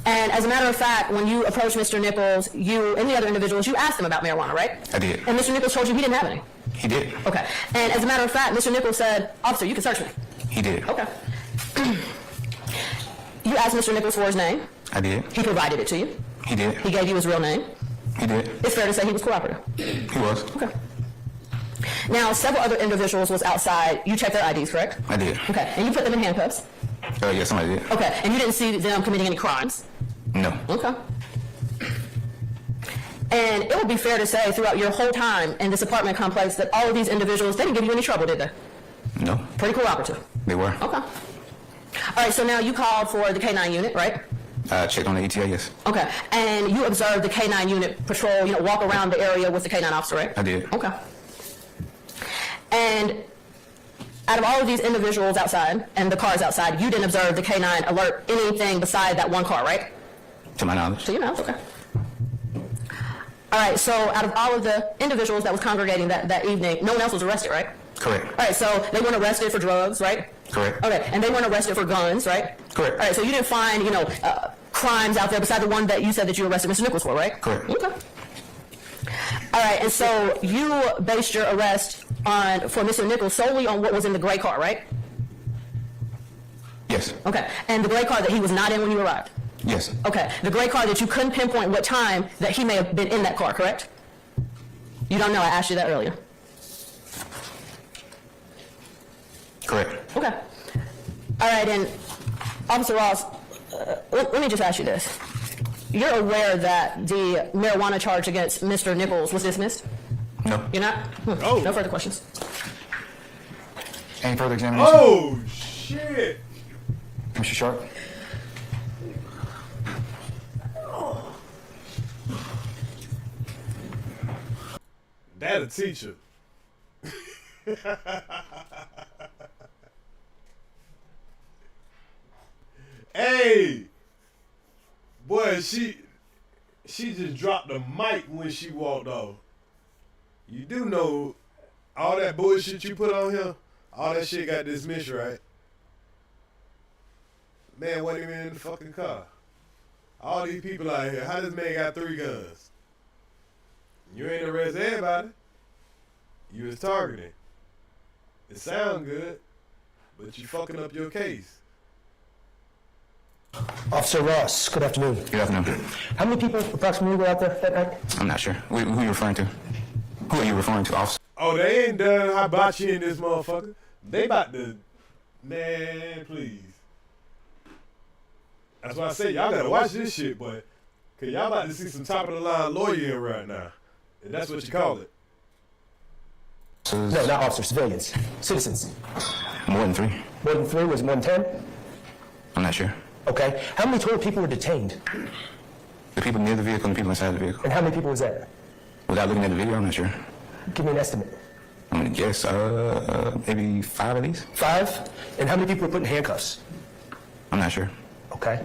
And as a matter of fact, when you approached Mr. Nichols, you and the other individuals, you asked him about marijuana, right? I did. And Mr. Nichols told you he didn't have any. He did. Okay. And as a matter of fact, Mr. Nichols said, "Officer, you can search me." He did. Okay. You asked Mr. Nichols for his name. I did. He provided it to you. He did. He gave you his real name. He did. It's fair to say he was cooperative. He was. Okay. Now, several other individuals was outside. You checked their IDs, correct? I did. Okay. And you put them in handcuffs. Yes, somebody did. Okay. And you didn't see them committing any crimes. No. Okay. And it would be fair to say throughout your whole time in this apartment complex that all of these individuals, they didn't give you any trouble, did they? No. Pretty cooperative. They were. Okay. All right, so now you called for the K-9 unit, right? Checked on the ETA, yes. Okay. And you observed the K-9 unit patrol, walk around the area with the K-9 officer, right? I did. Okay. And out of all of these individuals outside and the cars outside, you didn't observe the K-9 alert anything beside that one car, right? To my knowledge. To your knowledge, okay. All right, so out of all of the individuals that was congregating that evening, no one else was arrested, right? Correct. All right, so they weren't arrested for drugs, right? Correct. Okay, and they weren't arrested for guns, right? Correct. All right, so you didn't find, crimes out there beside the one that you said that you arrested Mr. Nichols for, right? Correct. Okay. All right, and so you based your arrest for Mr. Nichols solely on what was in the gray car, right? Yes. Okay, and the gray car that he was not in when you arrived? Yes. Okay, the gray car that you couldn't pinpoint what time that he may have been in that car, correct? You don't know, I asked you that earlier. Correct. Okay. All right, and Officer Ross, let me just ask you this. You're aware that the marijuana charge against Mr. Nichols was dismissed? No. You're not? Oh. No further questions. Any further examination? Oh, shit. Mr. Sharp? That a teacher. Hey, boy, she just dropped the mic when she walked off. You do know all that bullshit you put on here, all that shit got dismissed, right? Man wasn't even in the fucking car. All these people out here, how this man got 3 guns? You ain't arrest everybody. You was targeting. It sound good, but you fucking up your case. Officer Ross, good afternoon. Good afternoon. How many people approximately were out there that night? I'm not sure. Who are you referring to? Who are you referring to, officer? Oh, they ain't done hibachi in this motherfucker. They about to, man, please. That's why I say y'all gotta watch this shit, boy. Cause y'all about to see some top of the line lawyering right now. And that's what you call it. No, not officers, civilians, citizens. More than 3. More than 3? Was it more than 10? I'm not sure. Okay. How many total people were detained? The people near the vehicle and the people inside the vehicle. And how many people was that? Without looking at the video, I'm not sure. Give me an estimate. I'm gonna guess maybe 5 at least. 5? And how many people were put in handcuffs? I'm not sure. Okay.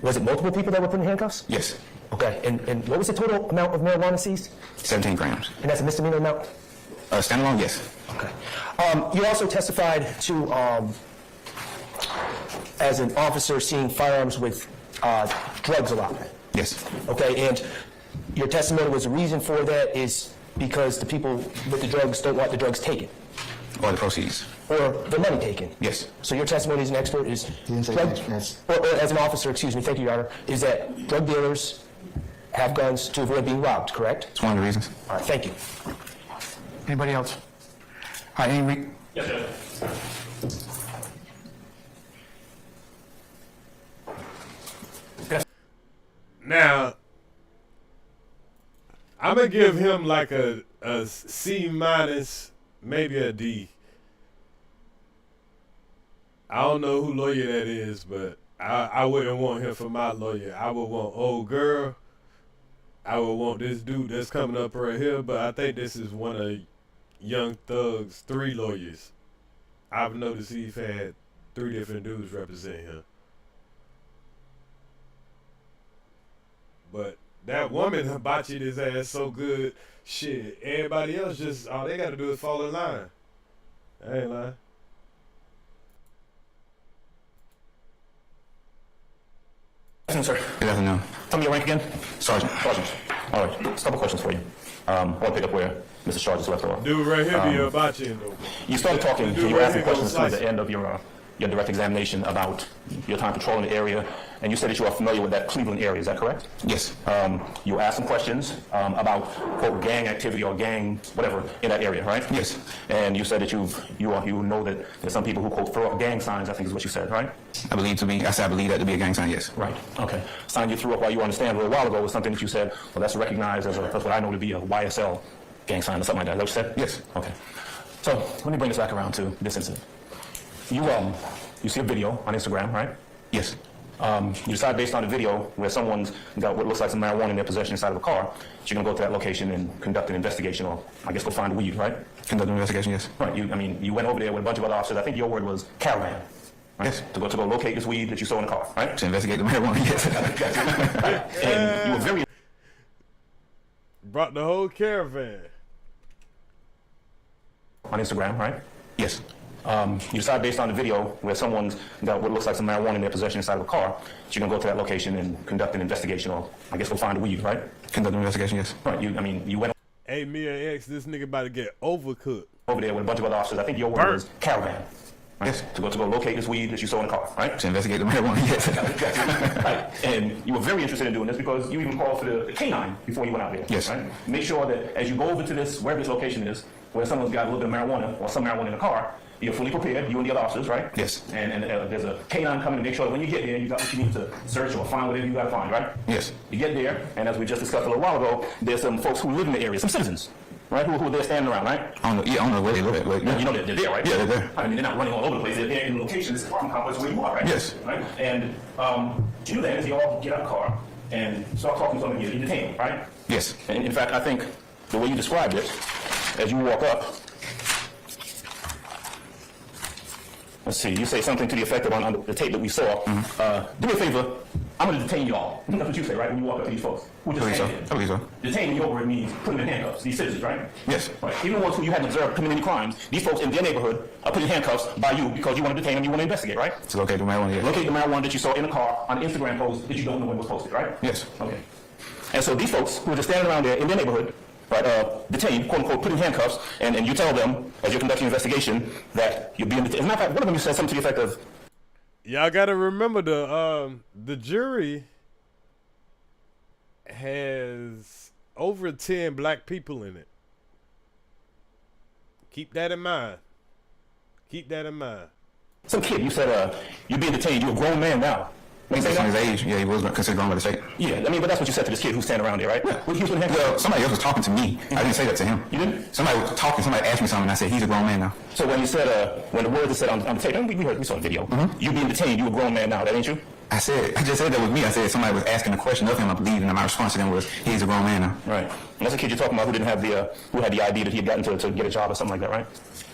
Was it multiple people that were put in handcuffs? Yes. Okay. And what was the total amount of marijuana seized? 17 grams. And that's a misdemeanor amount? Standalone, yes. Okay. You also testified to as an officer seeing firearms with drugs a lot. Yes. Okay, and your testimony was the reason for that is because the people with the drugs don't want the drugs taken. Or the proceeds. Or the money taken. Yes. So your testimony as an expert is or as an officer, excuse me, thank you, Your Honor, is that drug dealers have guns to avoid being robbed, correct? It's one of the reasons. All right, thank you. Anybody else? All right, Yes, sir. Now, I'm gonna give him like a C minus, maybe a D. I don't know who lawyer that is, but I wouldn't want him for my lawyer. I would want old girl. I would want this dude that's coming up right here, but I think this is one of Young Thug's 3 lawyers. I've noticed he's had 3 different dudes represent him. But that woman hibachied his ass so good, shit. Everybody else just, all they gotta do is fall in line. I ain't lying. Sir. Good afternoon. Tell me your rank again. Sergeant. Sergeant. All right. Just a couple questions for you. I want to pick up where Mr. Charles left off. Dude right here be hibachiing though. You started talking, Dude you were right asking here questions gonna towards the end of your direct examination about your time patrolling the area, and you said that you are familiar with that Cleveland area. Is that correct? Yes. You asked some questions about, quote, gang activity or gang whatever in that area, right? Yes. And you said that you know that there's some people who, quote, throw up gang signs, I think is what you said, right? I believe that to be a gang sign, yes. Right. Okay. Sign you threw up while you understand a little while ago was something that you said, well, that's recognized as that's what I know to be a YSL gang sign or something like that. Is that what you said? Yes. Okay. So let me bring this back around to this incident. You see a video on Instagram, right? Yes. You decide based on the video where someone's got what looks like some marijuana in their possession inside of a car, that you're gonna go to that location and conduct an investigation, or I guess go find weed, right? Conduct an investigation, yes. Right. You went over there with a bunch of other officers. I think your word was caravan. Right? Yes. To go locate this weed that you saw in the car, right? To investigate the marijuana, yes. Right. And you were very Brought the whole caravan. on Instagram, right? Yes. You decide based on the video where someone's got what looks like some marijuana in their possession inside of a car, that you're gonna go to that location and conduct an investigation, or I guess go find weed, right? Conduct an investigation, yes. Right. You went Hey, me and X, this nigga about to get overcooked. over there with a bunch of other officers. I think your word was caravan. Right? Yes. To go locate this weed that you saw in the car, right? To investigate the marijuana, yes. Right. And you were very interested in doing this because you even called for the canine before you went out there. Yes. Right? Make sure that as you go over to this, wherever this location is, where someone's got a little bit of marijuana or some marijuana in the car, you're fully prepared, you and the other officers, right? Yes. And there's a canine coming to make sure that when you get there, you got what you need to search or find whatever you got to find, right? Yes. You get there, and as we just discussed a little while ago, there's some folks who live in the area, some citizens, right, who are there standing around, right? I don't know where they live at, but You know they're there, right? Yeah, they're there. I mean, they're not running all over the place. They're there in the location, this apartment complex where you are, right? Yes. Right? And what you do then is you all get out of the car and start talking to them, you detain them, right? Yes. And in fact, I think the way you described it, as you walk up, let's see, you say something to the effect of on the tape that we saw, do me a favor, I'm going to detain y'all. That's what you say, right, when you walk up to these folks. Who just I believe so. Detain in your word means put them in handcuffs, these citizens, right? Yes. Right. Even ones who you hadn't observed committing any crimes, these folks in their neighborhood are put in handcuffs by you because you want to detain them, you want to investigate, right? To locate the marijuana, yes. Locate the marijuana that you saw in the car on the Instagram post that you don't know when was posted, right? Yes. Okay. And so these folks who are just standing around there in their neighborhood, right, detained, quote unquote, put in handcuffs, and you tell them, as you're conducting an investigation, that you're being detained. As a matter of fact, one of them said something to the effect of, Y'all gotta remember the jury has over 10 black people in it. Keep that in mind. Keep that in mind. Some kid, you said you're being detained. You're a grown man now. Based on his age, yeah, he was considered grown by the state. Yeah, I mean, but that's what you said to this kid who's standing around there, right? Yeah. Well, somebody else was talking to me. I didn't say that to him. You didn't? Somebody was talking. Somebody asked me something, and I said, he's a grown man now. So when you said, when the words are said on the tape, we saw the video. You being detained, you a grown man now. That ain't you? I just said that was me. I said somebody was asking a question of him, I believe, and my response to them was, he's a grown man now. Right. And that's the kid you're talking about who didn't have who had the ID that he had gotten to get a job or something like that, right?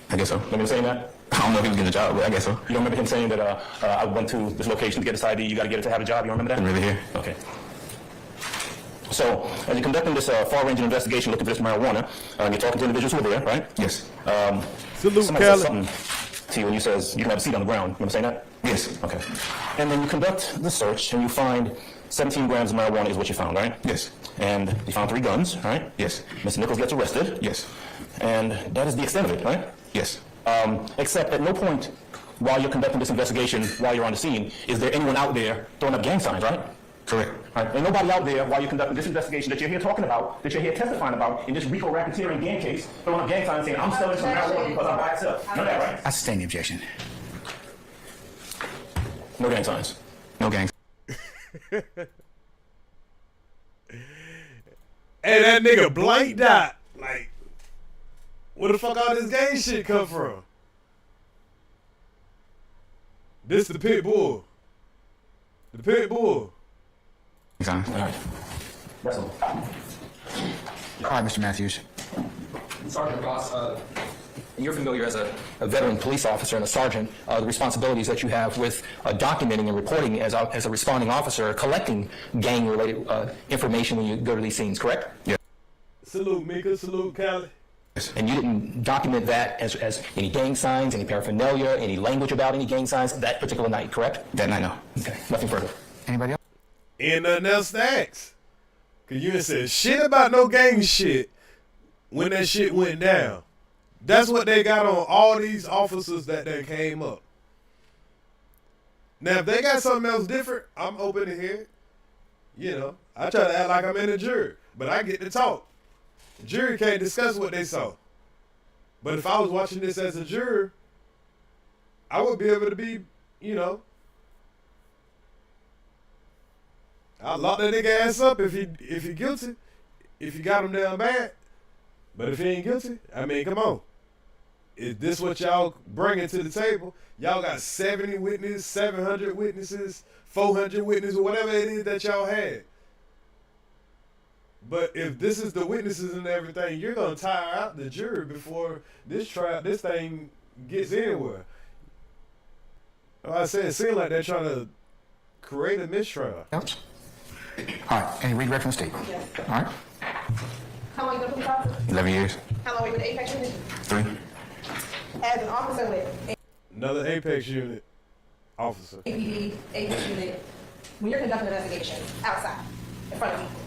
I guess so. Remember him saying that? I don't know if he was getting a job, but I guess so. You don't remember him saying that I went to this location to get this ID, you got to get it to have a job? You don't remember that? I didn't really hear. Okay. So, as you're conducting this far-ranging investigation looking for this marijuana, you're talking to individuals who are there, right? Yes. Salute, somebody Kelly. says something to you and you says you can have a seat on the ground. Remember saying that? Yes. Okay. And then you conduct the search and you find 17 grams of marijuana is what you found, right? Yes. And you found 3 guns, right? Yes. Mr. Nichols gets arrested. Yes. And that is the extent of it, right? Yes. Except at no point while you're conducting this investigation, while you're on the scene, is there anyone out there throwing up gang signs, right? Correct. Right. Ain't nobody out there while you're conducting this investigation that you're here talking about, that you're here testifying about in this RICO racketeering gang case, throwing up gang signs saying, I'm selling some marijuana because I'm by myself. Know that, right? I sustain the objection. No gang signs. No gang. Hey, that nigga blanked out. Like, where the fuck all this gang shit come from? This the pit bull. The pit bull. All right. That's all. All right, Mr. Matthews. Sergeant Ross, you're familiar as a veteran police officer and a sergeant, the responsibilities that you have with documenting and reporting as a responding officer, collecting gang-related information when you go to these scenes, correct? Yeah. Salute, Mika. Salute, Callie. And you didn't document that as any gang signs, any paraphernalia, any language about any gang signs that particular night, correct? That night, no. Okay, nothing further. Anybody else? Ain't nothing else to ask. Cause you ain't said shit about no gang shit when that shit went down. That's what they got on all these officers that they came up. Now, if they got something else different, I'm open to hear it. You know, I try to act like I'm in a jury, but I get to talk. The jury can't discuss what they saw. But if I was watching this as a juror, I would be able to be, you know, I'll lock that nigga ass up if he guilty, if you got him down bad. But if he ain't guilty, I mean, come on. Is this what y'all bringing to the table? Y'all got 70 witnesses, 700 witnesses, 400 witnesses, whatever it is that y'all had. But if this is the witnesses and everything, you're gonna tire out the jury before this thing gets anywhere. Like I said, it seems like they're trying to create a mistrial. Else? All right, any redirect from the state? Yes. All right. How long you been a police officer? 11 years. How long were you with the Apex unit? 3. As an officer with Another Apex unit officer. APD, Apex unit, when you're conducting an investigation outside, in front of people,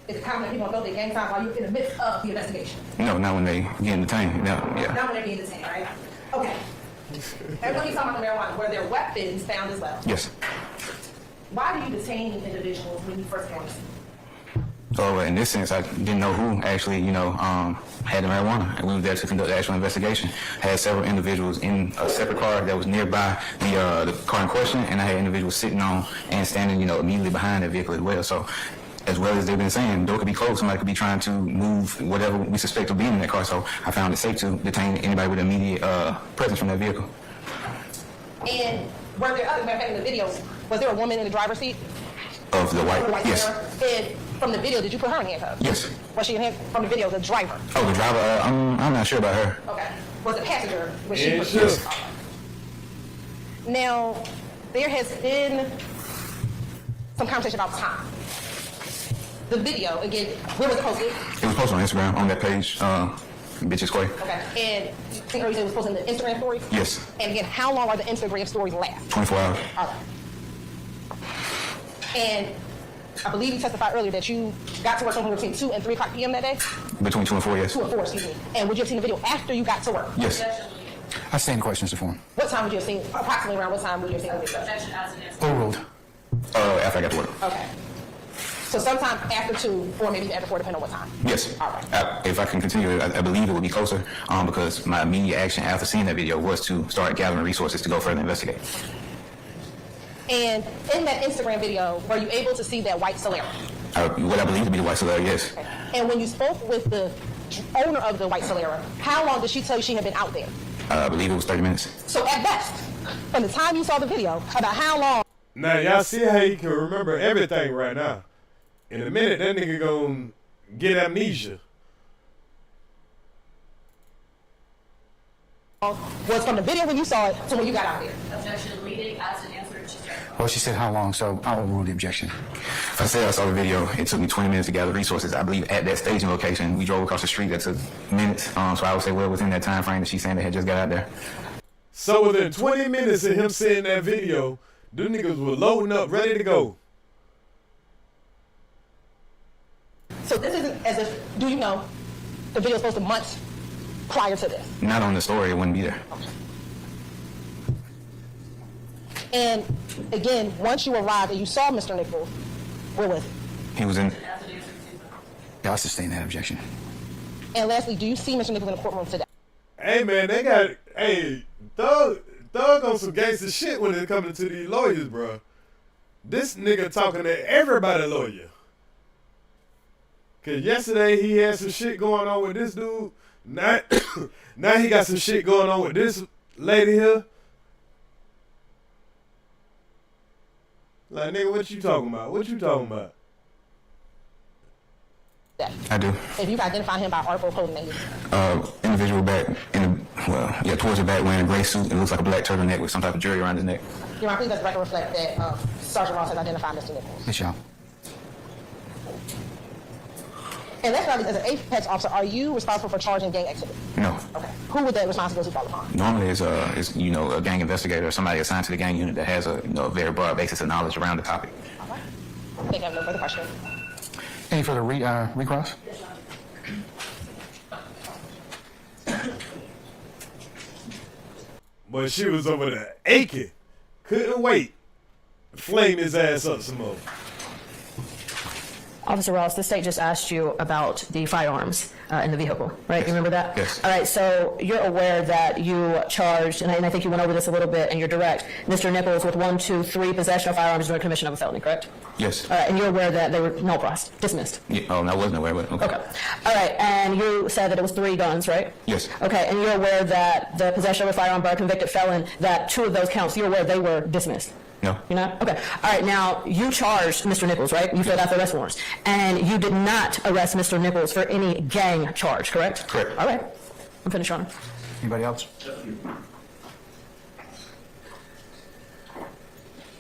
is it common that people don't know their gang signs while you're in the midst of the investigation? No, not when they get detained. No, yeah. Not when they're being detained, right? Okay. Everybody's talking about the marijuana. Were there weapons found as well? Yes. Why do you detain individuals when you first go on the scene? So in this sense, I didn't know who actually, had the marijuana. And we were there to conduct the actual investigation. Had several individuals in a separate car that was nearby the car in question, and I had individuals sitting on and standing, immediately behind that vehicle as well. So as well as they've been saying, door could be closed. Somebody could be trying to move whatever we suspect will be in that car. So I found it safe to detain anybody with immediate presence from that vehicle. And were there other, in the video, was there a woman in the driver's seat? Of the white, yes. And from the video, did you put her in handcuffs? Yes. Was she in from the video, the driver? Oh, the driver, I'm not sure about her. Okay. Was the passenger, was she? Yeah, sure. Now, there has been some conversation about time. The video, again, where was it posted? It was posted on Instagram, on that page, Bitches Quay. Okay. And I think you said it was posted in the Instagram stories? Yes. And again, how long are the Instagram stories last? 24 hours. All right. And I believe you testified earlier that you got to work somewhere between 2 and 3 o'clock p.m. that day? Between 2 and 4, yes. 2 and 4, excuse me. And would you have seen the video after you got to work? Yes. I stand questions to form. What time would you have seen, approximately around what time would you have seen the video? Overruled. After I got to work. Okay. So sometime after 2, or maybe even after 4, depending on what time. Yes. All right. If I can continue, I believe it would be closer because my immediate action after seeing that video was to start gathering resources to go further investigate. And in that Instagram video, were you able to see that white Solera? What I believe to be the white Solera, yes. Okay. And when you spoke with the owner of the white Solera, how long did she tell you she had been out there? I believe it was 30 minutes. So at best, from the time you saw the video, about how long? Now, y'all see how he can remember everything right now. In a minute, that nigga gonna get amnesia. Was from the video when you saw it to when you got out there? Objection, leading as an answer to check. Well, she said how long, so I'll overrule the objection. If I said I saw the video, it took me 20 minutes to gather resources. I believe at that staging location, we drove across the street. That took minutes. So I would say, well, within that time frame that she's saying they had just got out there. So within 20 minutes of him seeing that video, them niggas were loading up, ready to go. So this isn't as if, do you know, the video was posted months prior to this? Not on the story, it wouldn't be there. Okay. And again, once you arrived and you saw Mr. Nichols, where was he? He was in. Yeah, I'll sustain that objection. And lastly, do you see Mr. Nichols in the courtroom today? Hey man, they got Thug on some gangster shit when it comes to these lawyers, bro. This nigga talking to everybody lawyer. Cause yesterday he had some shit going on with this dude. Now he got some shit going on with this lady here. Like, nigga, what you talking about? What you talking about? I do. If you can identify him by article code name. Individual back in the, towards the back wearing a gray suit. It looks like a black turtleneck with some type of jewelry around his neck. Your Honor, please let the record reflect that Sergeant Ross has identified Mr. Nichols. Yes, y'all. And that's not, as an Apex officer, are you responsible for charging gang activity? No. Okay. Who would that responsibility fall upon? Normally, it's a gang investigator or somebody assigned to the gang unit that has a very broad basis of knowledge around the topic. All right. I think I have no further questions. Any further recross? But she was over there aching. Couldn't wait. Flame his ass up some more. Officer Ross, the state just asked you about the firearms in the vehicle, right? Yes. You remember that? Yes. All right, so you're aware that you charged, and I think you went over this a little bit, and you're direct, Mr. Nichols with 1, 2, 3 possession of firearms during commission of a felony, correct? Yes. All right, and you're aware that they were null pros, dismissed? Yeah, I wasn't aware, but okay. Okay. All right, and you said that it was 3 guns, right? Yes. Okay, and you're aware that the possession of a firearm by a convicted felon, that 2 of those counts, you're aware they were dismissed? No. You're not? Okay. All right, now, you charged Mr. Nichols, right? You filled out the arrest warrants. And you did not arrest Mr. Nichols for any gang charge, correct? Correct. All right. I'm finished, Your Honor. Anybody else?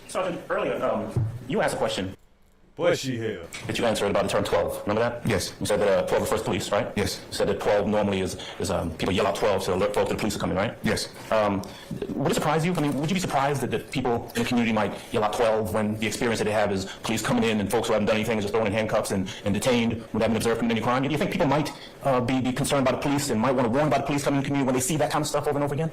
Sergeant, earlier, you asked a question Boy, she hell. that you answered about the term 12. Remember that? Yes. You said that 12 refers to police, right? Yes. You said that 12 normally is people yell out 12 to alert folks that the police are coming, right? Yes. Would it surprise you? I mean, would you be surprised that people in the community might yell out 12 when the experience that they have is police coming in and folks who haven't done anything is just thrown in handcuffs and detained when they haven't observed any crime? Do you think people might be concerned by the police and might want to warn about the police coming in the community when they see that kind of stuff over and over again?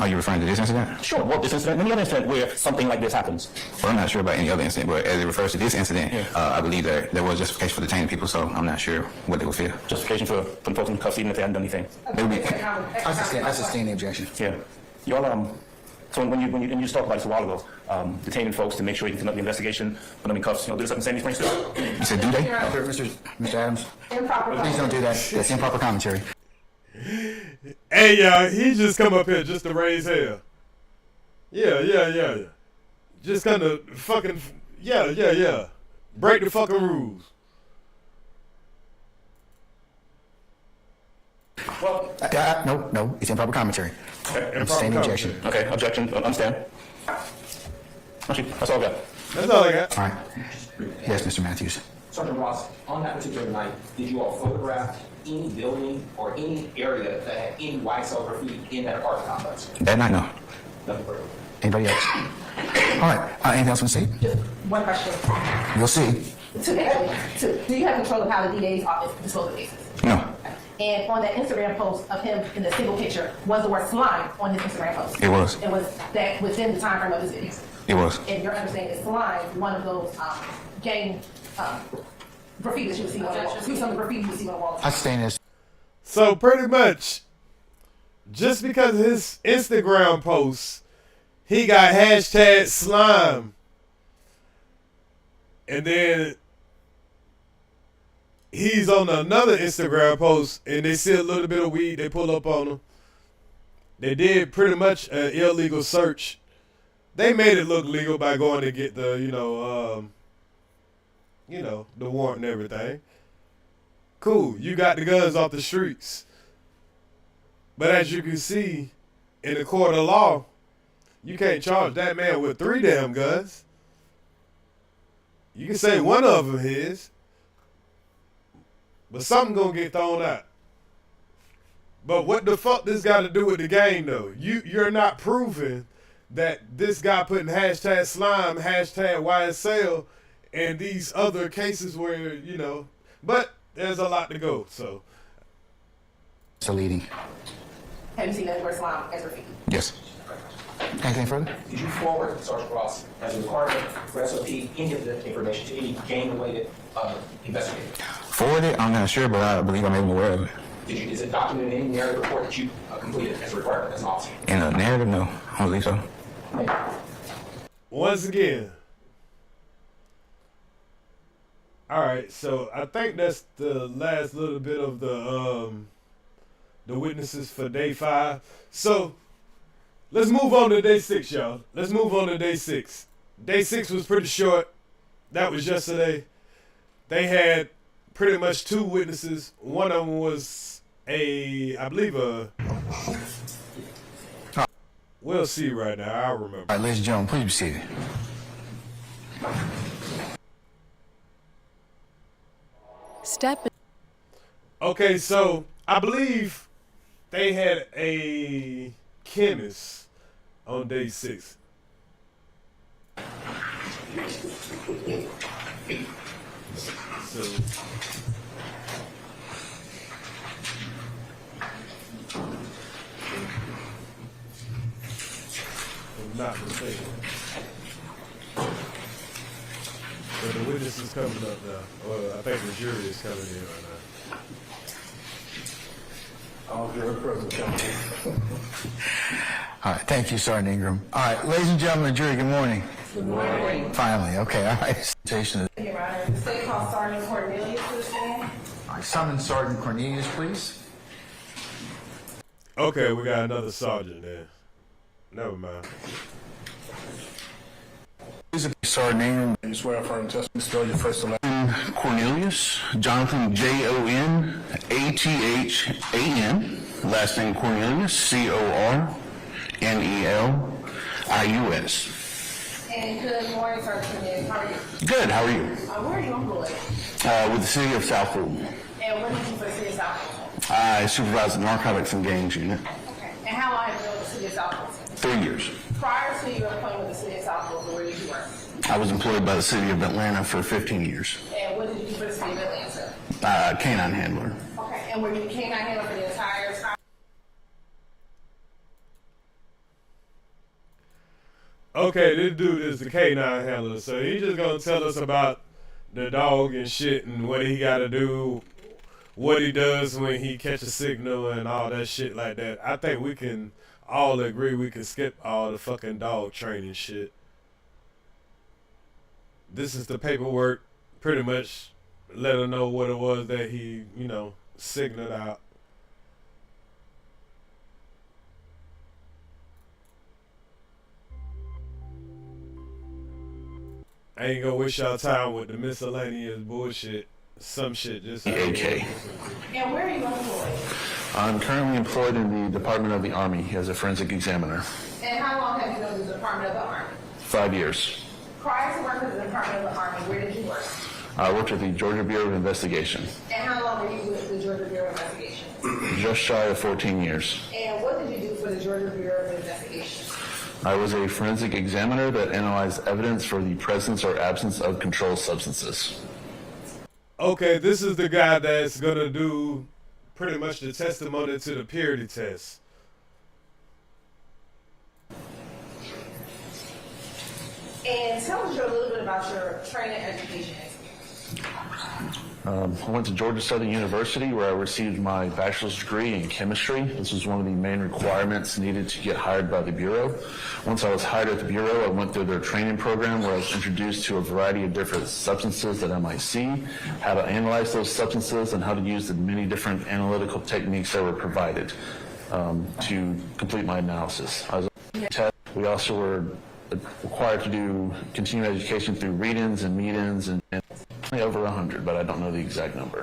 Are you referring to this incident? Sure. Well, this incident and any other incident where something like this happens. Well, I'm not sure about any other incident, but as it refers to this incident, I believe that there was justification for detaining people, so I'm not sure what they would feel. Justification for putting folks in cuffs even if they hadn't done anything. I sustain the objection. Yeah. Y'all, so when you just talked about this a while ago, detaining folks to make sure you can conduct the investigation, put them in cuffs, do this up in Sandy Springs too? You said do they? Mr. Adams, Improper. please don't do that. That's improper commentary. Hey, y'all, he just come up here just to raise hell. Yeah. Just kind of fucking, yeah. Break the fucking rules. Well, no, it's improper commentary. Okay. I'm sustaining the objection. Okay, objection, understand. Actually, that's all I got. That's all I got. All right. Yes, Mr. Matthews. Sergeant Ross, on that particular night, did you all photograph any building or any area that had any YSL graffiti in that apartment complex? That night, no. Nothing further. Anybody else? All right. Anything else on the seat? Just one question. You'll see. Do you have control of how the DA's office disposes of cases? No. And on that Instagram post of him in the single picture, was the word slime on his Instagram post? It was. It was within the time frame of his video? It was. And your understanding is slime one of those gang graffiti that you would see on the wall. To some of the graffiti you would see on the wall. I stand this. So pretty much, just because of his Instagram posts, he got hashtag slime. And then he's on another Instagram post and they see a little bit of weed, they pull up on him. They did pretty much an illegal search. They made it look legal by going to get the, the warrant and everything. Cool, you got the guns off the streets. But as you can see, in the court of law, you can't charge that man with 3 damn guns. You can say one of them is, but something gonna get thrown out. But what the fuck this got to do with the game though? You're not proving that this guy putting hashtag slime, hashtag YSL, and these other cases where, but there's a lot to go, so. It's a leading. Have you seen that word slime as graffiti? Yes. Anything further? Did you forward, Sergeant Ross, as a requirement for SOP, any of the information to any gang-related investigator? Forward it? I'm not sure, but I believe I made him aware of it. Is it documented in any narrative report that you completed as a requirement as an officer? In a narrative? No, I don't believe so. Once again. All right, so I think that's the last little bit of the witnesses for day 5. So let's move on to day 6, y'all. Let's move on to day 6. Day 6 was pretty short. That was yesterday. They had pretty much 2 witnesses. One of them was we'll see right now. I'll remember. All right, ladies and gentlemen, please be seated. Okay, so I believe they had a chemist on day 6. So I'm not mistaken. But the witness is coming up now. Well, I think the jury is coming in right now. All jury present. All right, thank you, Sergeant Ingram. All right, ladies and gentlemen, jury, good morning. Good morning. Finally, okay, all right. Presentation of Your Honor, the state calls Sergeant Cornelius to the stand. All right, summon Sergeant Cornelius, please. Okay, we got another sergeant there. Never mind. Sergeant Ingram. You swear affirm testimony, spell your first and last. Cornelius, Jonathan Jonathan, last name Cornelius, Cornelius. And good morning, Sergeant Cornelius. How are you? Good, how are you? Where are you employed? With the city of Southfield. And what do you do for the city of Southfield? I supervise the narcotics and gangs unit. Okay. And how long have you been with the city of Southfield? 3 years. Prior to your appointment with the city of Southfield, where did you work? I was employed by the city of Atlanta for 15 years. And what did you do for the city of Atlanta? Canine handler. Okay. And were you a canine handler for the entire time? Okay, this dude is the K9 handler, so he just gonna tell us about the dog and shit and what he gotta do, what he does when he catch a signal and all that shit like that. I think we can all agree we can skip all the fucking dog training shit. This is the paperwork, pretty much let her know what it was that he, signaled out. I ain't gonna waste y'all time with the miscellaneous bullshit. Some shit just. AK. And where are you employed? I'm currently employed in the Department of the Army as a forensic examiner. And how long have you been with the Department of the Army? 5 years. Prior to working with the Department of the Army, where did you work? I worked at the Georgia Bureau of Investigation. And how long were you with the Georgia Bureau of Investigation? Just shy of 14 years. And what did you do for the Georgia Bureau of Investigation? I was a forensic examiner that analyzed evidence for the presence or absence of controlled substances. Okay, this is the guy that's gonna do pretty much the testimony to the purity test. And tell us a little bit about your training education experience. I went to Georgia Southern University where I received my bachelor's degree in chemistry. This was one of the main requirements needed to get hired by the Bureau. Once I was hired at the Bureau, I went through their training program where I was introduced to a variety of different substances that I might see, how to analyze those substances, and how to use the many different analytical techniques that were provided to complete my analysis. We also were required to do continuing education through read-ins and meet-ins, and over 100, but I don't know the exact number.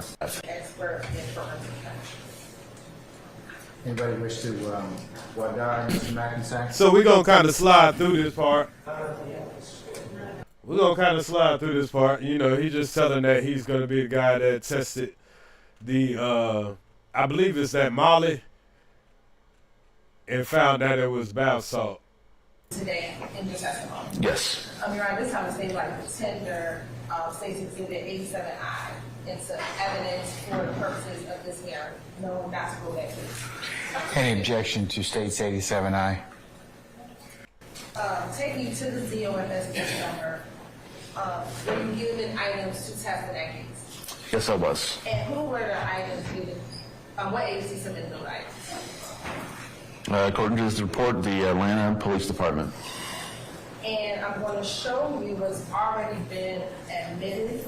Anybody wish to, Mr. McIntyre? So we're going to kind of slide through this part. You know, he's just telling that he's going to be the guy that tested the, I believe it's that Molly, and found that it was bath salt. Today in your testimony. Yes. Around this time, it seems like the tender states exhibit 87I into evidence for the purposes of this hearing. No, not to go that case. Any objection to states 87I? Take you to the DOFS case number. Were you given items to test in that case? Yes, I was. And who were the items given? What agency submitted those items? According to this report, the Atlanta Police Department. And I'm going to show you what's already been admitted.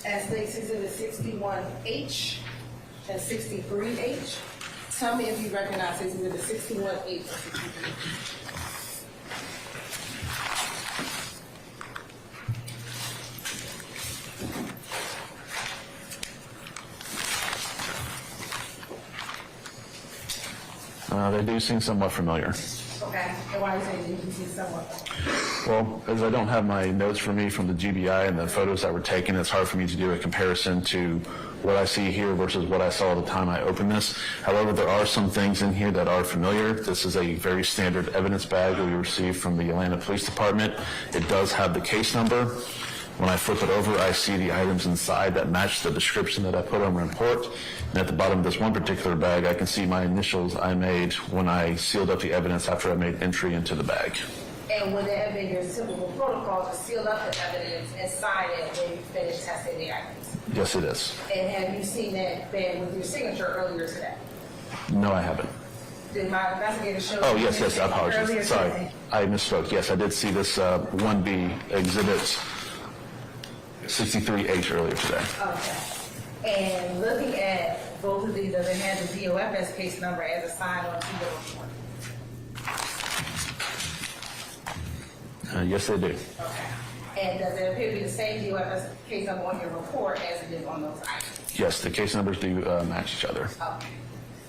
As states exhibit 61H and 63H. Tell me if you recognize exhibit 61H and 63H. They do seem somewhat familiar. Okay, and why are you saying you see somewhat? Well, as I don't have my notes for me from the GBI and the photos that were taken, it's hard for me to do a comparison to what I see here versus what I saw at the time I opened this. However, there are some things in here that are familiar. This is a very standard evidence bag that we received from the Atlanta Police Department. It does have the case number. When I flip it over, I see the items inside that match the description that I put on my report. And at the bottom of this one particular bag, I can see my initials I made when I sealed up the evidence after I made entry into the bag. And would that have been your typical protocol to seal up the evidence and sign it when you finish testing the items? Yes, it is. And have you seen that bag with your signature earlier today? No, I haven't. Did my investigator show Oh, you? yes, I apologize. Sorry, today? I misspoke. Yes, I did see this 1B exhibit 63H earlier today. Okay. And looking at both of these, does it have the DOFS case number as assigned on to the report? Yes, they do. Okay. And does it appear to be the same DOFS case number on your report as it is on those items? Yes, the case numbers do match each other. Okay.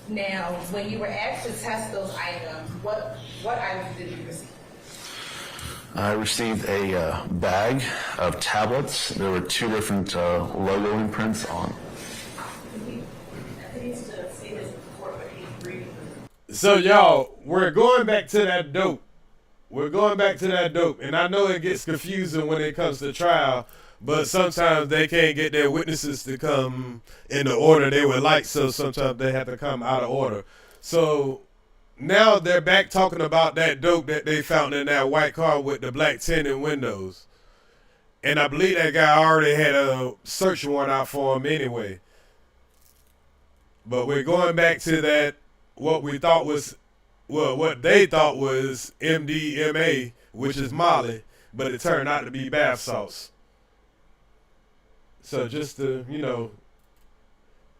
Now, when you were asked to test those items, what items did you receive? I received a bag of tablets. There were two different logo imprints on. So y'all, we're going back to that dope. And I know it gets confusing when it comes to trial, but sometimes they can't get their witnesses to come in the order they would like, so sometimes they have to come out of order. So now they're back talking about that dope that they found in that white car with the black tinted windows. And I believe that guy already had a search warrant out for him anyway. But we're going back to that, what they thought was MDMA, which is Molly, but it turned out to be bath salts. So just to,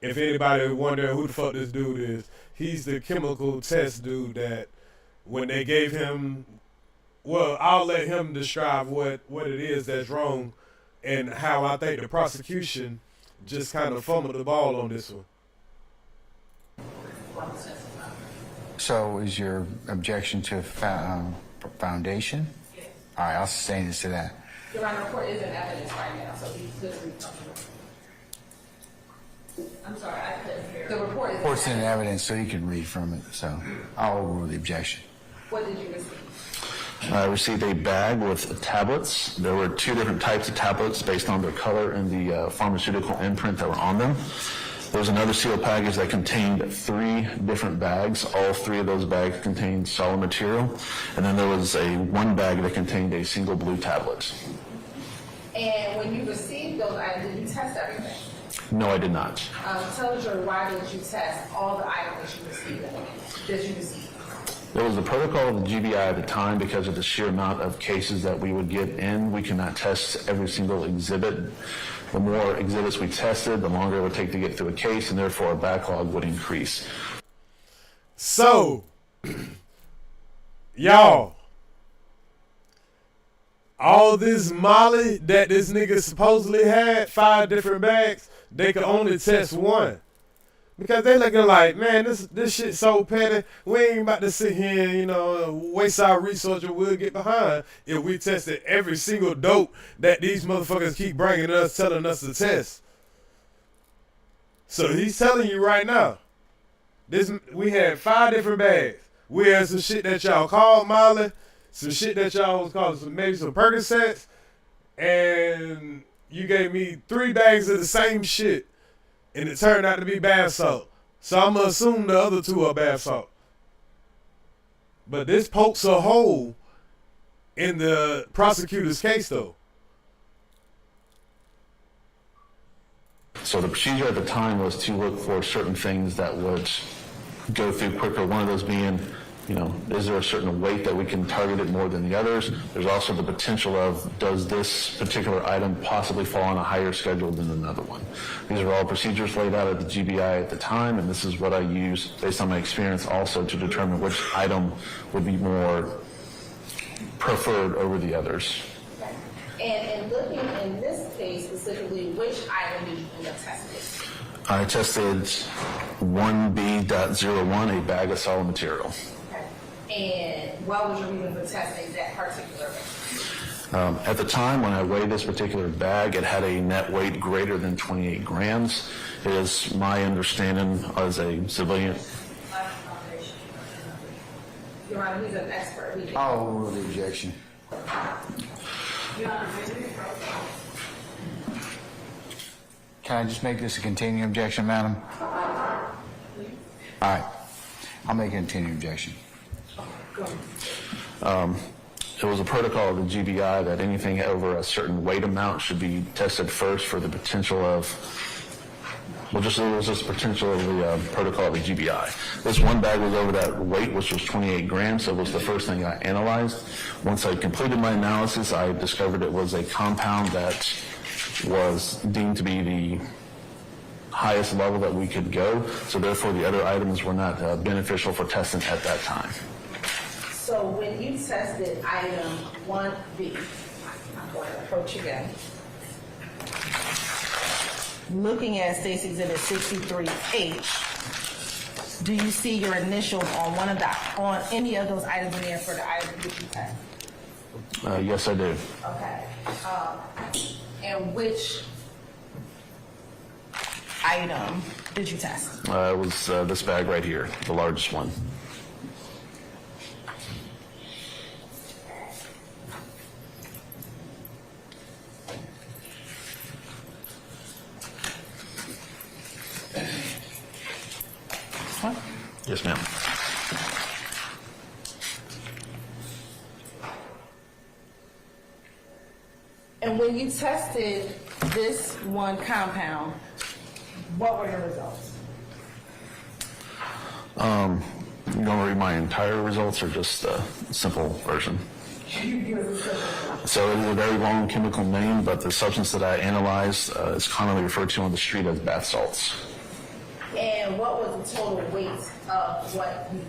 if anybody wondering who the fuck this dude is, he's the chemical test dude that when they gave him, I'll let him describe what it is that's wrong and how I think the prosecution just kind of fumbled the ball on this one. So is your objection to foundation? Yes. All right, I'll sustain this to that. Your Honor, the report is in evidence right now, so he's good to read. I'm sorry, I couldn't hear. The report is Report's in evidence, so you can read from it. So I'll overrule the objection. What did you receive? I received a bag with tablets. There were two different types of tablets based on their color and the pharmaceutical imprint that were on them. There was another sealed package that contained 3 different bags. All 3 of those bags contained solid material. And then there was one bag that contained a single blue tablet. And when you received those items, did you test everything? No, I did not. Tell the jury, why didn't you test all the items that you received? There was the protocol of the GBI at the time because of the sheer amount of cases that we would get in. We could not test every single exhibit. The more exhibits we tested, the longer it would take to get through a case, and therefore our backlog would increase. So, y'all, all this Molly that this nigga supposedly had, 5 different bags, they could only test 1. Because they looking like, man, this shit so petty. We ain't about to sit here and, waste our resources. We'll get behind if we tested every single dope that these motherfuckers keep bringing us, telling us to test. So he's telling you right now, we had 5 different bags. We had some shit that y'all called Molly, some shit that y'all was calling maybe some Percocets, and you gave me 3 bags of the same shit. And it turned out to be bath salt. So I'm going to assume the other 2 are bath salt. But this pokes a hole in the prosecutor's case, though. So the procedure at the time was to look for certain things that would go through quicker. One of those being, is there a certain weight that we can target it more than the others? There's also the potential of, does this particular item possibly fall on a higher schedule than another one? These are all procedures laid out at the GBI at the time, and this is what I use based on my experience also to determine which item would be more preferred over the others. And looking in this case specifically, which item did you end up testing? I tested 1B.01, a bag of solid material. And what was your reason for testing that particular bag? At the time when I weighed this particular bag, it had a net weight greater than 28 grams. It is my understanding as a civilian. Your Honor, he's an expert. I'll rule the objection. Can I just make this a continuing objection, madam? All right. I'll make a continuing objection. It was a protocol of the GBI that anything over a certain weight amount should be tested first for the potential of, it was just potential of the protocol of the GBI. This one bag was over that weight, which was 28 grams, so it was the first thing I analyzed. Once I completed my analysis, I discovered it was a compound that was deemed to be the highest level that we could go, so therefore the other items were not beneficial for testing at that time. So when you tested item 1B, I'm going to approach again. Looking at State's Exhibit 63H, do you see your initials on on any of those items in there for the items that you tested? Yes, I do. Okay. And which item did you test? It was this bag right here, the largest one. Yes, ma'am. And when you tested this one compound, what were your results? You want to read my entire results or just a simple version? So it is a very long chemical name, but the substance that I analyzed is commonly referred to on the street as bath salts. And what was the total weight of what you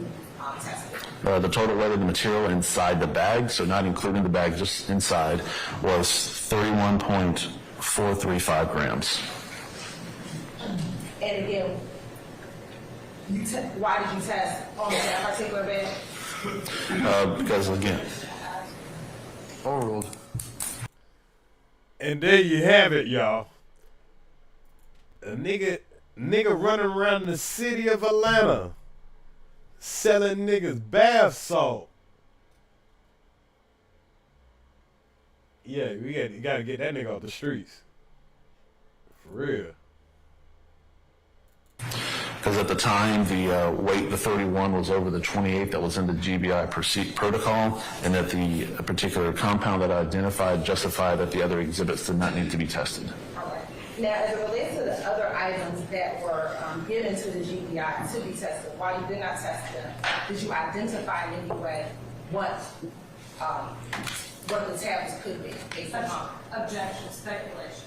tested? The total weight of the material inside the bag, so not including the bag, just inside, was 31.435 grams. And again, why did you test on that particular bag? Because again, overruled. And there you have it, y'all. A nigga running around the city of Atlanta selling niggas bath salt. Yeah, you gotta get that nigga off the streets. For real. Because at the time, the weight, the 31, was over the 28 that was in the GBI protocol, and that the particular compound that I identified justified that the other exhibits did not need to be tested. Now, as it relates to the other items that were given to the GBI to be tested, while you did not test them, did you identify in any way what the tablets could be based upon? Objection, speculation.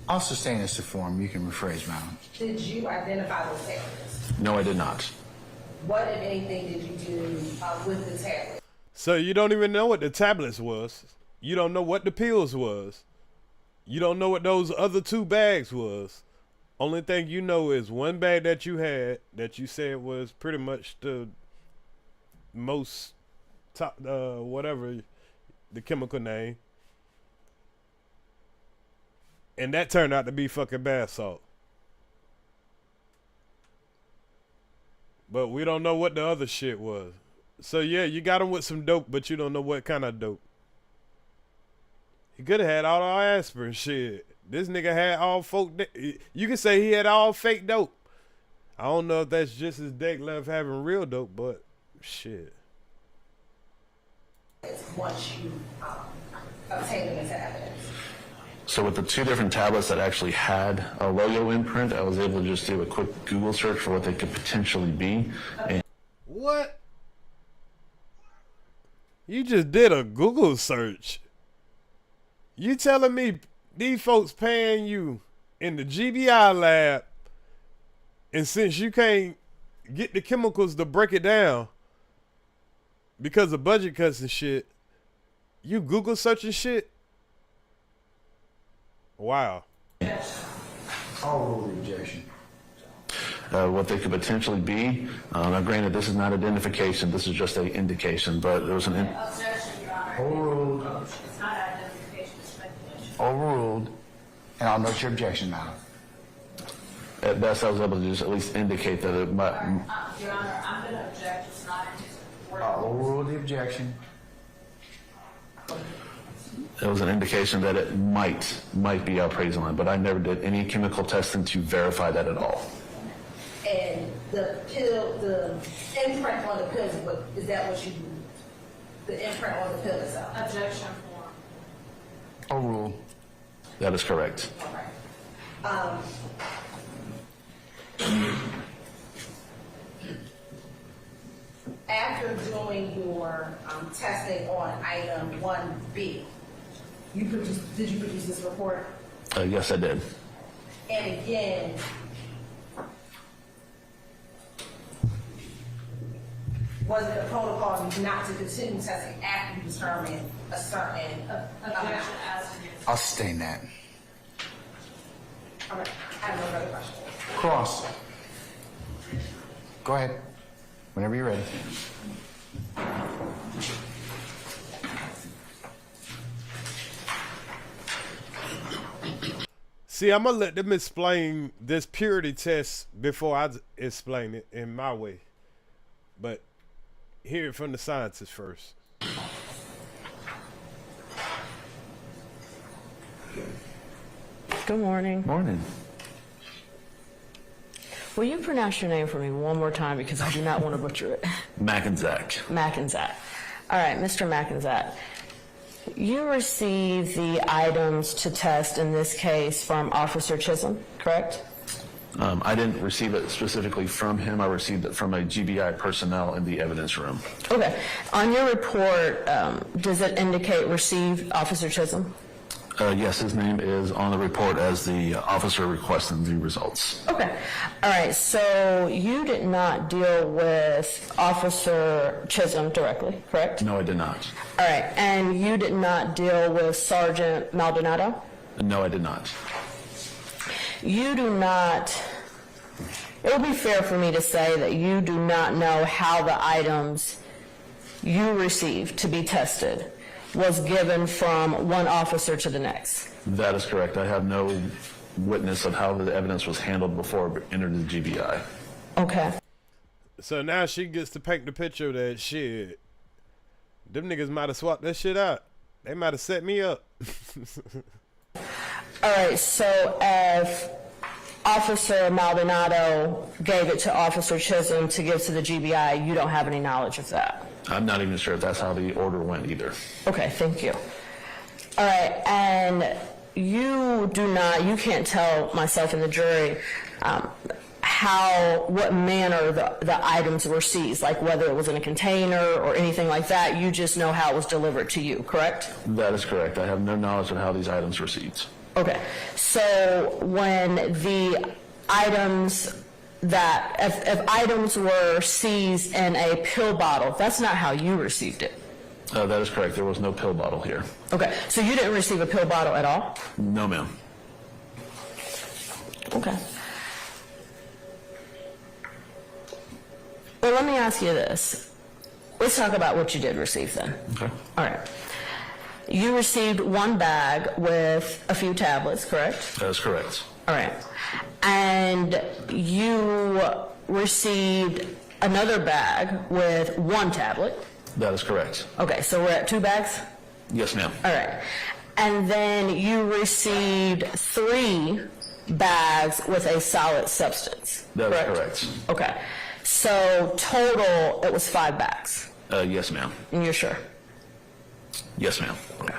I'll sustain this to form. You can rephrase, madam. Did you identify those tablets? No, I did not. What, if anything, did you do with the tablets? So you don't even know what the tablets was. You don't know what the pills was. You don't know what those other 2 bags was. Only thing you know is one bag that you had that you said was pretty much the most top, whatever the chemical name. And that turned out to be fucking bath salt. But we don't know what the other shit was. So yeah, you got him with some dope, but you don't know what kind of dope. He could have had all the aspirin shit. This nigga had all folk. You can say he had all fake dope. I don't know if that's just his deck left having real dope, but shit. Once you obtain them into evidence. So with the 2 different tablets that actually had a logo imprint, I was able to just do a quick Google search for what they could potentially be. And What? You just did a Google search. You telling me these folks paying you in the GBI lab, and since you can't get the chemicals to break it down because of budget cuts and shit, you Google searching shit? Wow. I'll rule the objection. what they could potentially be. Now, granted, this is not identification. This is just an indication, but there was an... Objection, Your Honor. Overruled. It's not identification, it's speculation. Overruled. And I'll note your objection, madam. At best, I was able to just at least indicate that it might... Your Honor, I'm going to object. It's not in I'll overrule the objection. It was an indication that it might be alprazolam, but I never did any chemical testing to verify that at all. And the pill, the imprint on the pill, is that what you do? The imprint on the pill itself? Objection form. Overruled. That is correct. After doing your testing on item 1B, did you produce this report? Yes, I did. And again, was it a protocol not to continue testing after you determine a certain amount? I'll sustain that. All right, I have no further questions. Cross. Go ahead. Whenever you're ready. See, I'm gonna let them explain this purity test before I explain it in my way. But hear it from the scientists first. Good morning. Morning. Will you pronounce your name for me one more time because I do not want to butcher it? Mackenzack. Mackenzack. All right, Mr. Mackenzack. You received the items to test in this case from Officer Chisholm, correct? I didn't receive it specifically from him. I received it from a GBI personnel in the evidence room. Okay. On your report, does it indicate received Officer Chisholm? Yes, his name is on the report as the officer requesting the results. Okay. All right. So you did not deal with Officer Chisholm directly, correct? No, I did not. All right. And you did not deal with Sergeant Maldonado? No, I did not. You do not, it would be fair for me to say that you do not know how the items you received to be tested was given from one officer to the next. That is correct. I have no witness of how the evidence was handled before it entered the GBI. Okay. So now she gets to paint the picture that shit. Them niggas might have swapped that shit out. They might have set me up. All right, so if Officer Maldonado gave it to Officer Chisholm to give to the GBI, you don't have any knowledge of that? I'm not even sure if that's how the order went either. Okay, thank you. All right, and you can't tell myself and the jury what manner the items were seized, like whether it was in a container or anything like that. You just know how it was delivered to you, correct? That is correct. I have no knowledge of how these items were seized. Okay, so when the items if items were seized in a pill bottle, that's not how you received it. That is correct. There was no pill bottle here. Okay, so you didn't receive a pill bottle at all? No, ma'am. Okay. Well, let me ask you this. Let's talk about what you did receive then. Okay. All right. You received one bag with a few tablets, correct? That is correct. All right. And you received another bag with one tablet? That is correct. Okay, so we're at 2 bags? Yes, ma'am. All right. And then you received 3 bags with a solid substance? That is correct. Okay. So total, it was 5 bags? Yes, ma'am. And you're sure? Yes, ma'am. Okay.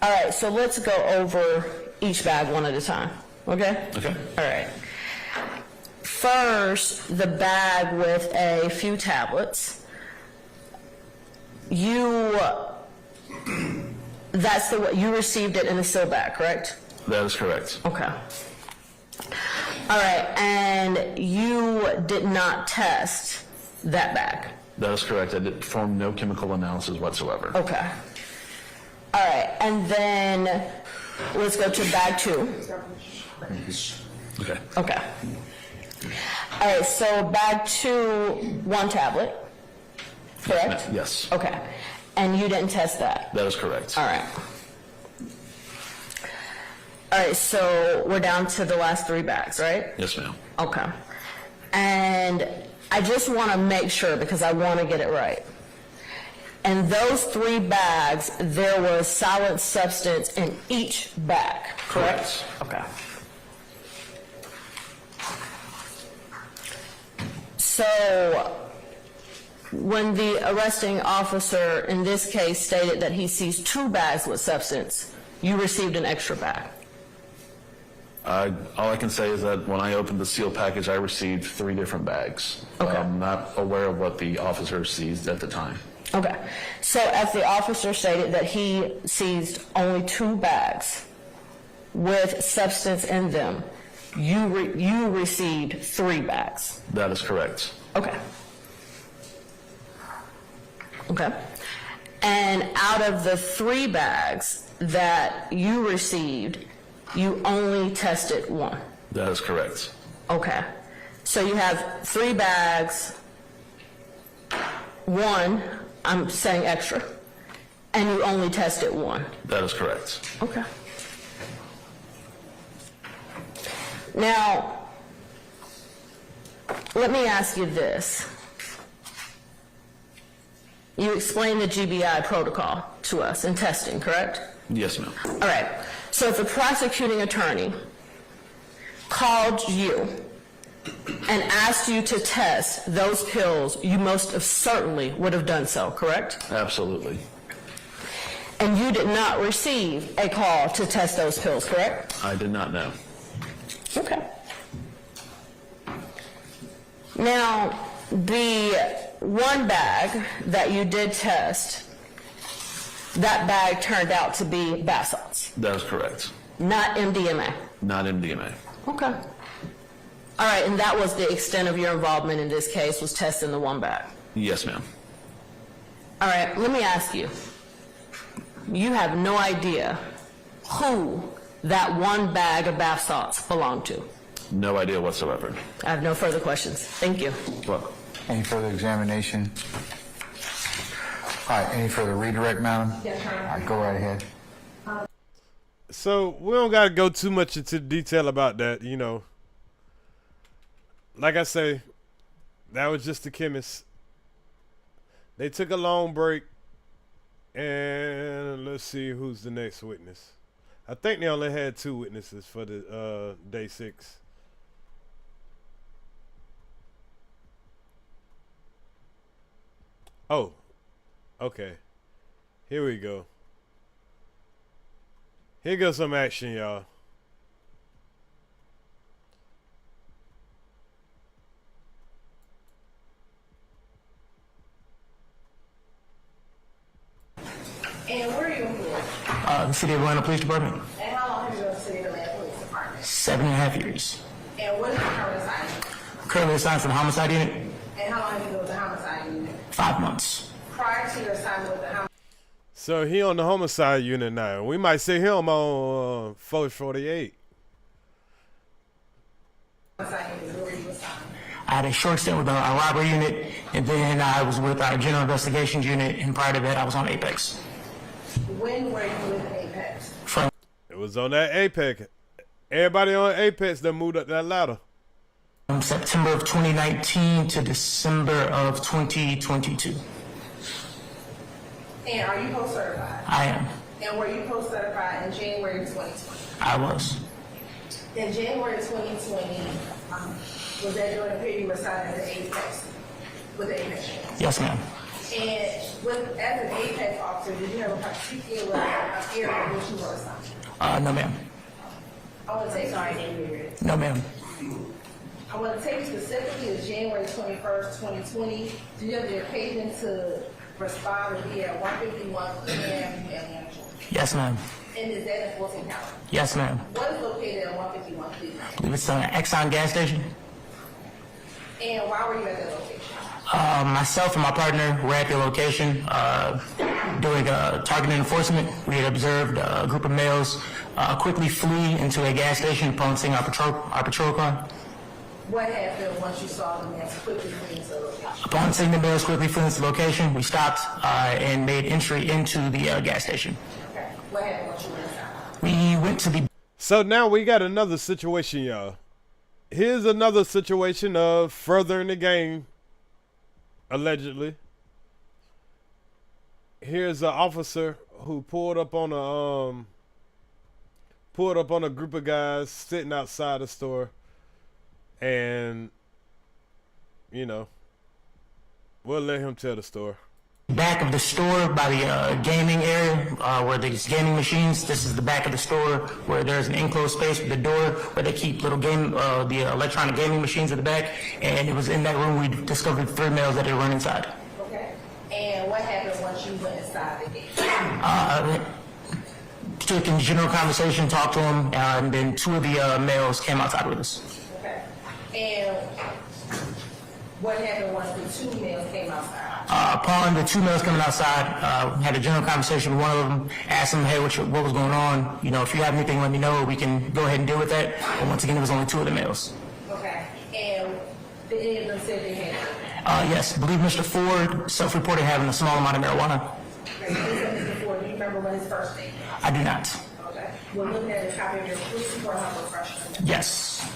All right, so let's go over each bag one at a time, okay? Okay. All right. First, the bag with a few tablets. You received it in a seal bag, correct? That is correct. Okay. All right, and you did not test that bag? That is correct. I did perform no chemical analysis whatsoever. Okay. All right, and then let's go to bag 2. Okay. Okay. All right, so bag 2, 1 tablet, correct? Yes. Okay, and you didn't test that? That is correct. All right. All right, so we're down to the last 3 bags, right? Yes, ma'am. Okay. And I just want to make sure because I want to get it right. In those 3 bags, there was solid substance in each bag, correct? Okay. So when the arresting officer in this case stated that he seized 2 bags with substance, you received an extra bag? All I can say is that when I opened the sealed package, I received 3 different bags. Okay. I'm not aware of what the officer seized at the time. Okay. So as the officer stated that he seized only 2 bags with substance in them, you received 3 bags? That is correct. Okay. Okay. And out of the 3 bags that you received, you only tested 1? That is correct. Okay. So you have 3 bags, 1, I'm saying extra, and you only tested 1? That is correct. Okay. Now, let me ask you this. You explained the GBI protocol to us in testing, correct? Yes, ma'am. All right. So if the prosecuting attorney called you and asked you to test those pills, you most certainly would have done so, correct? Absolutely. And you did not receive a call to test those pills, correct? I did not know. Okay. Now, the 1 bag that you did test, that bag turned out to be bath salts, That is correct. not MDMA. Not MDMA. Okay. All right, and that was the extent of your involvement in this case, was testing the 1 bag. Yes, ma'am. All right, let me ask you. You have no idea who that 1 bag of bath salts belonged to? No idea whatsoever. I have no further questions. Thank you. Welcome. Any further examination? All right, any further redirect, madam? Yes, sir. All right, go right ahead. So we don't got to go too much into detail about that, you know. Like I say, that was just the chemist. They took a long break, and let's see who's the next witness. I think they only had 2 witnesses for the day 6. Oh, okay. Here we go. Here goes some action, y'all. And where are you employed? The City of Atlanta Police Department. And how long have you been with the City of Atlanta Police Department? 7.5 years. And what is your current assignment? Currently assigned for the homicide unit. And how long have you been with the homicide unit? 5 months. Prior to your assignment with the homicide So he on the homicide unit now. We might see him on 448. unit, where were you assigned? I had a short stint with our robbery unit, and then I was with our general investigations unit, and prior to that, I was on Apex. When were you with Apex? It was on that Apex. Everybody on Apex that moved up that ladder. From September of 2019 to December of 2022. And are you post-certified? I am. And were you post-certified in January 2020? I was. In January 2020, was that during the period you were assigned as an Apex, with the Apex? Yes, ma'am. And as an Apex officer, did you have a particular area in which you were assigned? No, ma'am. I want to take No, ma'am. I want to take you specifically to January 21st, 2020. Do you have the occasion to respond to be at 151 p.m. and Yes, ma'am. And is that in Fulton County? Yes, ma'am. What is located at 151 p.m.? I believe it's an Exxon gas station. And why were you at that location? Myself and my partner were at the location doing targeted enforcement. We had observed a group of males quickly flee into a gas station upon seeing our patrol car. What happened once you saw the males quickly flee into the location? Upon seeing the males quickly flee into the location, we stopped and made entry into the gas station. Okay. What happened once you went inside? We went to the... So now we got another situation, y'all. Here's another situation of furthering the gang, allegedly. Here's an officer who pulled up on a group of guys sitting outside the store, and you know, we'll let him tell the story. Back of the store by the gaming area where there's gaming machines. This is the back of the store where there's an enclosed space with the door where they keep little the electronic gaming machines at the back. And it was in that room we discovered 3 males that had run inside. Okay. And what happened once you went inside the gate? Took in general conversation, talked to them, and then 2 of the males came outside with us. Okay. And what happened once the 2 males came outside? Upon the 2 males coming outside, had a general conversation with one of them, asked them, hey, what was going on? You know, if you have anything, let me know. We can go ahead and deal with that. But once again, it was only 2 of the males. Okay. And did any of them say they had? Yes, I believe Mr. Ford self-reported having a small amount of marijuana. Okay. Mr. Ford, do you remember what his first name was? I do not. Okay. We're looking at a copy of your police report. How much freshman? Yes.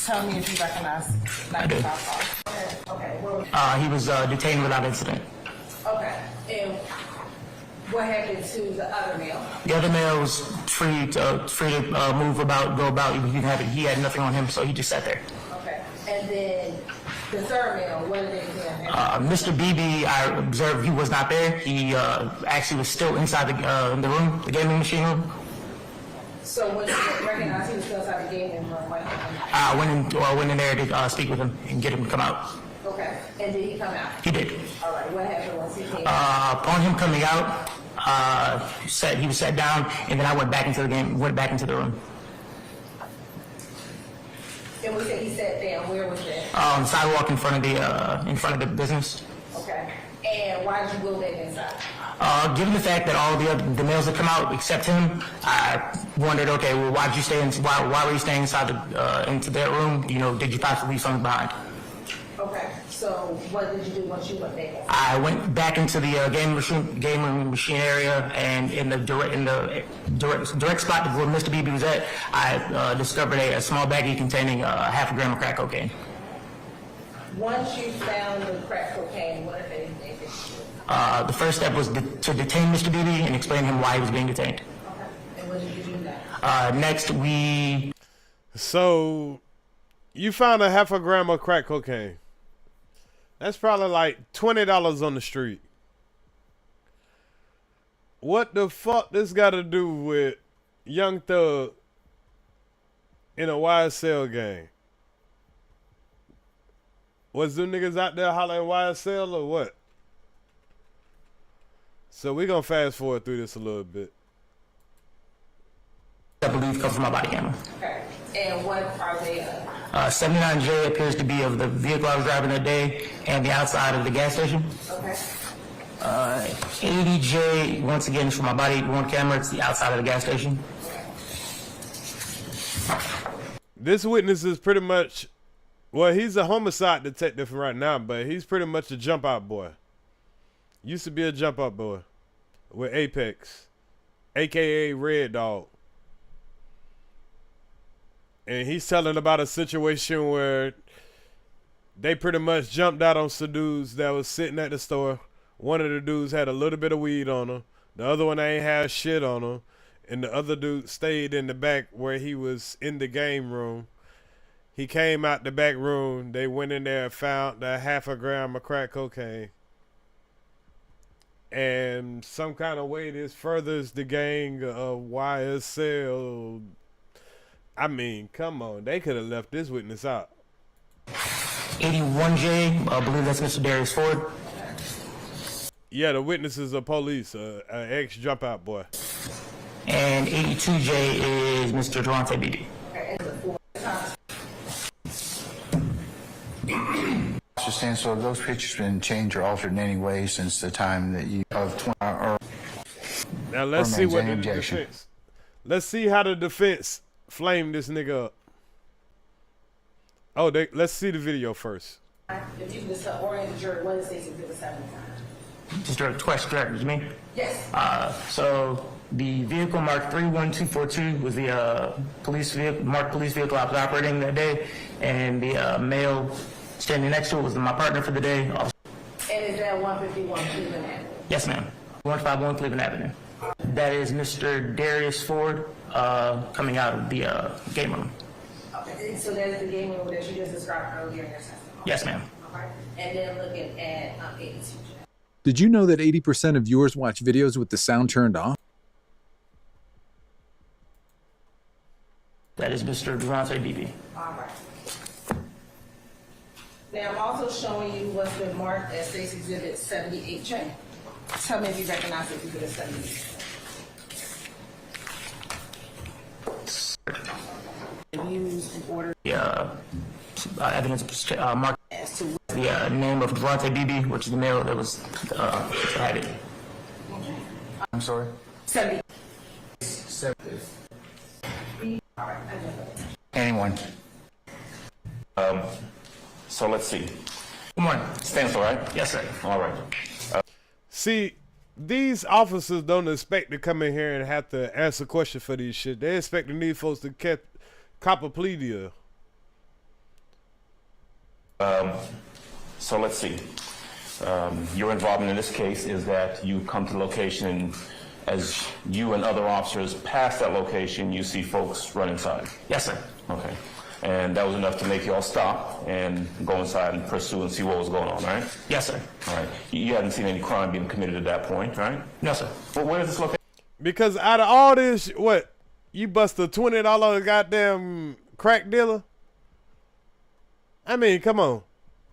Tell me if you recognize I do. Okay. He was detained without incident. Okay. And what happened to the other male? The other male was free to move about, go about. He had nothing on him, so he just sat there. Okay. And then the third male, what did they do? Mr. BB, I observed he was not there. He actually was still inside the room, the gaming machine room. So when you recognized he was still inside the gaming room, what happened? I went in there to speak with him and get him to come out. Okay. And did he come out? He did. All right. What happened once he came out? Upon him coming out, he was sat down, and then I went back into the room. And we said he sat down. Where was that? On the sidewalk in front of the business. Okay. And why did you go back inside? Given the fact that all the males had come out except him, I wondered, okay, well, why were you staying inside into that room? You know, did you possibly leave something behind? Okay. So what did you do once you went there? I went back into the game room machine area, and in the direct spot where Mr. BB was at, I discovered a small baggie containing half a gram of crack cocaine. Once you found the crack cocaine, what if anything did you do? The first step was to detain Mr. BB and explain to him why he was being detained. Okay. And what did you do next? Next, we... So, you found a half a gram of crack cocaine. That's probably like $20 on the street. What the fuck this got to do with Young Thug in a YSL gang? Was them niggas out there hollering YSL or what? So we gonna fast forward through this a little bit. I believe comes from my body camera. Okay. And what are they of? 79J appears to be of the vehicle I was driving that day and the outside of the gas station. Okay. 80J, once again, is from my body worn camera. It's the outside of the gas station. This witness is pretty much, well, he's a homicide detective right now, but he's pretty much a jump out boy. Used to be a jump out boy with Apex, aka Red Dog. And he's telling about a situation where they pretty much jumped out on some dudes that was sitting at the store. One of the dudes had a little bit of weed on him. The other one ain't had shit on him. And the other dude stayed in the back where he was in the game room. He came out the back room. They went in there and found a half a gram of crack cocaine. And some kind of way this furthers the gang of YSL. I mean, come on. They could have left this witness out. 81J, I believe that's Mr. Darius Ford. Yeah, the witness is a police, an ex-jump-out boy. And 82J is Mr. Durante BB. So those pictures been changed or altered in any way since the time that you of 20 or now let's see what the defense. Let's see how the defense flamed this nigga up. Oh, let's see the video first. If you can just orient the jury, what is this exhibit 7? Just direct question, director, you mean? Yes. So the vehicle marked 31242 was the police vehicle, marked police vehicle I was operating that day, and the male standing next to it was my partner for the day. And is that 151 Cleveland Avenue? Yes, ma'am. 151 Cleveland Avenue. That is Mr. Darius Ford coming out of the game room. Okay, so that's the game room that you just described earlier in your testimony? Yes, ma'am. Okay. And then looking at 82J. Did you know that 80% of viewers watch videos with the sound turned off? That is Mr. Durante BB. All right. Now I'm also showing you what's been marked as State's Exhibit 78J. Tell me if you recognize this exhibit 78. Used in order. Evidence marked as to the name of Durante BB, which is the male that was had it. I'm sorry? 70. Anyone? So let's see. Good morning. Stands all right? Yes, sir. All right. See, these officers don't expect to come in here and have to answer questions for these shit. They expecting these folks to cop a plea deal. So let's see. Your involvement in this case is that you come to the location, and as you and other officers pass that location, you see folks run inside. Yes, sir. Okay. And that was enough to make you all stop and go inside and pursue and see what was going on, right? Yes, sir. All right. You hadn't seen any crime being committed at that point, right? No, sir. Well, where is this location? Because out of all this, what? You bust a $20 goddamn crack dealer? I mean, come on.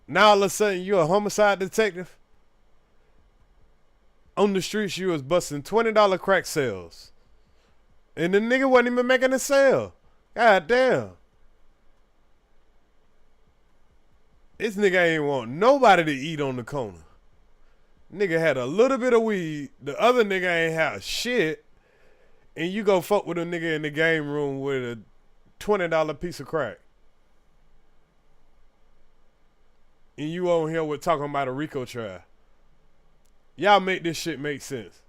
Now all of a sudden you're a homicide detective? On the streets you was busting $20 crack sales. And the nigga wasn't even making a sale. God damn. This nigga ain't want nobody to eat on the corner. Nigga had a little bit of weed. The other nigga ain't have shit. And you go fuck with a nigga in the game room with a $20 piece of crack. and you on here with talking about a RICO trial. Y'all make this shit make sense.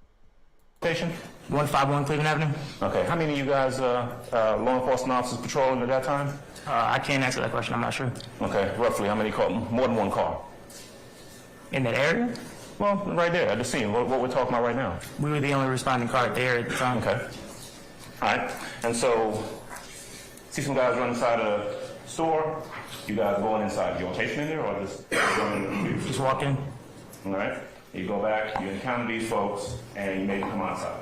Location? 151 Cleveland Avenue. Okay. How many of you guys, law enforcement officers patrolling at that time? I can't answer that question. I'm not sure. Okay. Roughly, how many cars? More than one car? In that area? Well, right there at the scene. What we're talking about right now. We were the only responding car at the area at the time. Okay. All right. And so, see some guys run inside a store. You guys going inside. You rotation in there or just going? Just walk in. All right. You go back. You encounter these folks, and you make them come outside.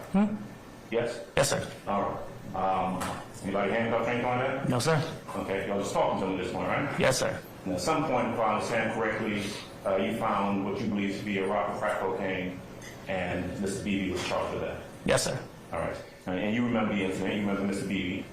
Yes. Yes, sir. All right. Anybody handcuffed or anything like that? No, sir. Okay. Y'all just talking to them at this point, right? Yes, sir. And at some point, if I understand correctly, you found what you believe to be a rock of crack cocaine, and Mr. Beebe was charged with that. Yes, sir. All right. And you remember the incident? You remember Mr. Beebe?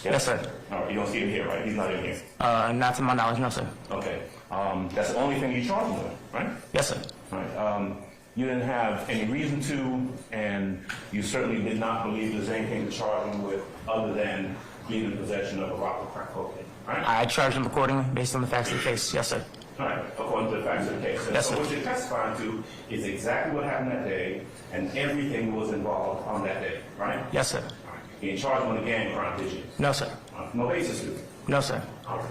Yes, sir. All right. You don't see him here, right? He's not in here. Not to my knowledge, no, sir. Okay. That's the only thing you charged him with, right? Yes, sir. All right. You didn't have any reason to, and you certainly did not believe there's anything to charge him with other than being in possession of a rock of crack cocaine, right? I charged him accordingly based on the facts of the case. Yes, sir. All right, according to the facts of the case. Yes, so sir. what you're testifying to is exactly what happened that day and everything that was involved on that day, right? Yes, sir. All right. You didn't charge him with a gang crime, did you? No, sir. No basis to it? No, sir. All right.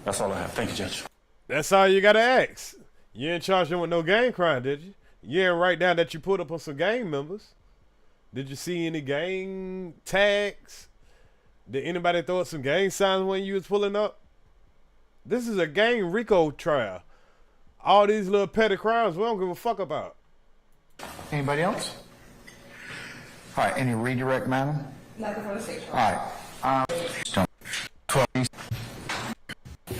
That's all I have. Thank you, Judge. That's all you gotta ask. You didn't charge him with no gang crime, did you? You didn't write down that you put up on some gang members. Did you see any gang tags? Did anybody throw up some gang signs when you was pulling up? This is a gang RICO trial. All these little petty crimes we don't give a fuck about. Anybody else? All right, any redirect, madam? Nothing for the station. All right. 12.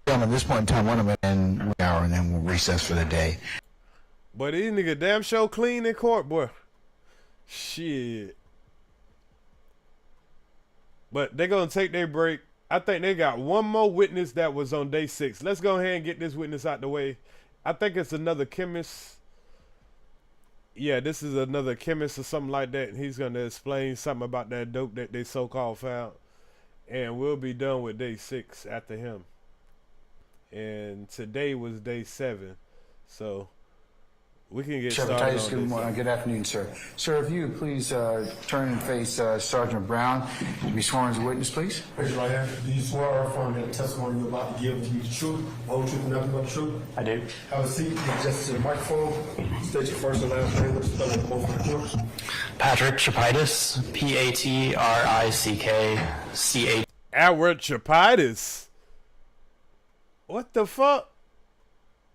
At this point in time, one of them in 1 hour, and then we'll recess for the day. But these niggas damn sure clean in court, boy. Shit. But they gonna take their break. I think they got one more witness that was on day 6. Let's go ahead and get this witness out the way. I think it's another chemist. Yeah, this is another chemist or something like that. He's gonna explain something about that dope that they so-called found. And we'll be done with day 6 after him. And today was day 7. So we can get started Titus, on this. good afternoon, sir. Sir, if you would please turn and face Sergeant Brown to be sworn as a witness, please. Raise your right hand. Do you swear or affirm that the testimony you're about to give will be the truth, whole truth, and nothing but the truth? I do. Have a seat. Just to the microphone. State your first and last name. Let's spell it both for the course. Patrick Chapitis, Patrick. Edward Chapitis. What the fuck?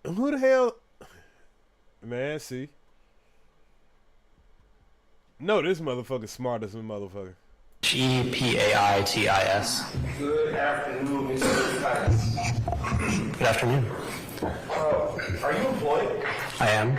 Who the hell? Man, see. No, this motherfucker's smart as a motherfucker. Gpaitis. Good afternoon, Mr. Titus. Good afternoon. Are you employed? I am.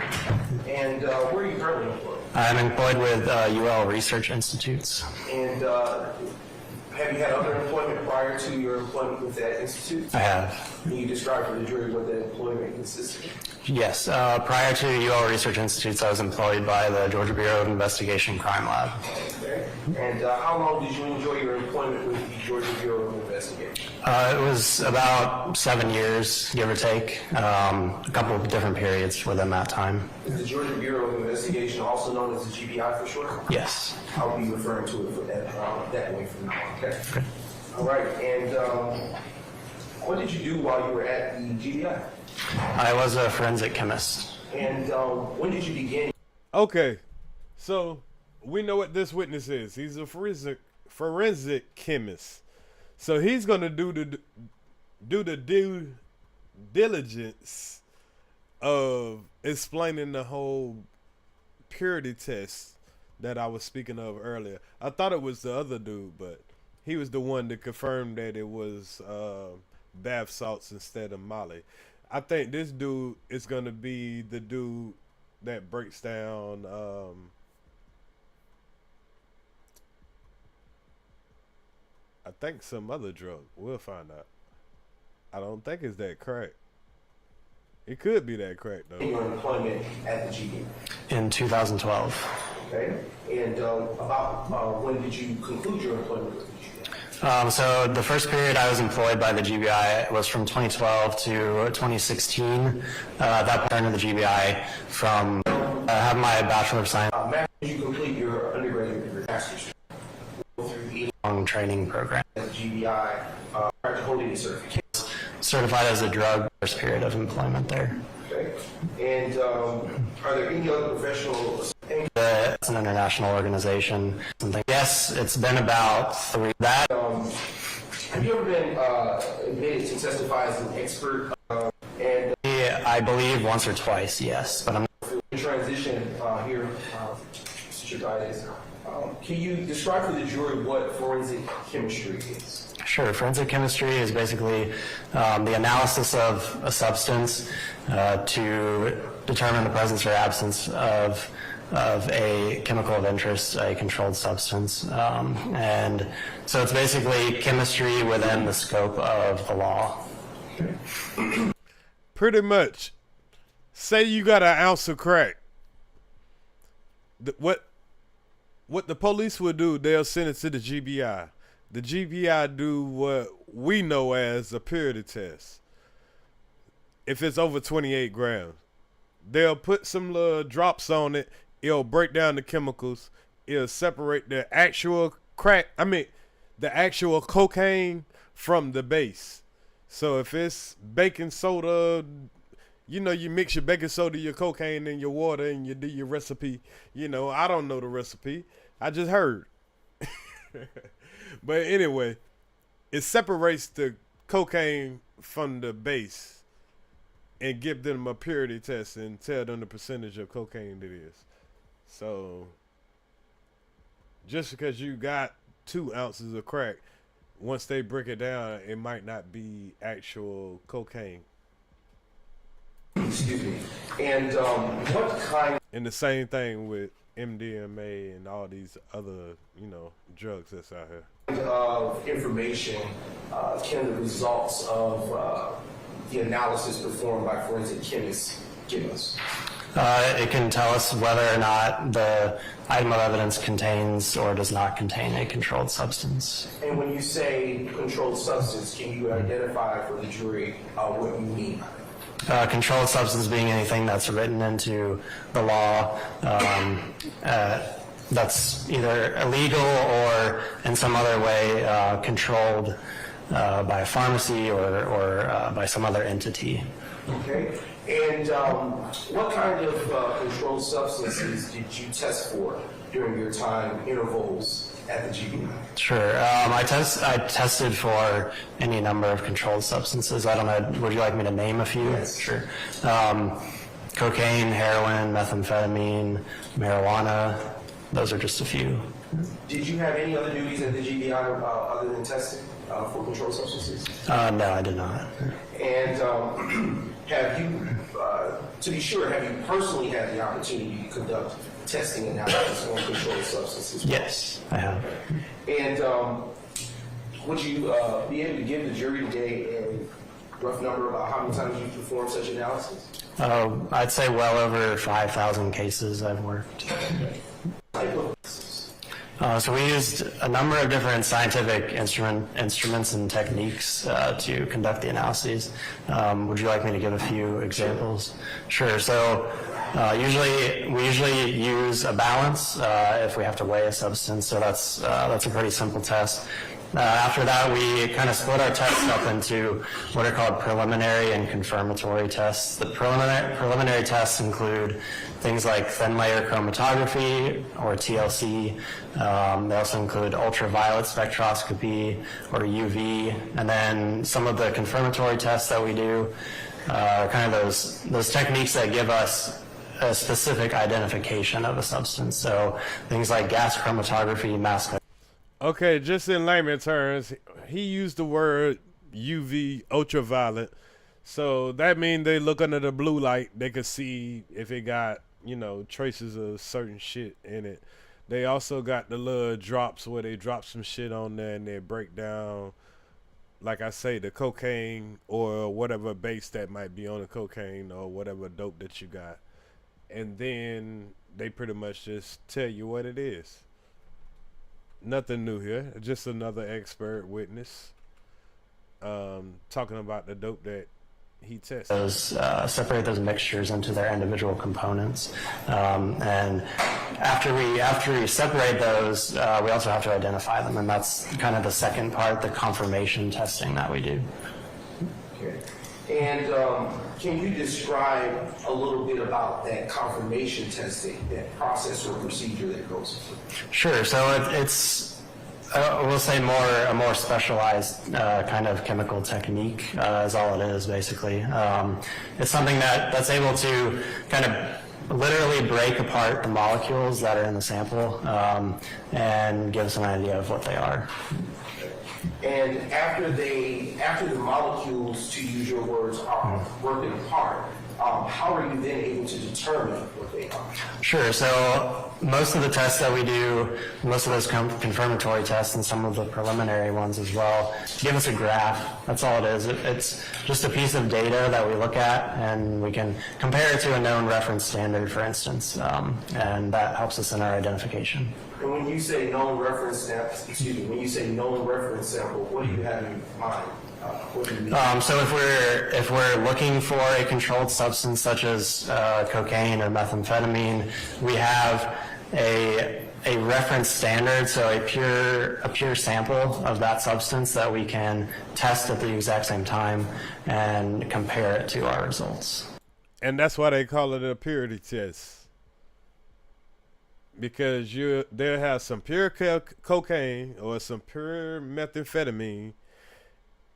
And where are you currently employed? I'm employed with UL Research Institutes. And have you had other employment prior to your employment with that institute? I have. Can you describe for the jury what that employment consisted of? Yes. Prior to UL Research Institutes, I was employed by the Georgia Bureau of Investigation Crime Lab. Okay. And how long did you enjoy your employment with the Georgia Bureau of Investigation? It was about 7 years, give or take. A couple of different periods within that time. Is the Georgia Bureau of Investigation also known as the GBI for short? Yes. I'll be referring to it for that way from now on. Okay. All right. And what did you do while you were at the GBI? I was a forensic chemist. And when did you begin? Okay, so we know what this witness is. He's a forensic chemist. So he's gonna do the due diligence of explaining the whole purity test that I was speaking of earlier. I thought it was the other dude, but he was the one that confirmed that it was bath salts instead of Molly. I think this dude is gonna be the dude that breaks down I think some other drug. We'll find out. I don't think it's that crack. It could be that crack though. Your employment at the GBI? In 2012. Okay. And about when did you conclude your employment with the GBI? So the first period I was employed by the GBI was from 2012 to 2016. At that point, I turned to the GBI from having my Bachelor of Science. Did you complete your undergraduate degree, master's through Long training program. at the GBI, prior to holding a certification? Certified as a drug, first period of employment there. Okay. And are there any other professional? It's an international organization. Yes, it's been about 3. That. Have you ever been admitted to testify as an expert? And I believe once or twice, yes, but I'm transition here, Mr. Guidance. Can you describe for the jury what forensic chemistry is? Sure. Forensic chemistry is basically the analysis of a substance to determine the presence or absence of a chemical of interest, a controlled substance. And so it's basically chemistry within the scope of the law. Pretty much. Say you got an ounce of crack. What the police would do, they'll send it to the GBI. The GBI do what we know as a purity test. If it's over 28 grams, they'll put some little drops on it. It'll break down the chemicals. It'll separate the actual the actual cocaine from the base. So if it's baking soda, you know, you mix your baking soda, your cocaine, and your water, and you do your recipe. You know, I don't know the recipe. I just heard. But anyway, it separates the cocaine from the base and give them a purity test and tell them the percentage of cocaine it is. So just because you got 2 ounces of crack, once they break it down, it might not be actual cocaine. Excuse me. And what kind? And the same thing with MDMA and all these other, you know, drugs that's out here. Of information can the results of the analysis performed by forensic chemists give us? It can tell us whether or not the item of evidence contains or does not contain a controlled substance. And when you say controlled substance, can you identify for the jury what you mean by that? Controlled substance being anything that's written into the law that's either illegal or in some other way controlled by a pharmacy or by some other entity. Okay. And what kind of controlled substances did you test for during your time intervals at the GBI? Sure. I tested for any number of controlled substances. I don't know. Would you like me to name a few? Yes. Sure. Cocaine, heroin, methamphetamine, marijuana. Those are just a few. Did you have any other duties at the GBI other than testing for controlled substances? No, I did not. And have you, to be sure, have you personally had the opportunity to conduct testing analysis on controlled substances? Yes, I have. And would you be able to give the jury today a rough number about how many times you've performed such analysis? I'd say well over 5,000 cases I've worked. So we used a number of different scientific instruments and techniques to conduct the analyses. Would you like me to give a few examples? Sure. So we usually use a balance if we have to weigh a substance. So that's a pretty simple test. After that, we kind of split our tests up into what are called preliminary and confirmatory tests. The preliminary tests include things like thin layer chromatography, or TLC. They also include ultraviolet spectroscopy, or UV. And then some of the confirmatory tests that we do are kind of those techniques that give us a specific identification of a substance. So things like gas chromatography, mass. Okay, just in layman terms, he used the word UV, ultraviolet. So that means they look under the blue light. They could see if it got, you know, traces of certain shit in it. They also got the little drops where they drop some shit on there and they break down, like I say, the cocaine or whatever base that might be on the cocaine or whatever dope that you got. And then they pretty much just tell you what it is. Nothing new here. Just another expert witness talking about the dope that he tested. Separate those mixtures into their individual components, and after we separate those, we also have to identify them, and that's kind of the second part, the confirmation testing that we do. Okay. And can you describe a little bit about that confirmation testing, that process or procedure that goes through? Sure. So it's we'll say a more specialized kind of chemical technique is all it is, basically. It's something that's able to kind of literally break apart the molecules that are in the sample and give us an idea of what they are. And after the molecules, to use your words, are working apart, how are you then able to determine what they are? Sure. So most of the tests that we do, most of those confirmatory tests and some of the preliminary ones as well, give us a graph. That's all it is. It's just a piece of data that we look at, and we can compare it to a known reference standard, for instance, and that helps us in our identification. And when you say known reference sample, what do you have in mind? What do you mean? So if we're looking for a controlled substance such as cocaine or methamphetamine, we have a reference standard, so a pure sample of that substance that we can test at the exact same time and compare it to our results. And that's why they call it a purity test. Because they'll have some pure cocaine or some pure methamphetamine,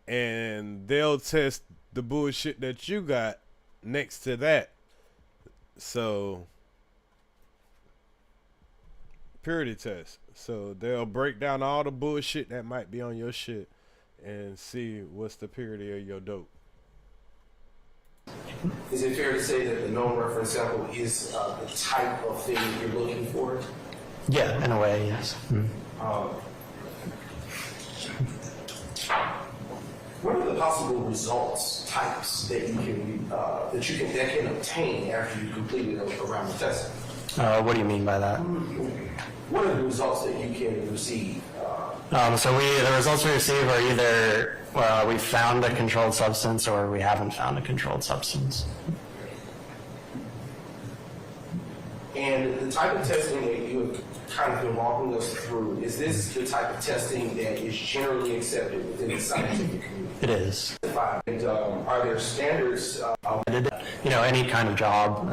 and they'll test the bullshit that you got next to that. So, purity test. So they'll break down all the bullshit that might be on your shit and see what's the purity of your dope. Is it fair to say that the known reference sample is the type of thing you're looking for? Yeah, in a way, yes. What are the possible results types that that can obtain after you completed a round of testing? What do you mean by that? What are the results that you can receive? So the results we receive are either we found a controlled substance or we haven't found a controlled substance. And the type of testing that you have kind of been walking us through, is this the type of testing that is generally accepted within the scientific community? It is. And are there standards? Any kind of job.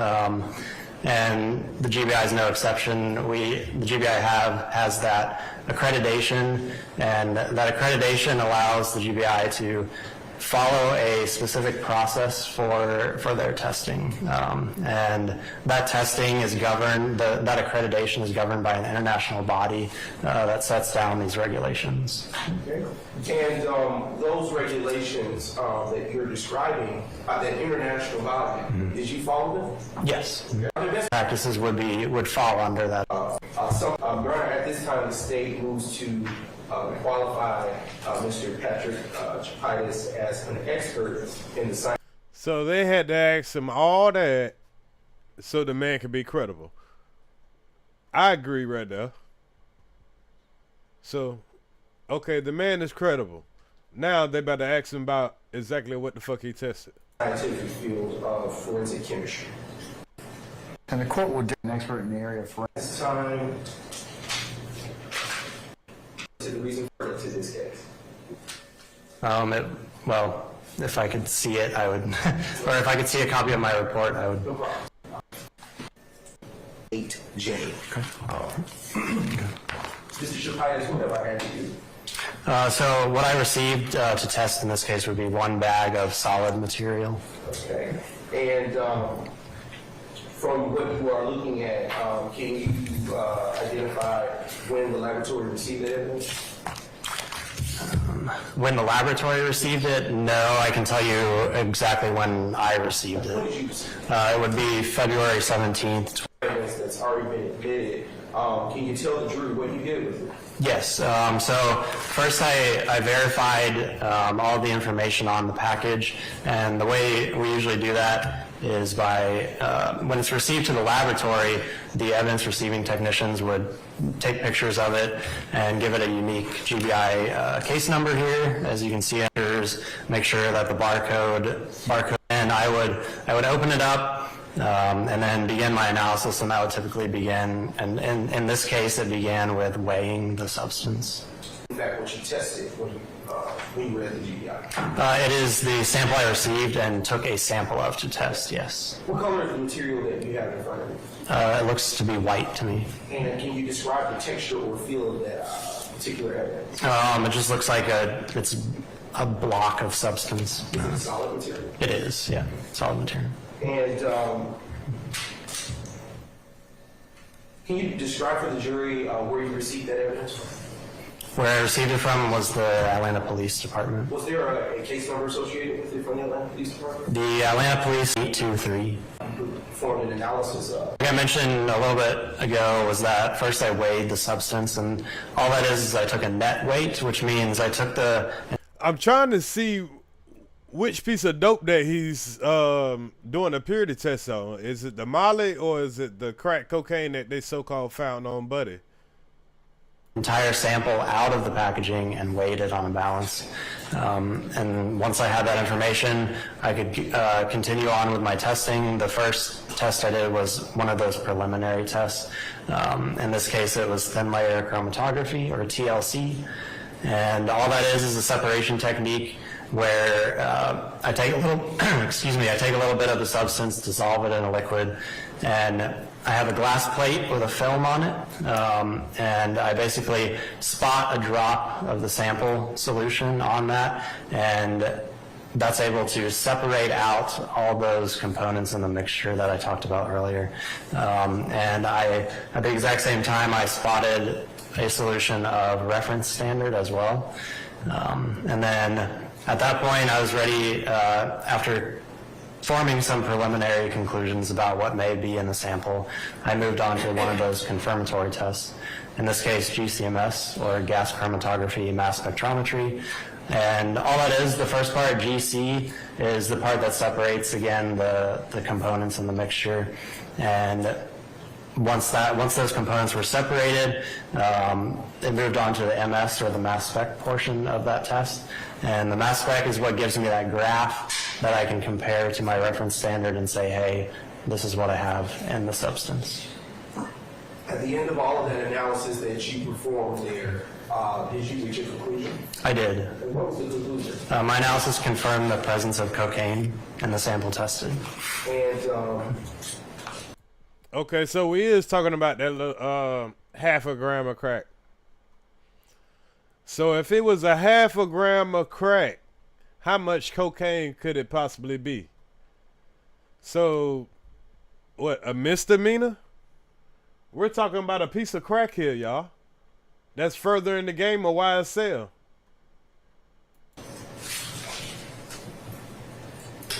And the GBI is no exception. The GBI has that accreditation, and that accreditation allows the GBI to follow a specific process for their testing. And that testing is governed, that accreditation is governed by an international body that sets down these regulations. Okay. And those regulations that you're describing, that international body, did you follow them? Yes. Practices would fall under that. At this time, the state moves to qualify Mr. Patrick Chapitis as an expert in the science. So they had to ask him all that so the man could be credible. I agree right there. So, okay, the man is credible. Now they about to ask him about exactly what the fuck he tested. Scientific field of forensic chemistry. And the court will do an expert in the area of forensic. This time to the reason for this case. Well, if I could see it, I would, or if I could see a copy of my report, I would. No problem. 8J. Okay. Mr. Chapitis, what have I had to do? So what I received to test in this case would be one bag of solid material. Okay. And from what you are looking at, can you identify when the laboratory received the evidence? When the laboratory received it, no, I can tell you exactly when I received it. When did you receive it? It would be February 17th. Evidence that's already been admitted. Can you tell the jury what you did with it? Yes. So first I verified all the information on the package, and the way we usually do that is by, when it's received to the laboratory, the evidence receiving technicians would take pictures of it and give it a unique GBI case number here, as you can see, make sure that the barcode, and I would open it up and then begin my analysis, and that would typically begin, and in this case, it began with weighing the substance. In fact, what you tested when you read the GBI? It is the sample I received and took a sample of to test, yes. What color is the material that you have in front of you? It looks to be white to me. And can you describe the texture or feel of that particular evidence? It just looks like it's a block of substance. Is it solid material? It is, yeah, solid material. And can you describe for the jury where you received that evidence from? Where I received it from was the Atlanta Police Department. Was there a case number associated with it from the Atlanta Police Department? The Atlanta Police 823. Performed an analysis of. Like I mentioned a little bit ago, was that first I weighed the substance, and all that is I took a net weight, which means I took the. I'm trying to see which piece of dope that he's doing a purity test on. Is it the Molly or is it the crack cocaine that they so-called found on Buddy? Entire sample out of the packaging and weighed it on a balance. And once I had that information, I could continue on with my testing. The first test I did was one of those preliminary tests. In this case, it was thin layer chromatography, or TLC. And all that is a separation technique where I take a little, I take a little bit of the substance, dissolve it in a liquid, and I have a glass plate with a film on it, and I basically spot a drop of the sample solution on that, and that's able to separate out all those components in the mixture that I talked about earlier. And at the exact same time, I spotted a solution of reference standard as well. And then at that point, I was ready, after forming some preliminary conclusions about what may be in the sample, I moved on to one of those confirmatory tests. In this case, GCMS, or gas chromatography mass spectrometry. And all that is, the first part, GC, is the part that separates, again, the components in the mixture. And once those components were separated, it moved on to the MS, or the mass spec portion of that test. And the mass spec is what gives me that graph that I can compare to my reference standard and say, hey, this is what I have in the substance. At the end of all of that analysis that you performed there, did you reach a conclusion? I did. And what was the conclusion? My analysis confirmed the presence of cocaine in the sample tested. And okay, so we is talking about that little, half a gram of crack. So if it was a half a gram of crack, how much cocaine could it possibly be? So, what, a misdemeanor? We're talking about a piece of crack here, y'all. That's further in the game of YSL.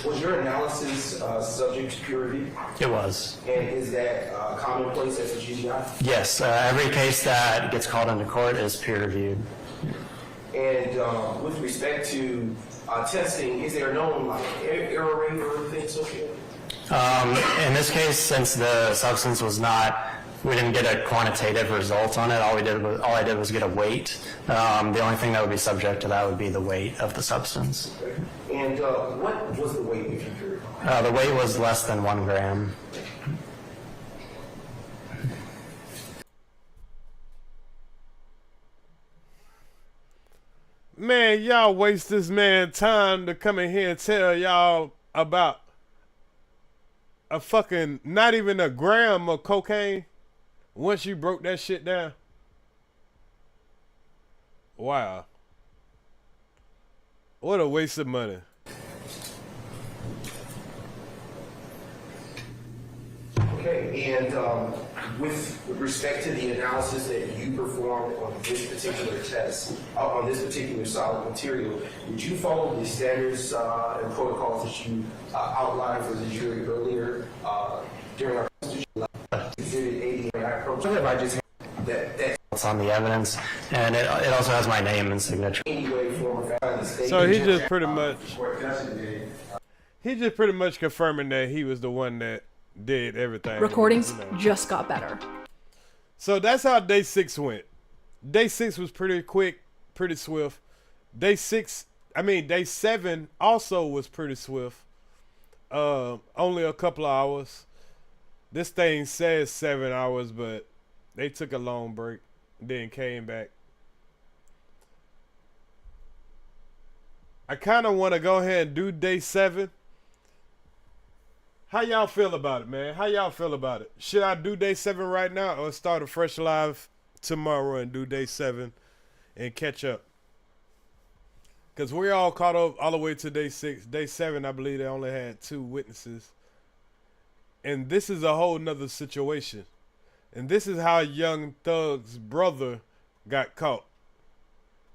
Was your analysis subject to peer review? It was. And is that commonplace as a GDI? Yes, every case that gets called into court is peer reviewed. And with respect to testing, is there a known error rate or anything associated? In this case, since the substance was not, we didn't get a quantitative result on it. All I did was get a weight. The only thing that would be subject to that would be the weight of the substance. And what was the weight, if you could? The weight was less than 1 gram. Man, y'all waste this man time to come in here and tell y'all about a fucking, not even a gram of cocaine once you broke that shit down. Wow. What a waste of money. Okay, and with respect to the analysis that you performed on this particular test, on this particular solid material, did you follow the standards and protocols that you outlined for the jury earlier during our Exhibit 80? I just It's on the evidence, and it also has my name and signature. So he just pretty much, He just pretty much confirming that he was the one that did everything. Recordings just got better. So that's how day 6 went. Day 6 was pretty quick, pretty swift. Day 7 also was pretty swift. Only a couple of hours. This thing says 7 hours, but they took a long break, then came back. I kind of want to go ahead and do day 7. How y'all feel about it, man? How y'all feel about it? Should I do day 7 right now or start a fresh live tomorrow and do day 7 and catch up? Because we're all caught up all the way to day 6. Day 7, I believe they only had 2 witnesses. And this is a whole nother situation. And this is how Young Thug's brother got caught.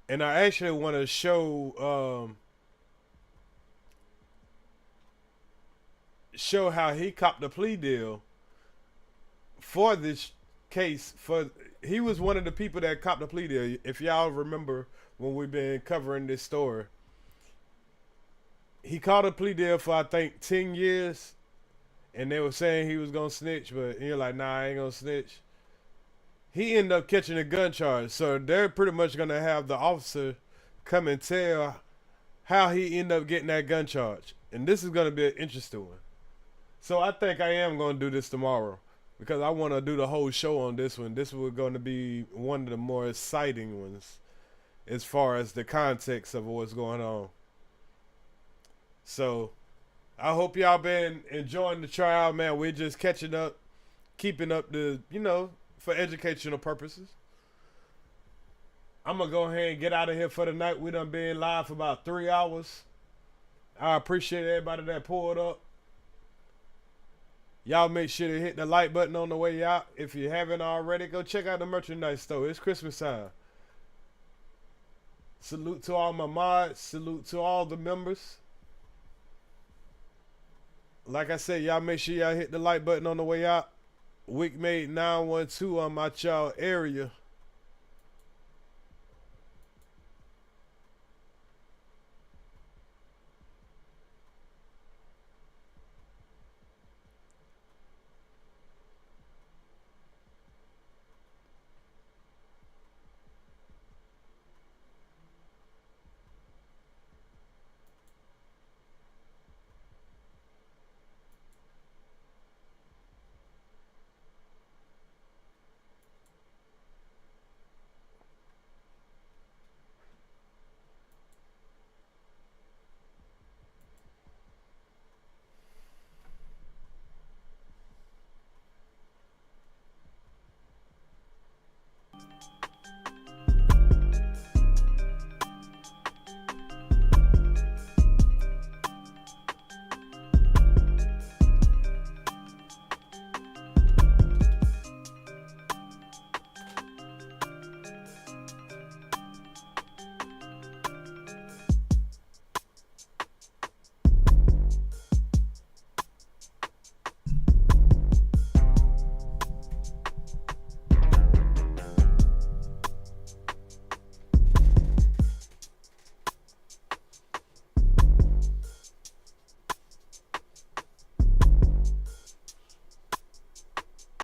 And I actually want to show how he copped the plea deal for this case. He was one of the people that copped the plea deal. If y'all remember when we've been covering this story, he caught a plea deal for I think 10 years, and they were saying he was gonna snitch, but you're like, nah, I ain't gonna snitch. He ended up catching a gun charge, so they're pretty much gonna have the officer come and tell how he ended up getting that gun charge, and this is gonna be an interesting one. So I think I am gonna do this tomorrow because I want to do the whole show on this one. This was going to be one of the more exciting ones as far as the context of what's going on. So I hope y'all been enjoying the trial, man. We're just catching up, keeping up the, for educational purposes. I'm going to go ahead and get out of here for the night. We done been live for about 3 hours. I appreciate everybody that pulled up. Y'all make sure to hit the like button on the way out. If you haven't already, go check out the merchandise store. It's Christmas time. Salute to all my mods. Salute to all the members. Like I said, y'all make sure y'all hit the like button on the way out. Wickmade 912 on my y'all area.